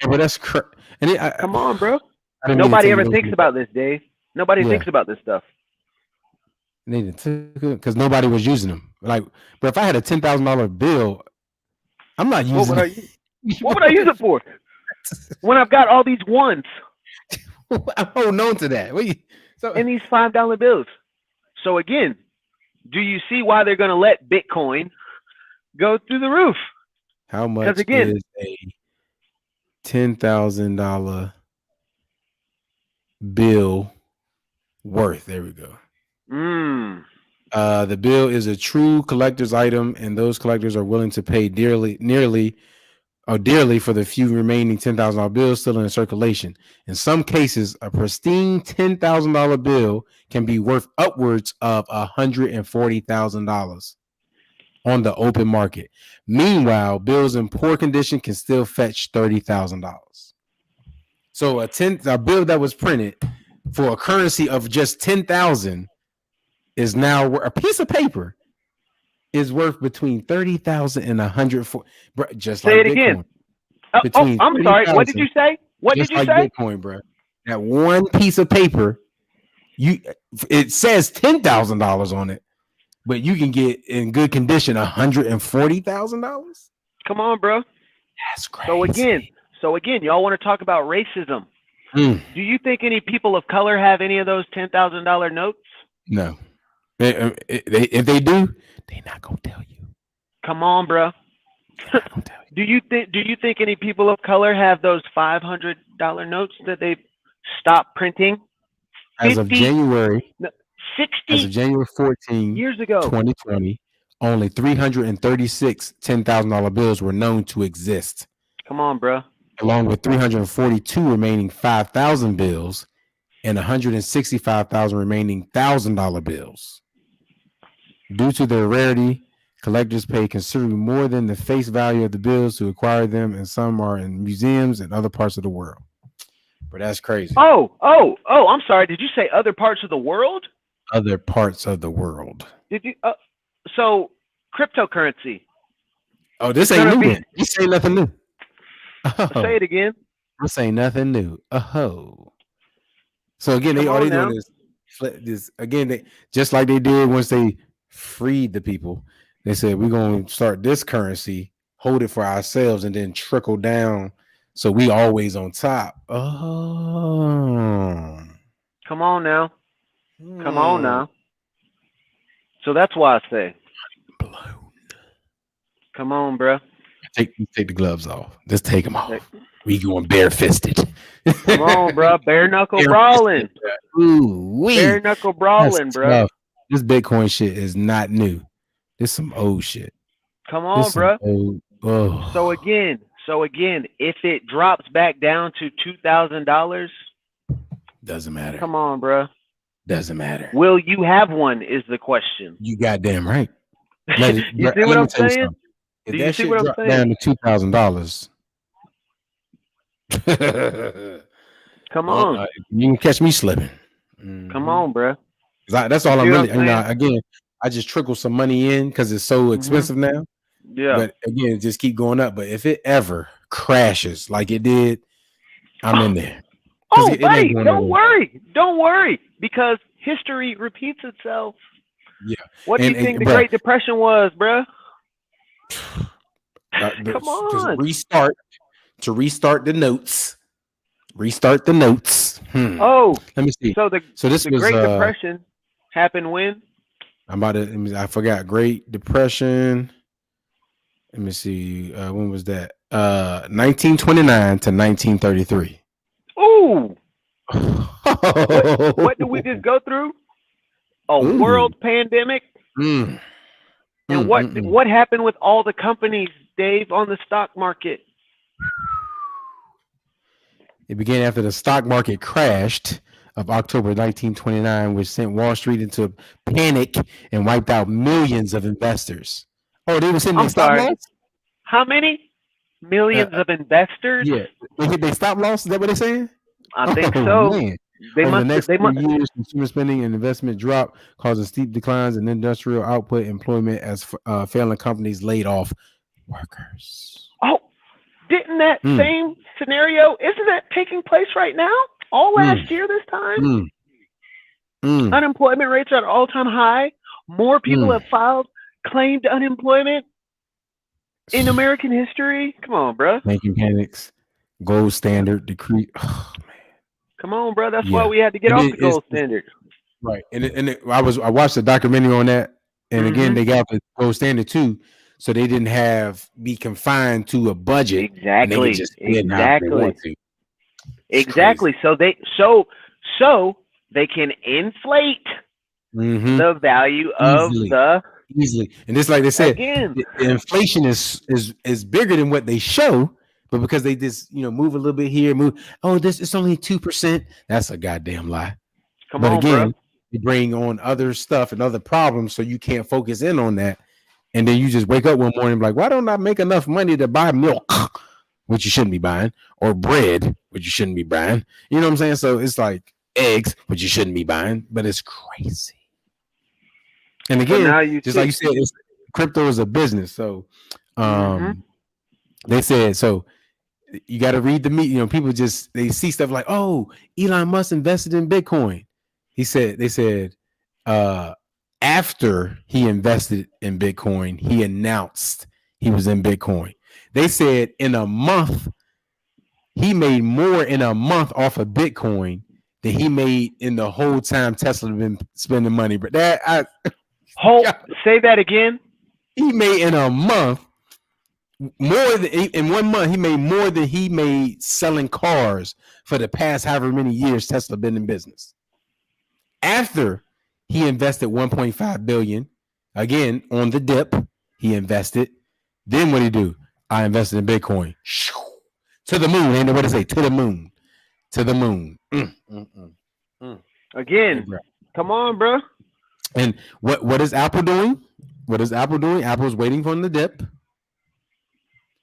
But that's crazy. Come on, bro. Nobody ever thinks about this, Dave. Nobody thinks about this stuff. Because nobody was using them. Like, but if I had a $10,000 bill, I'm not using it. What would I use it for? When I've got all these ones. I'm holding on to that. And these $5 bills. So again, do you see why they're going to let Bitcoin go through the roof? How much is a $10,000 bill worth? There we go. The bill is a true collector's item, and those collectors are willing to pay dearly for the few remaining $10,000 bills still in circulation. In some cases, a pristine $10,000 bill can be worth upwards of $140,000 on the open market. Meanwhile, bills in poor condition can still fetch $30,000. So a bill that was printed for a currency of just 10,000 is now a piece of paper is worth between 30,000 and 140. Just say like it Bitcoin. Again. I'm sorry. What did you say? What did you say? Bitcoin, bro. That one piece of paper It says $10,000 on it, but you can get in good condition $140,000. Come on, bro. That's crazy. So again, y'all want to talk about racism? Mm. Do you think any people of color have any of those $10,000 notes? No. If they do, they're not gonna tell you. Come on, bro. Do you think any people of color have those $500 notes that they stopped printing? As of January 14 years ago, 2020, only 336 $10,000 bills were known to exist. Come on, bro. Along with 342 remaining 5,000 bills and 165,000 remaining $1,000 bills. Due to their rarity, collectors pay considerably more than the face value of the bills to acquire them, and some are in museums in other parts of the world. But that's crazy. Oh, I'm sorry. Did you say other parts of the world? Other parts of the world. Did you? So cryptocurrency. Oh, this ain't new. This ain't nothing new. Oh, say it again. This ain't nothing new. Oh. So again, all they doing is this again. They just like they did once they freed the people. They said we're gonna start this currency, hold it for ourselves, and then trickle down. So we always on top. Oh, come on now. Come on now. So that's why I say, blown. Come on, bro. Take the gloves off. Let's take them off. We going barefisted. Come on, bro. Bare knuckle brawling. Ooh, bare knuckle brawling, bro. Tough. This Bitcoin shit is not new. This some old shit. Come on, bro. Oh. So again, if it drops back down to $2,000, doesn't matter. Come on, bro. Doesn't matter. Will you have one? Is the question. You goddamn right. You see what I'm saying? If that shit dropped down to $2,000, come on. You can catch me slipping. Come on, bro. That's all I'm really. Again, I just trickle some money in because it's so expensive now. Yeah. But again, just keep going up. But if it ever crashes like it did, I'm in there. Oh, buddy, don't worry, because history repeats itself. Yeah. What do you think the Great Depression was, bro? Come on. To restart the notes. Restart the notes. Oh, let me see. So the Great Depression happened when? I forgot. Great Depression. Let me see. When was that? 1929 to 1933. Ooh. What did we just go through? A world pandemic. And what happened with all the companies, Dave, on the stock market? It began after the stock market crashed of October 1929, which sent Wall Street into panic and wiped out millions of investors. Oh, they were sitting in stop loss? How many? Millions of investors? Yeah. They hit their stop loss? Is that what they're saying? I think so. Man. Over the next 3 years, consumer spending and investment dropped, causing steep declines in industrial output, employment as failing companies laid off workers. Oh, didn't that same scenario, isn't that taking place right now? All last year this time? Unemployment rates are at an all-time high. More people have claimed unemployment in American history. Come on, bro. Banking panics, gold standard decree. Oh, man. Come on, bro. That's why we had to get off the gold standard. Right. And I watched a documentary on that. And again, they got the gold standard too. So they didn't be confined to a budget. Exactly. Exactly. Crazy. So they can inflate the value of easily. And it's like they said, the inflation is bigger than what they show. But because they just move a little bit here, it's only 2%. That's a goddamn lie. But again, you bring on other stuff and other problems, so you can't focus in on that. And then you just wake up one morning and be like, why don't I make enough money to buy milk, which you shouldn't be buying, or bread, which you shouldn't be buying? You know what I'm saying? So it's like eggs, which you shouldn't be buying, but it's crazy. And again, just like you said, crypto is a business. So they said, so you got to read the meat. People they see stuff like, oh, Elon Musk invested in Bitcoin. they said after he invested in Bitcoin, he announced he was in Bitcoin. They said in a month, he made more in a month off of Bitcoin than he made in the whole time Tesla been spending money. But say that again. He made in a month more than in 1 month. He made more than he made selling cars for the past however many years Tesla been in business. After he invested 1.5 billion again on the dip, he invested. Then what did he do? I invested in Bitcoin. To the moon. Ain't know what to say. To the moon. To the moon. Again, come on, bro. And what is Apple doing? What is Apple doing? Apple's waiting for the dip.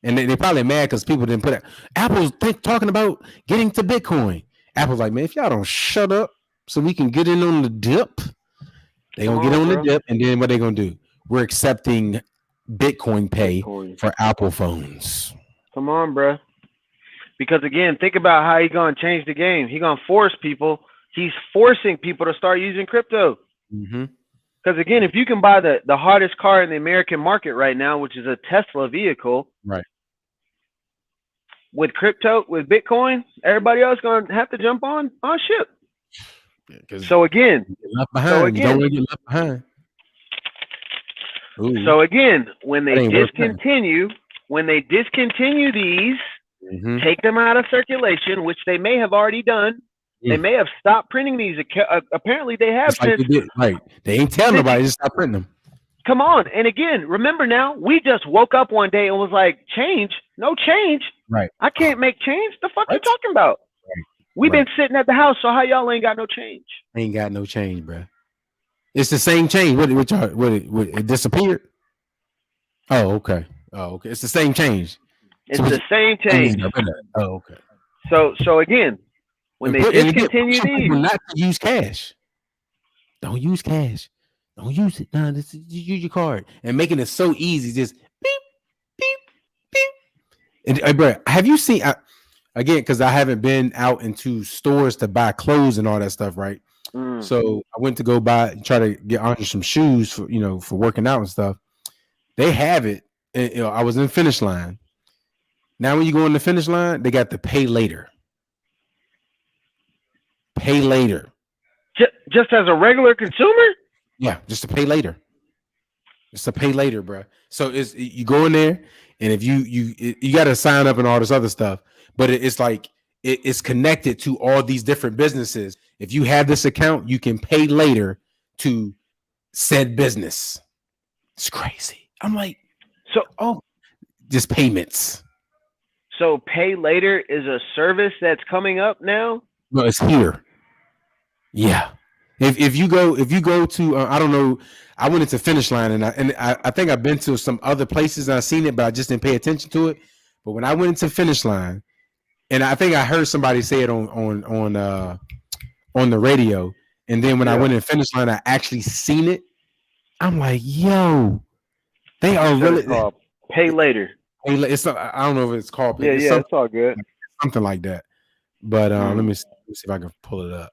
And they're probably mad because people didn't put it. Apple's talking about getting to Bitcoin. Apple's like, man, if y'all don't shut up so we can get in on the dip, they gonna get on the dip, and then what they gonna do? We're accepting Bitcoin Pay for Apple phones. Come on, bro. Because again, think about how he's gonna change the game. He's gonna force people. He's forcing people to start using crypto. Because again, if you can buy the hardest car in the American market right now, which is a Tesla vehicle, right? With crypto, with Bitcoin, everybody else gonna have to jump on ship. Yeah, so again, left behind. You don't want to get left behind. Ooh. So again, when they discontinue these, take them out of circulation, which they may have already done. They may have stopped printing these. Apparently, they have. Like they did. Right? They ain't telling nobody. Just stop printing them. Come on. And again, remember now, we just woke up one day and was like, change? No change. Right. I can't make change. The fuck you talking about? Right. We've been sitting at the house, so how y'all ain't got no change? Ain't got no change, bro. It's the same change. What it disappeared? Oh, okay. It's the same change. It's the same change. Oh, okay. So again, when they discontinue these, not to use cash. Don't use cash. Don't use it. No, use your card. And making it so easy, just beep, beep, beep. And bro, have you seen again? Because I haven't been out into stores to buy clothes and all that stuff, right? So I went to go try to get Andre some shoes for working out and stuff. They have it. And, I was in finish line. Now, when you go in the finish line, they got the pay later. Pay later. Just as a regular consumer? Yeah, just to pay later. Just to pay later, bro. So it's you go in there, and if you got to sign up and all this other stuff, but it's like it's connected to all these different businesses. If you have this account, you can pay later to said business. It's crazy. I'm like, just payments. So pay later is a service that's coming up now? No, it's here. Yeah. If you go to I don't know, I went into Finish Line and I think I've been to some other places and I've seen it, but I just didn't pay attention to it. But when I went into Finish Line, and I think I heard somebody say it on the radio, and then when I went in Finish Line, I actually seen it. I'm like, yo, they are really pay later. It's I don't know if it's called. Yeah, it's all good. Something like that. But let me see if I can pull it up.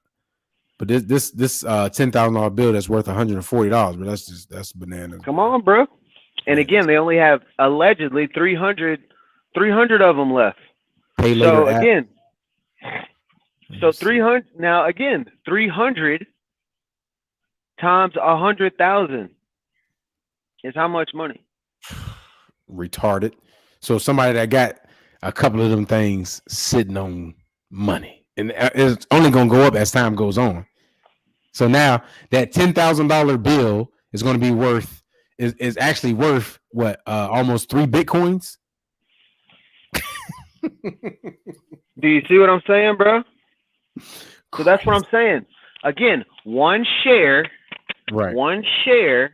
But this $10,000 bill that's worth $140, but that's bananas. Come on, bro. And again, they only have allegedly 300 of them left. Pay later. So again, 300 now again 300 times 100,000 is how much money? Retarded. So somebody that got a couple of them things sitting on money, and it's only going to go up as time goes on. So now that $10,000 bill is going to be is actually worth what? Almost 3 Bitcoins. Do you see what I'm saying, bro? So that's what I'm saying. Again, one share. Right. One share.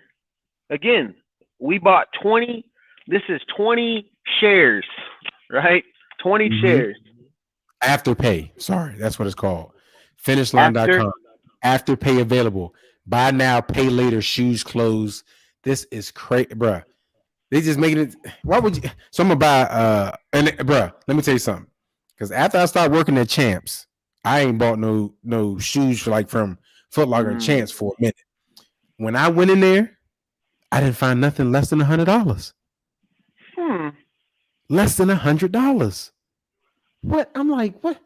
Again, we bought 20. This is 20 shares, right? 20 shares. Afterpay. Sorry, that's what it's called. Finishline.com. Afterpay available. Buy now, pay later. Shoes, clothes. This is crazy, bruh. They just making it. Why would you? So I'm gonna buy. And bruh, let me tell you something. Because after I start working at Champs, I ain't bought no shoes for from Foot Locker a chance for a minute. When I went in there, I didn't find nothing less than $100. Less than $100. What? I'm like, what?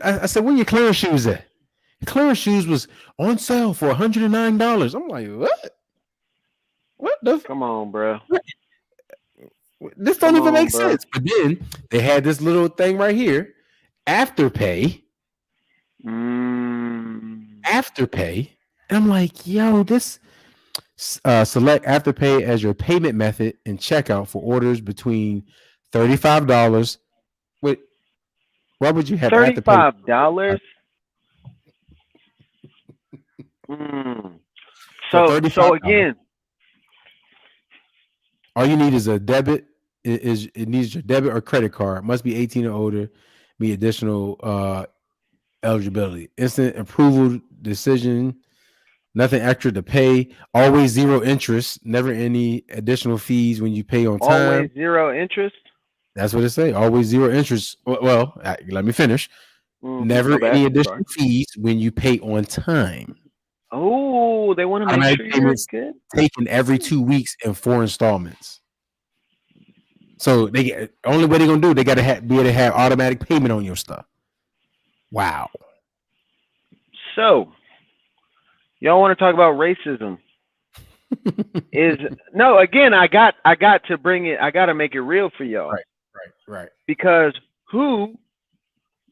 I said, where your clearance shoes at? Clearance shoes was on sale for $109. I'm like, what? What the? Come on, bro. This don't even make sense. But then they had this little thing right here, Afterpay. Afterpay, and I'm like, yo, this select Afterpay as your payment method and checkout for orders between $35. Wait, why would you have $35? So again, all you need is a debit. It needs your debit or credit card. Must be 18 or older. Be additional eligibility. Instant approval decision. Nothing extra to pay. Always zero interest. Never any additional fees when you pay on time. Always zero interest. That's what it say. Always zero interest. Well, let me finish. Never any additional fees when you pay on time. Oh, they want to make sure you're good. Taken every 2 weeks in 4 installments. So only way they're gonna do it, they gotta be able to have automatic payment on your stuff. Wow. So, y'all want to talk about racism? Again, I got to bring it. I got to make it real for y'all. Right. Because who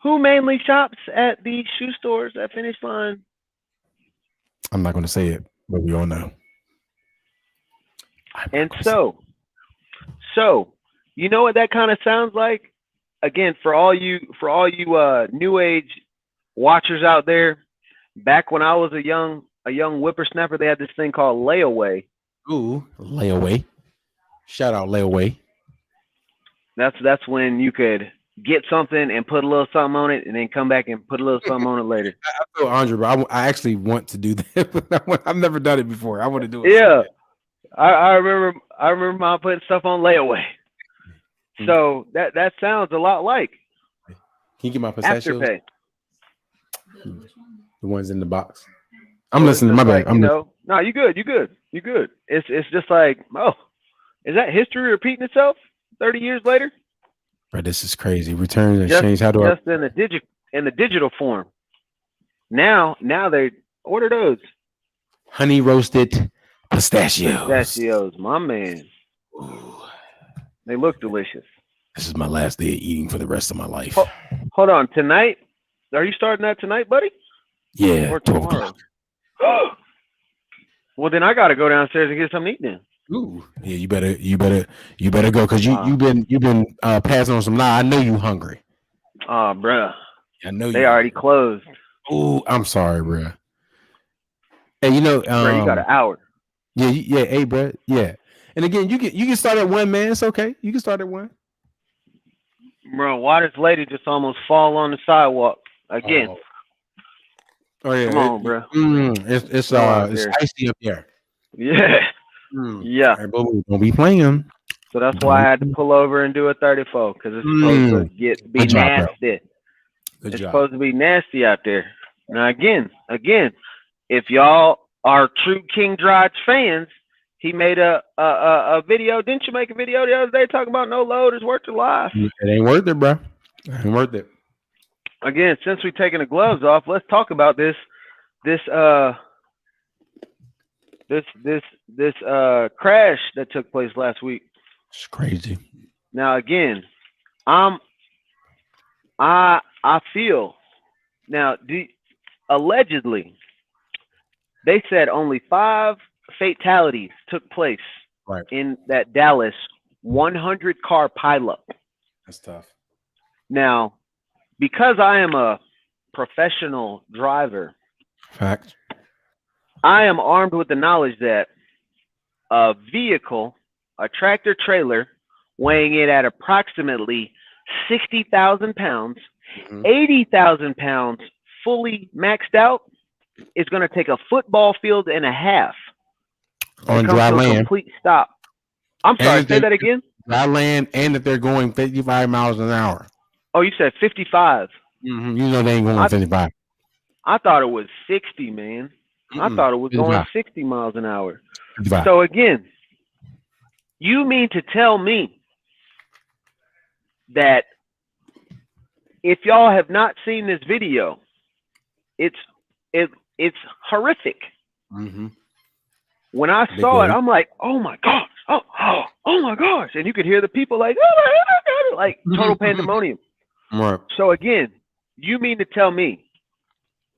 mainly shops at these shoe stores at Finish Line? I'm not going to say it, but we all know. And so, you know what that kind of sounds like? Again, for all you new age watchers out there, back when I was a young whippersnapper, they had this thing called layaway. Ooh, layaway. Shout out layaway. That's when you could get something and put a little something on it and then come back and put a little something on it later. I feel Andre, but I actually want to do that. I've never done it before. I want to do it. Yeah. I remember mom putting stuff on layaway. So that sounds a lot like. Can you get my pistachios? Afterpay. The ones in the box. I'm listening to my bag. No, you good. It's just like, is that history repeating itself 30 years later? Bro, this is crazy. Return and exchange. How do I? Just in the digital form. Now they order those honey roasted pistachios. Pistachios, my man. Ooh. They look delicious. This is my last day of eating for the rest of my life. Hold on, tonight? Are you starting that tonight, buddy? Yeah, or tomorrow. Well, then I got to go downstairs and get something to eat then. Ooh, yeah, you better go because you've been passing on some lie. I know you hungry. Oh, bruh. I know they already closed. Ooh, I'm sorry, bruh. Hey, bro, you got an hour. Yeah, hey, bro, yeah. And again, you can start at 1, man. It's okay. You can start at 1. Bro, why this lady just almost fall on the sidewalk again? Oh yeah, come on, bro. It's icy up there. Yeah. Yeah. Hey, don't be playing. So that's why I had to pull over and do a 34 because it's supposed to be nasty. It's supposed to be nasty out there. Now again, if y'all are true KingDrodge fans, he made a video. Didn't you make a video the other day talking about no load is worth your life? It ain't worth it, bro. It ain't worth it. Again, since we've taken the gloves off, let's talk about this crash that took place last week. It's crazy. Now again, I feel now allegedly they said only 5 fatalities took place in that Dallas 100-car pileup. That's tough. Now, because I am a professional driver, fact, I am armed with the knowledge that a vehicle, a tractor trailer, weighing it at approximately 60,000 pounds, 80,000 pounds, fully maxed out, is going to take a football field and a half on dry land. Complete stop. I'm sorry. Say that again. Dry land, and that they're going 55 miles an hour. Oh, you said 55. You know they ain't going 55. I thought it was 60, man. I thought it was going 60 miles an hour. So again, you mean to tell me that if y'all have not seen this video, it's horrific. Mm-hmm. When I saw it, I'm like, oh my gosh, oh my gosh, and you could hear the people like, oh, like total pandemonium. Right. So again, you mean to tell me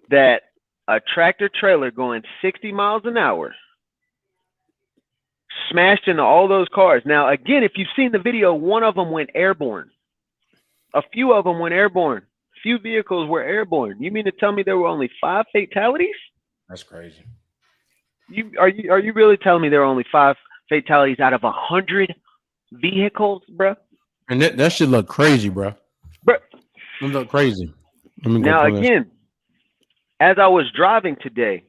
that a tractor trailer going 60 miles an hour smashed into all those cars? Now, again, if you've seen the video, one of them went airborne. A few of them went airborne. Few vehicles were airborne. You mean to tell me there were only 5 fatalities? That's crazy. Are you really telling me there were only 5 fatalities out of 100 vehicles, bro? And that should look crazy, bro. It look crazy. Now again, as I was driving today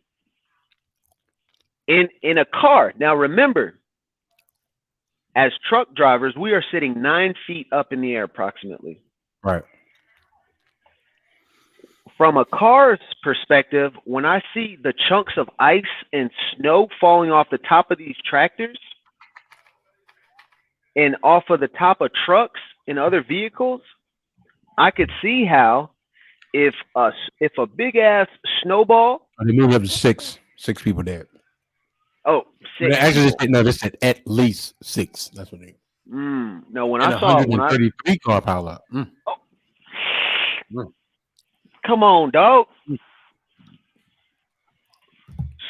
in a car. Now remember, as truck drivers, we are sitting 9 feet up in the air approximately. Right. From a car's perspective, when I see the chunks of ice and snow falling off the top of these tractors and off of the top of trucks and other vehicles, I could see how if a big ass snowball. They moved up to six people dead. Oh, 6. Actually, they said at least 6. That's what they. No, when I saw it, 133 car pile up. Come on, dog.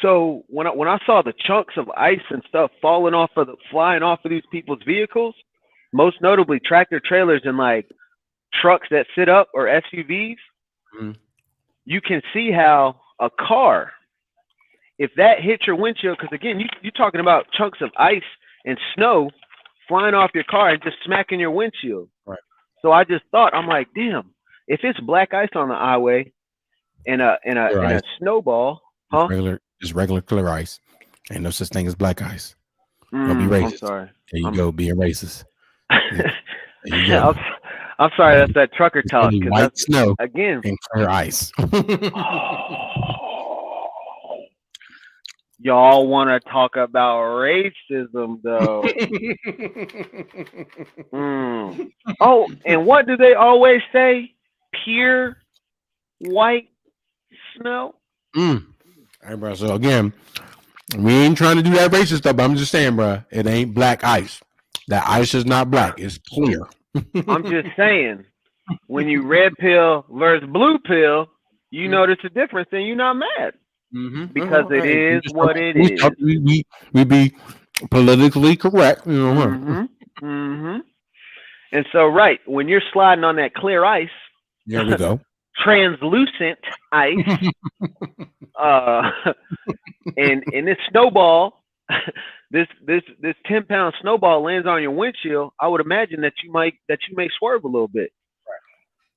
So when I saw the chunks of ice and stuff flying off of these people's vehicles, most notably tractor trailers and like trucks that sit up or SUVs, you can see how a car, if that hits your windshield, because again, you're talking about chunks of ice and snow flying off your car and just smacking your windshield. Right. So I just thought, I'm like, damn, if it's black ice on the highway and a snowball, huh? Just regular clear ice. Ain't no such thing as black ice. Don't be racist. I'm sorry. There you go, being racist. There you go. I'm sorry, that's that trucker talk. White snow again and clear ice. Y'all want to talk about racism, though. Oh, and what do they always say? Pure white snow. Hey, bro. So again, we ain't trying to do that racist stuff, but I'm just saying, bro, it ain't black ice. That ice is not black; it's clear. I'm just saying, when you red pill versus blue pill, you notice a difference, and you're not mad because it is what it is. We be politically correct, you know. And so, right when you're sliding on that clear ice, there we go. Translucent ice, and this snowball, this 10-pound snowball lands on your windshield. I would imagine that you may swerve a little bit. Right.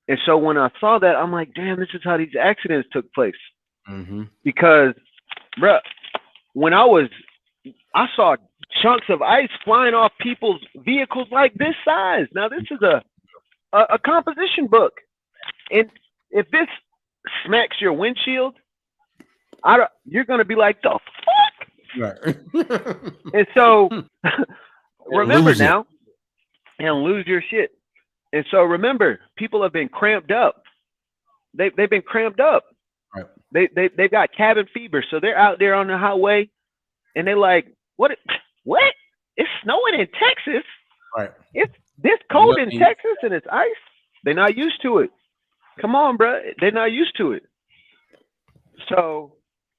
And so when I saw that, I'm like, damn, this is how these accidents took place. Because, bruh, when I saw chunks of ice flying off people's vehicles like this size. Now this is a composition book, and if this smacks your windshield, you're gonna be like, the fuck? Right. And so remember now, and lose your shit. And so remember, people have been cramped up. They've been cramped up. Right. They've got cabin fever, so they're out there on the highway, and they're like, what? It's snowing in Texas. Right. It's this cold in Texas, and it's ice. They're not used to it. Come on, bro. They're not used to it. So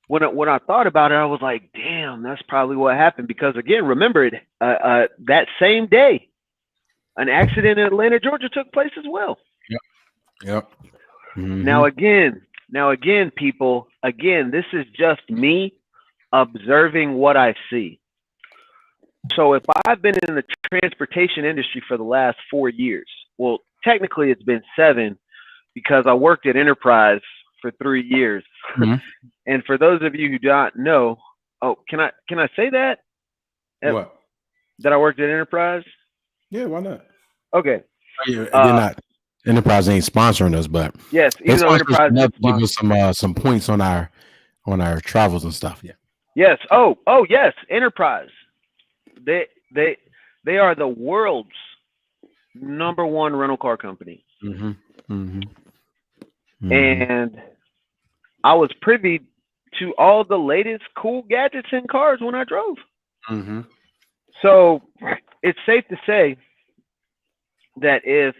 when I thought about it, I was like, damn, that's probably what happened. Because again, remember it, that same day, an accident in Atlanta, Georgia took place as well. Yep. Now again, people, this is just me observing what I see. So if I've been in the transportation industry for the last 4 years, well, technically it's been 7 because I worked at Enterprise for 3 years. And for those of you who don't know, can I say that? What? That I worked at Enterprise? Yeah, why not? Okay. You're not. Enterprise ain't sponsoring us, but yes, even though Enterprise give us some points on our on our travels and stuff. Yeah. Yes. Oh, yes. Enterprise. They are the world's #1 rental car company. Mm-hmm. Mm-hmm. Mm-hmm. And I was privy to all the latest cool gadgets in cars when I drove. Mm-hmm. So it's safe to say that if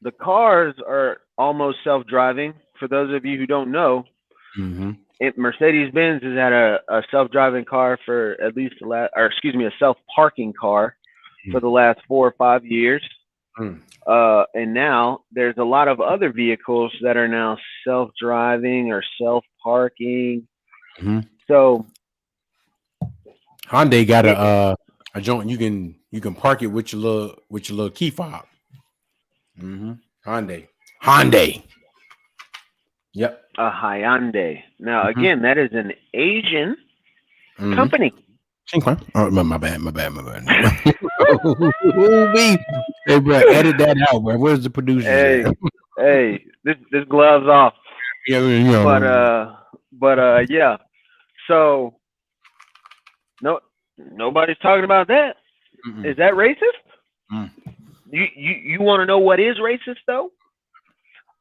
the cars are almost self-driving, for those of you who don't know, Mm-hmm. Mercedes-Benz has had a self-driving car for at least a self-parking car for the last 4 or 5 years. Mm. And now there's a lot of other vehicles that are now self-driving or self-parking. Mm-hmm. So Hyundai got a joint you can park it with your little key fob. Mm-hmm. Hyundai. Yep. A Hyundai. Now again, that is an Asian company. Oh, my bad. Hey, bro, edit that out, bro. Where's the producer? Hey, this gloves off. Yeah, you know. But yeah. So nobody's talking about that. Mm-mm. Is that racist? Mm. You want to know what is racist though?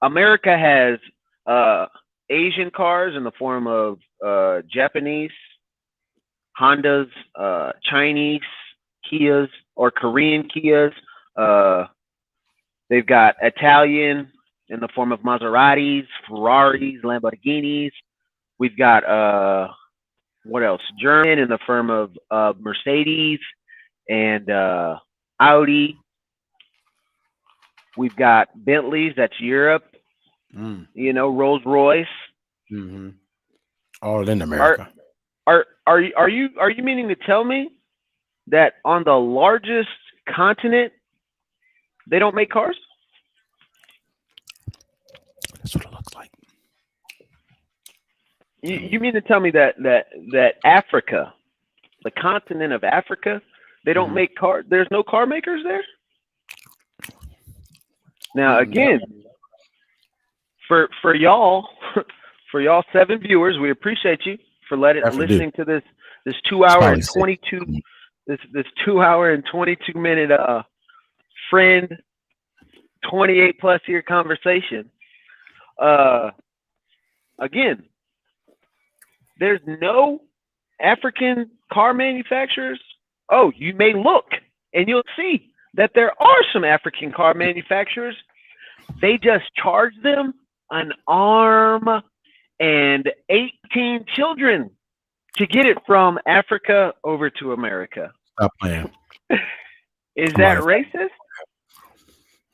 America has Asian cars in the form of Japanese, Hondas, Chinese Kias or Korean Kias. They've got Italian in the form of Maseratis, Ferraris, Lamborghinis. We've got what else? German in the form of Mercedes and Audi. We've got Bentleys, that's Europe. You know, Rolls Royce. Mm-hmm. All in America. Are you meaning to tell me that on the largest continent they don't make cars? That's what it looks like. You mean to tell me that Africa, the continent of Africa, they don't make cars? There's no car makers there? Now again, for y'all 7 viewers, we appreciate you for listening to this 2 hour and 22 this 2 hour and 22 minute friend 28 plus year conversation. Again, there's no African car manufacturers. Oh, you may look and you'll see that there are some African car manufacturers. They just charge them an arm and 18 children to get it from Africa over to America. Stop playing. Is that racist?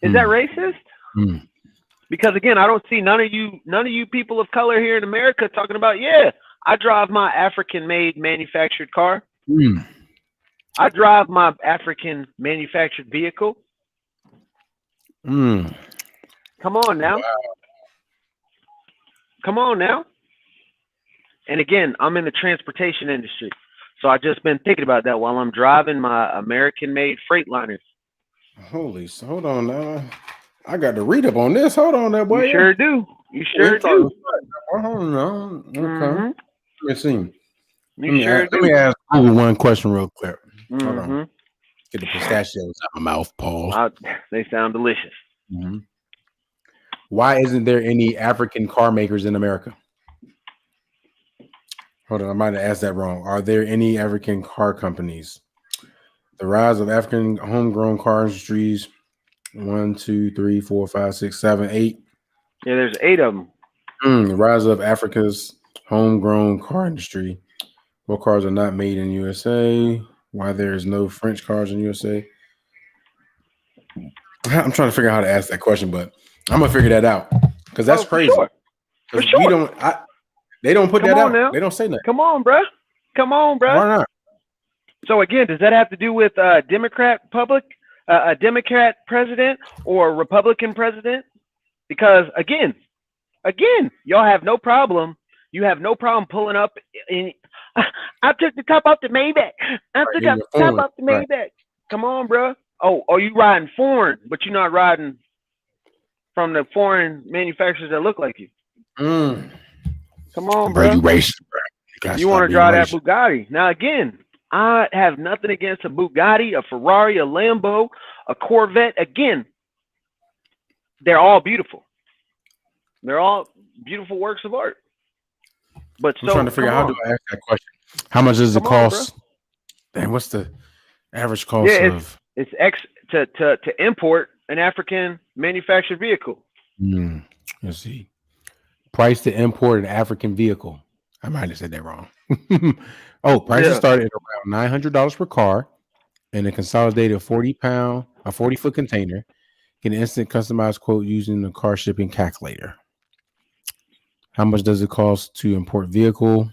Is that racist? Because again, I don't see none of you people of color here in America talking about, yeah, I drive my African-made manufactured car. I drive my African manufactured vehicle. Come on now. Wow. Come on now. And again, I'm in the transportation industry. So I've just been thinking about that while I'm driving my American-made Freightliners. Hold on now. I got to read up on this. Hold on there, boy. You sure do. You sure do. Hold on. Okay. Let me see. Let me ask Google one question real quick. Hold on. Get the pistachios out of my mouth, Paul. They sound delicious. Why isn't there any African car makers in America? Hold on, I might have asked that wrong. Are there any African car companies? The rise of African homegrown car industries. 1, 2, 3, 4, 5, 6, 7, 8. Yeah, there's 8 of them. The rise of Africa's homegrown car industry. What cars are not made in USA? Why there's no French cars in USA? I'm trying to figure out how to ask that question, but I'm gonna figure that out because that's crazy. For sure. They don't put that out. Now. They don't say nothing. Come on, bro. Why not? So again, does that have to do with a Democrat president or a Republican president? Because again, y'all have no problem. You have no problem pulling up in. I took the top off the Maybach. I took the top off the Maybach. Right. Come on, bro. Oh, you riding foreign, but you're not riding from the foreign manufacturers that look like you. Come on, bro. bro. You racist, bro. You want to drive that Bugatti. Now, again, I have nothing against a Bugatti, a Ferrari, a Lambo, a Corvette. Again, they're all beautiful. They're all beautiful works of art. But I'm trying to figure out how do I ask that question. How much does it cost? And what's the average cost of? It's X to import an African manufactured vehicle. Let's see. Price to import an African vehicle. I might have said that wrong. Prices started at around $900 per car, and a consolidated 40-foot container. Get an instant customized quote using the car shipping calculator. How much does it cost to import vehicle?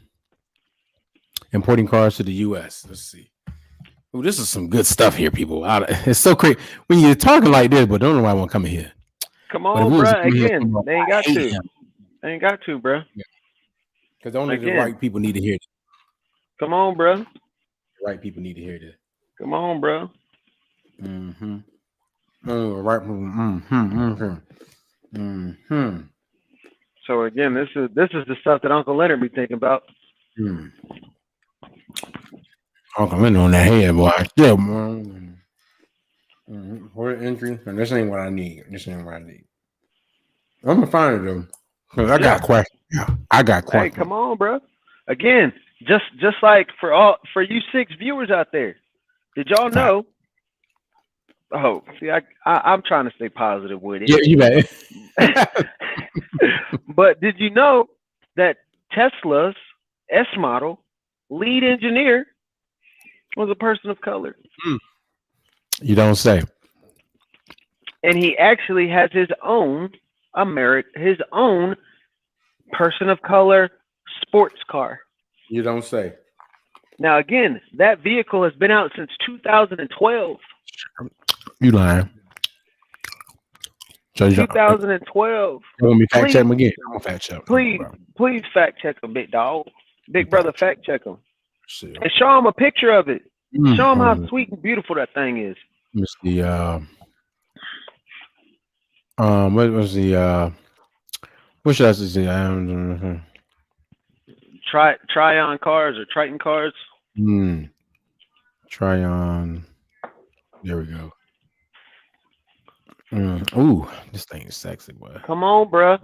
Importing cars to the U.S. Let's see. Oh, this is some good stuff here, people. It's so crazy when you're talking like this, but don't know why I want to come in here. Come on, bro. Again, they ain't got to. They ain't got to, bro. Because only the right people need to hear this. Come on, bro. The right people need to hear this. Come on, bro. So again, this is the stuff that Uncle Leonard be thinking about. Uncle Leonard on that head, boy. Yeah, man. For the entry, and this ain't what I need. I'm gonna find it though, because I got questions. I got questions. Hey, come on, bro. Again, just like for you 6 viewers out there, did y'all know? Oh, see, I'm trying to stay positive with it. Yeah, you bet. But did you know that Tesla's S model lead engineer was a person of color? You don't say. And he actually has his own person of color sports car. You don't say. Now, again, that vehicle has been out since 2012. You lying. So 2012. You want me to fact check him again? I'm gonna fact check. Please fact check him, big dog. Big brother, fact check him. And show him a picture of it. Show him how sweet and beautiful that thing is. Let me see. What was the? What should I say? Tryon cars or Triton cars. Tryon. There we go. Ooh, this thing is sexy, boy. Come on, bro.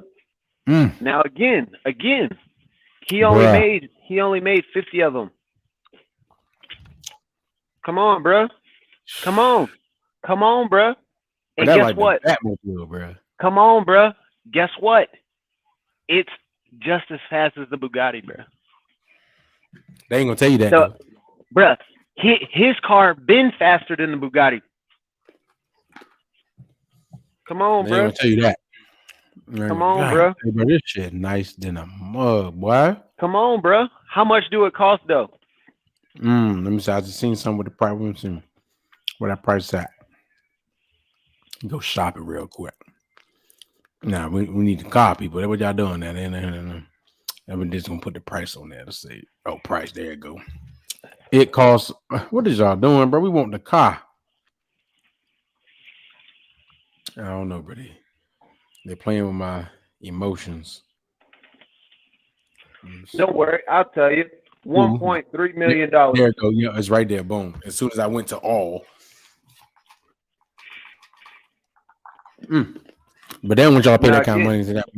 Now again, he only made 50 of them. Come on, bro. Come on, bro. And guess what? Batmobile, bro. Come on, bro. Guess what? It's just as fast as the Bugatti, bro. They ain't gonna tell you that, so, bro. His car been faster than the Bugatti. Come on, bro. They ain't gonna tell you that. Come on, bro. Hey, bro. This shit nice than a mug, boy. Come on, bro. How much do it cost, though? Let me see. I just seen some with the price. Let me see where that price at. Go shop it real quick. Nah, we need to call people. That's what y'all doing that. And we're just gonna put the price on there to see. Oh, price. There you go. It costs. What is y'all doing, bro? We want the car. I don't know, buddy. They're playing with my emotions. Don't worry, I'll tell you. $1.3 million. There it go. Yeah, it's right there. Boom. As soon as I went to all. But they don't want y'all to pay that kind of money to that.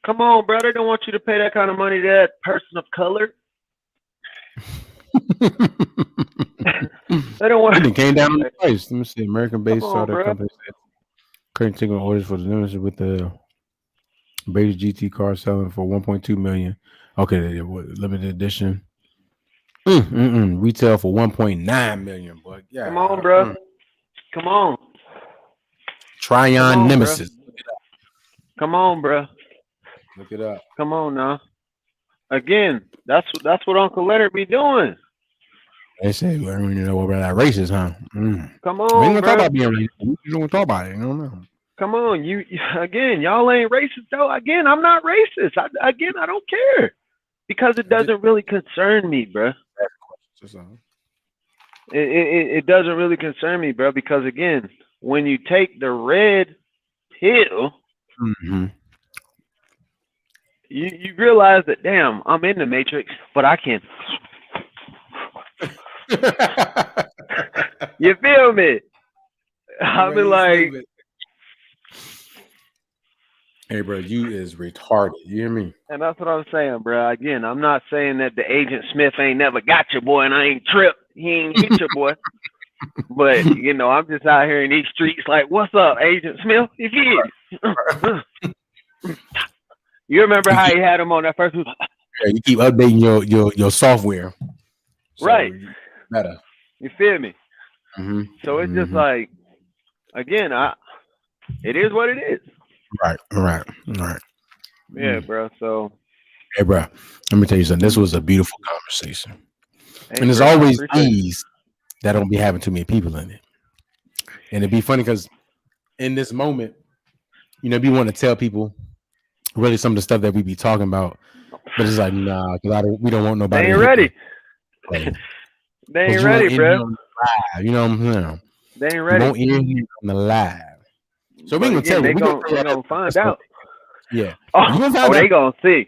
Come on, brother. They don't want you to pay that kind of money to that person of color. They don't want. It came down on the price. Let me see. American-based startup company currently taking orders for the membership with the base GT car selling for $1.2 million. Okay, limited edition. Retail for $1.9 million. Boy, yeah. Come on, bro. Come on. Tryon Nemesis. Come on, bro. Look it up. Come on now. Again, that's what Uncle Leonard be doing. They say we don't even know about that racist, huh? Come on, we ain't gonna bro. talk about being racist. We don't talk about it. I don't know. Come on, you again. Y'all ain't racist though. Again, I'm not racist. I don't care because it doesn't really concern me, bro. It doesn't really concern me, bro. Because again, when you take the red pill, you realize that, damn, I'm in the Matrix, but I can. You feel me? I be like, hey, bro, you is retarded. You hear me? and that's what I'm saying, bro. Again, I'm not saying that the Agent Smith ain't never got your boy, and I ain't tripped. He ain't hit your boy. But, you know, I'm just out here in these streets like, what's up, Agent Smith? You get You remember how he had him on that first? Yeah, you keep updating your software. So right. Better. You feel me? Mm-hmm. So it's just like, again, it is what it is. Right. Yeah, bro. So, hey, bro, let me tell you something. This was a beautiful conversation, and there's bro, always these that don't be having too many people in it, and it'd be funny because in this moment, you know, we want to tell people really some of the stuff that we be talking about, but it's like, nah, because we don't want nobody. They ain't ready. They ain't ready, bro. You know what I'm saying? They ain't ready. You won't hear you on the live. So we're gonna tell you. We're gonna find out. Yeah. Oh, they gonna see.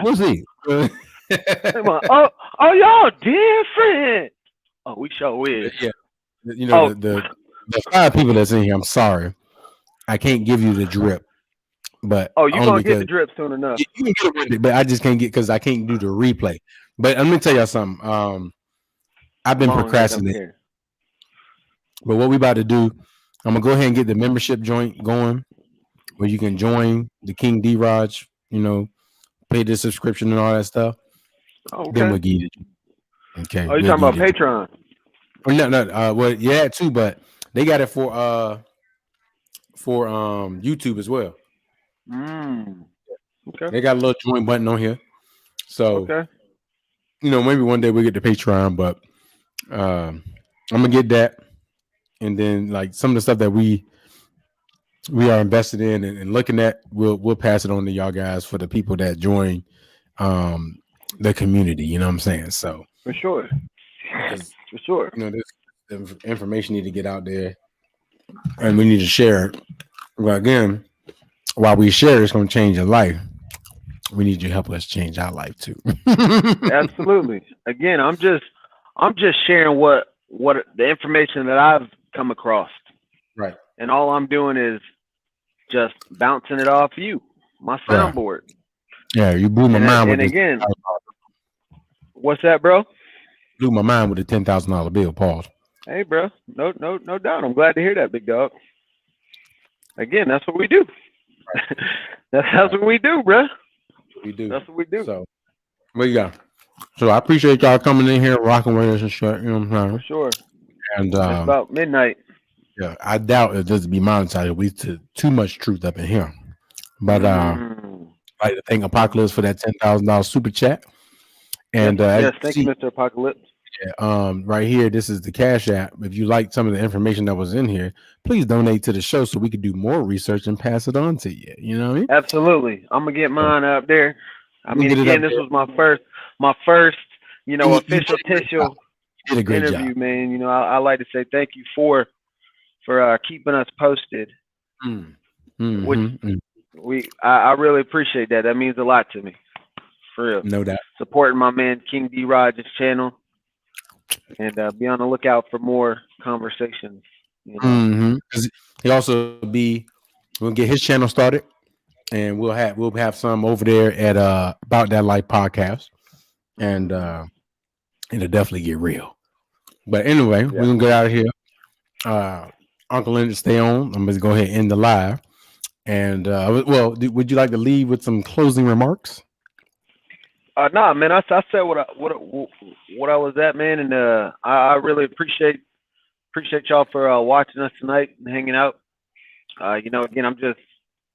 We'll see. Oh, y'all different. Oh, we sure is. Yeah. You know, the 5 people that's in here, I'm sorry. I can't give you the drip. But you're gonna get the drip soon enough. You can get it, but I just can't get because I can't do the replay. But let me tell y'all something. I've been procrastinating. But what we about to do, I'm gonna go ahead and get the membership joint going, where you can join the KingDrodge, you know, pay the subscription and all that stuff. Okay. Then we'll get it. Okay. Oh, you talking about Patreon? No. Well, yeah, too, but they got it for YouTube as well. Okay. They got a little join button on here. So you know, maybe one day we'll get the Patreon, but I'm gonna get that. And then like some of the stuff that we are invested in and looking at, we'll pass it on to y'all guys for the people that join the community, you know what I'm saying? So for sure. You know, this information need to get out there and we need to share it. Well, again, while we share, it's gonna change your life. We need you to help us change our life too. Absolutely. Again, I'm just sharing what the information that I've come across. Right. And all I'm doing is just bouncing it off you, my soundboard. Yeah, you blew my mind with again, what's that, bro? Blew my mind with the $10,000 bill. Pause. Hey, bro. No doubt. I'm glad to hear that, big dog. Again, that's what we do. Right. That's what we do, bro. We do. That's what we do. So, what you got? So I appreciate y'all coming in here, rocking with us and shit. You know what I'm saying? For sure. And it's about midnight. Yeah, I doubt it does be monetized. We too much truth up in here. But I'd like to thank Apocalypse for that $10,000 super chat. And yes, thank you, Mr. Apocalypse. Yeah, right here, this is the Cash App. If you like some of the information that was in here, please donate to the show so we could do more research and pass it on to you. You know what I mean? Absolutely. I'm gonna get mine up there. I mean, again, this was my first, you know, official interview, job. Man. You know, I like to say thank you for keeping us posted. Which I really appreciate that. That means a lot to me. For real. No doubt. Supporting my man KingDrodge's channel. And be on the lookout for more conversations. You know? He also we'll get his channel started, and we'll have some over there at About That Life podcast, and it'll definitely get real. But anyway, we're gonna get out of here. Uncle Leonard, stay on. I'm gonna go ahead and end the live. And would you like to leave with some closing remarks? Nah, man. I said what I was at, man, and I really appreciate y'all for watching us tonight and hanging out. You know, again,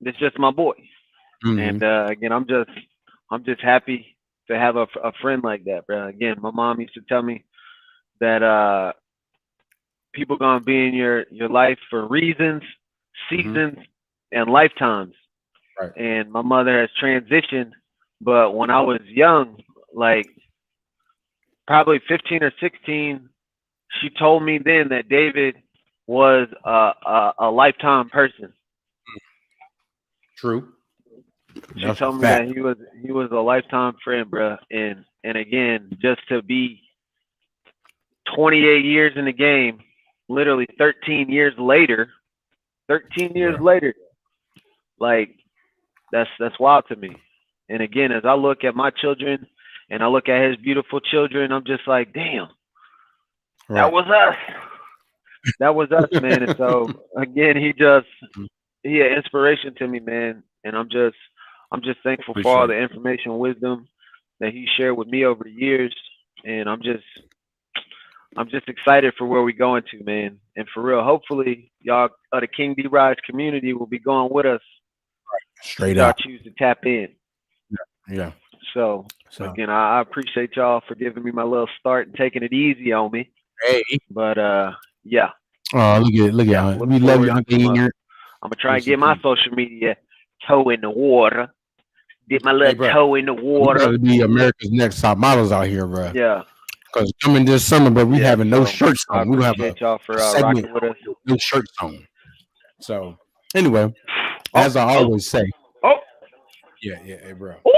it's just my boy, and again, I'm just happy to have a friend like that, bro. Again, my mom used to tell me that people gonna be in your life for reasons, seasons, and lifetimes. Right. And my mother has transitioned. But when I was young, like probably 15 or 16, she told me then that David was a lifetime person. True. She told me that he was a lifetime friend, bro. And again, just to be 28 years in the game, literally 13 years later, like that's wild to me. And again, as I look at my children and I look at his beautiful children, I'm just like, damn, that was us. That was us, man. And so again, he an inspiration to me, man. And I'm just thankful for all the information and wisdom that he shared with me over the years. And I'm just excited for where we're going to, man. And for real, hopefully y'all of the KingDrodge community will be going with us. Straight up. Choose to tap in. Yeah. So again, I appreciate y'all for giving me my little start and taking it easy on me. Hey. But yeah. Oh, look at we love you, Uncle Leonard. I'm gonna try and get my social media toe in the water. Get my little toe in the water. We be America's Next Top Models out here, bro. Yeah. Because coming this summer, but we having no shirts on. We have y'all for rocking with us. No shirts on. So anyway, as I always say. Oh. Yeah, hey bro. Ooh.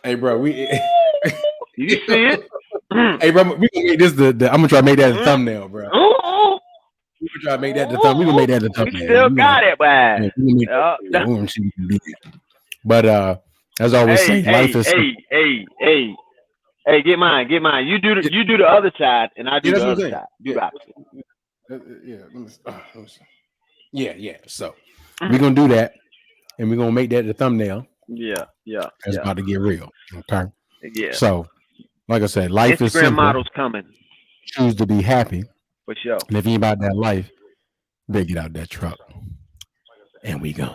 Hey bro, we you see it? Hey bro, we gonna make this I'm gonna try to make that a thumbnail, bro. We gonna try to make that the thumbnail. We gonna make that the thumbnail. We still got it, man. But as I always say, life is Hey, get mine. You do the other side, and I do the other side. Do that. Yeah. So we're gonna do that, and we're gonna make that the thumbnail. Yeah. It's about to get real. Okay. Yeah. So, like I said, life Instagram is simple. Models coming. Choose to be happy. For sure. And if you ain't about that life, they get out that truck, and we go.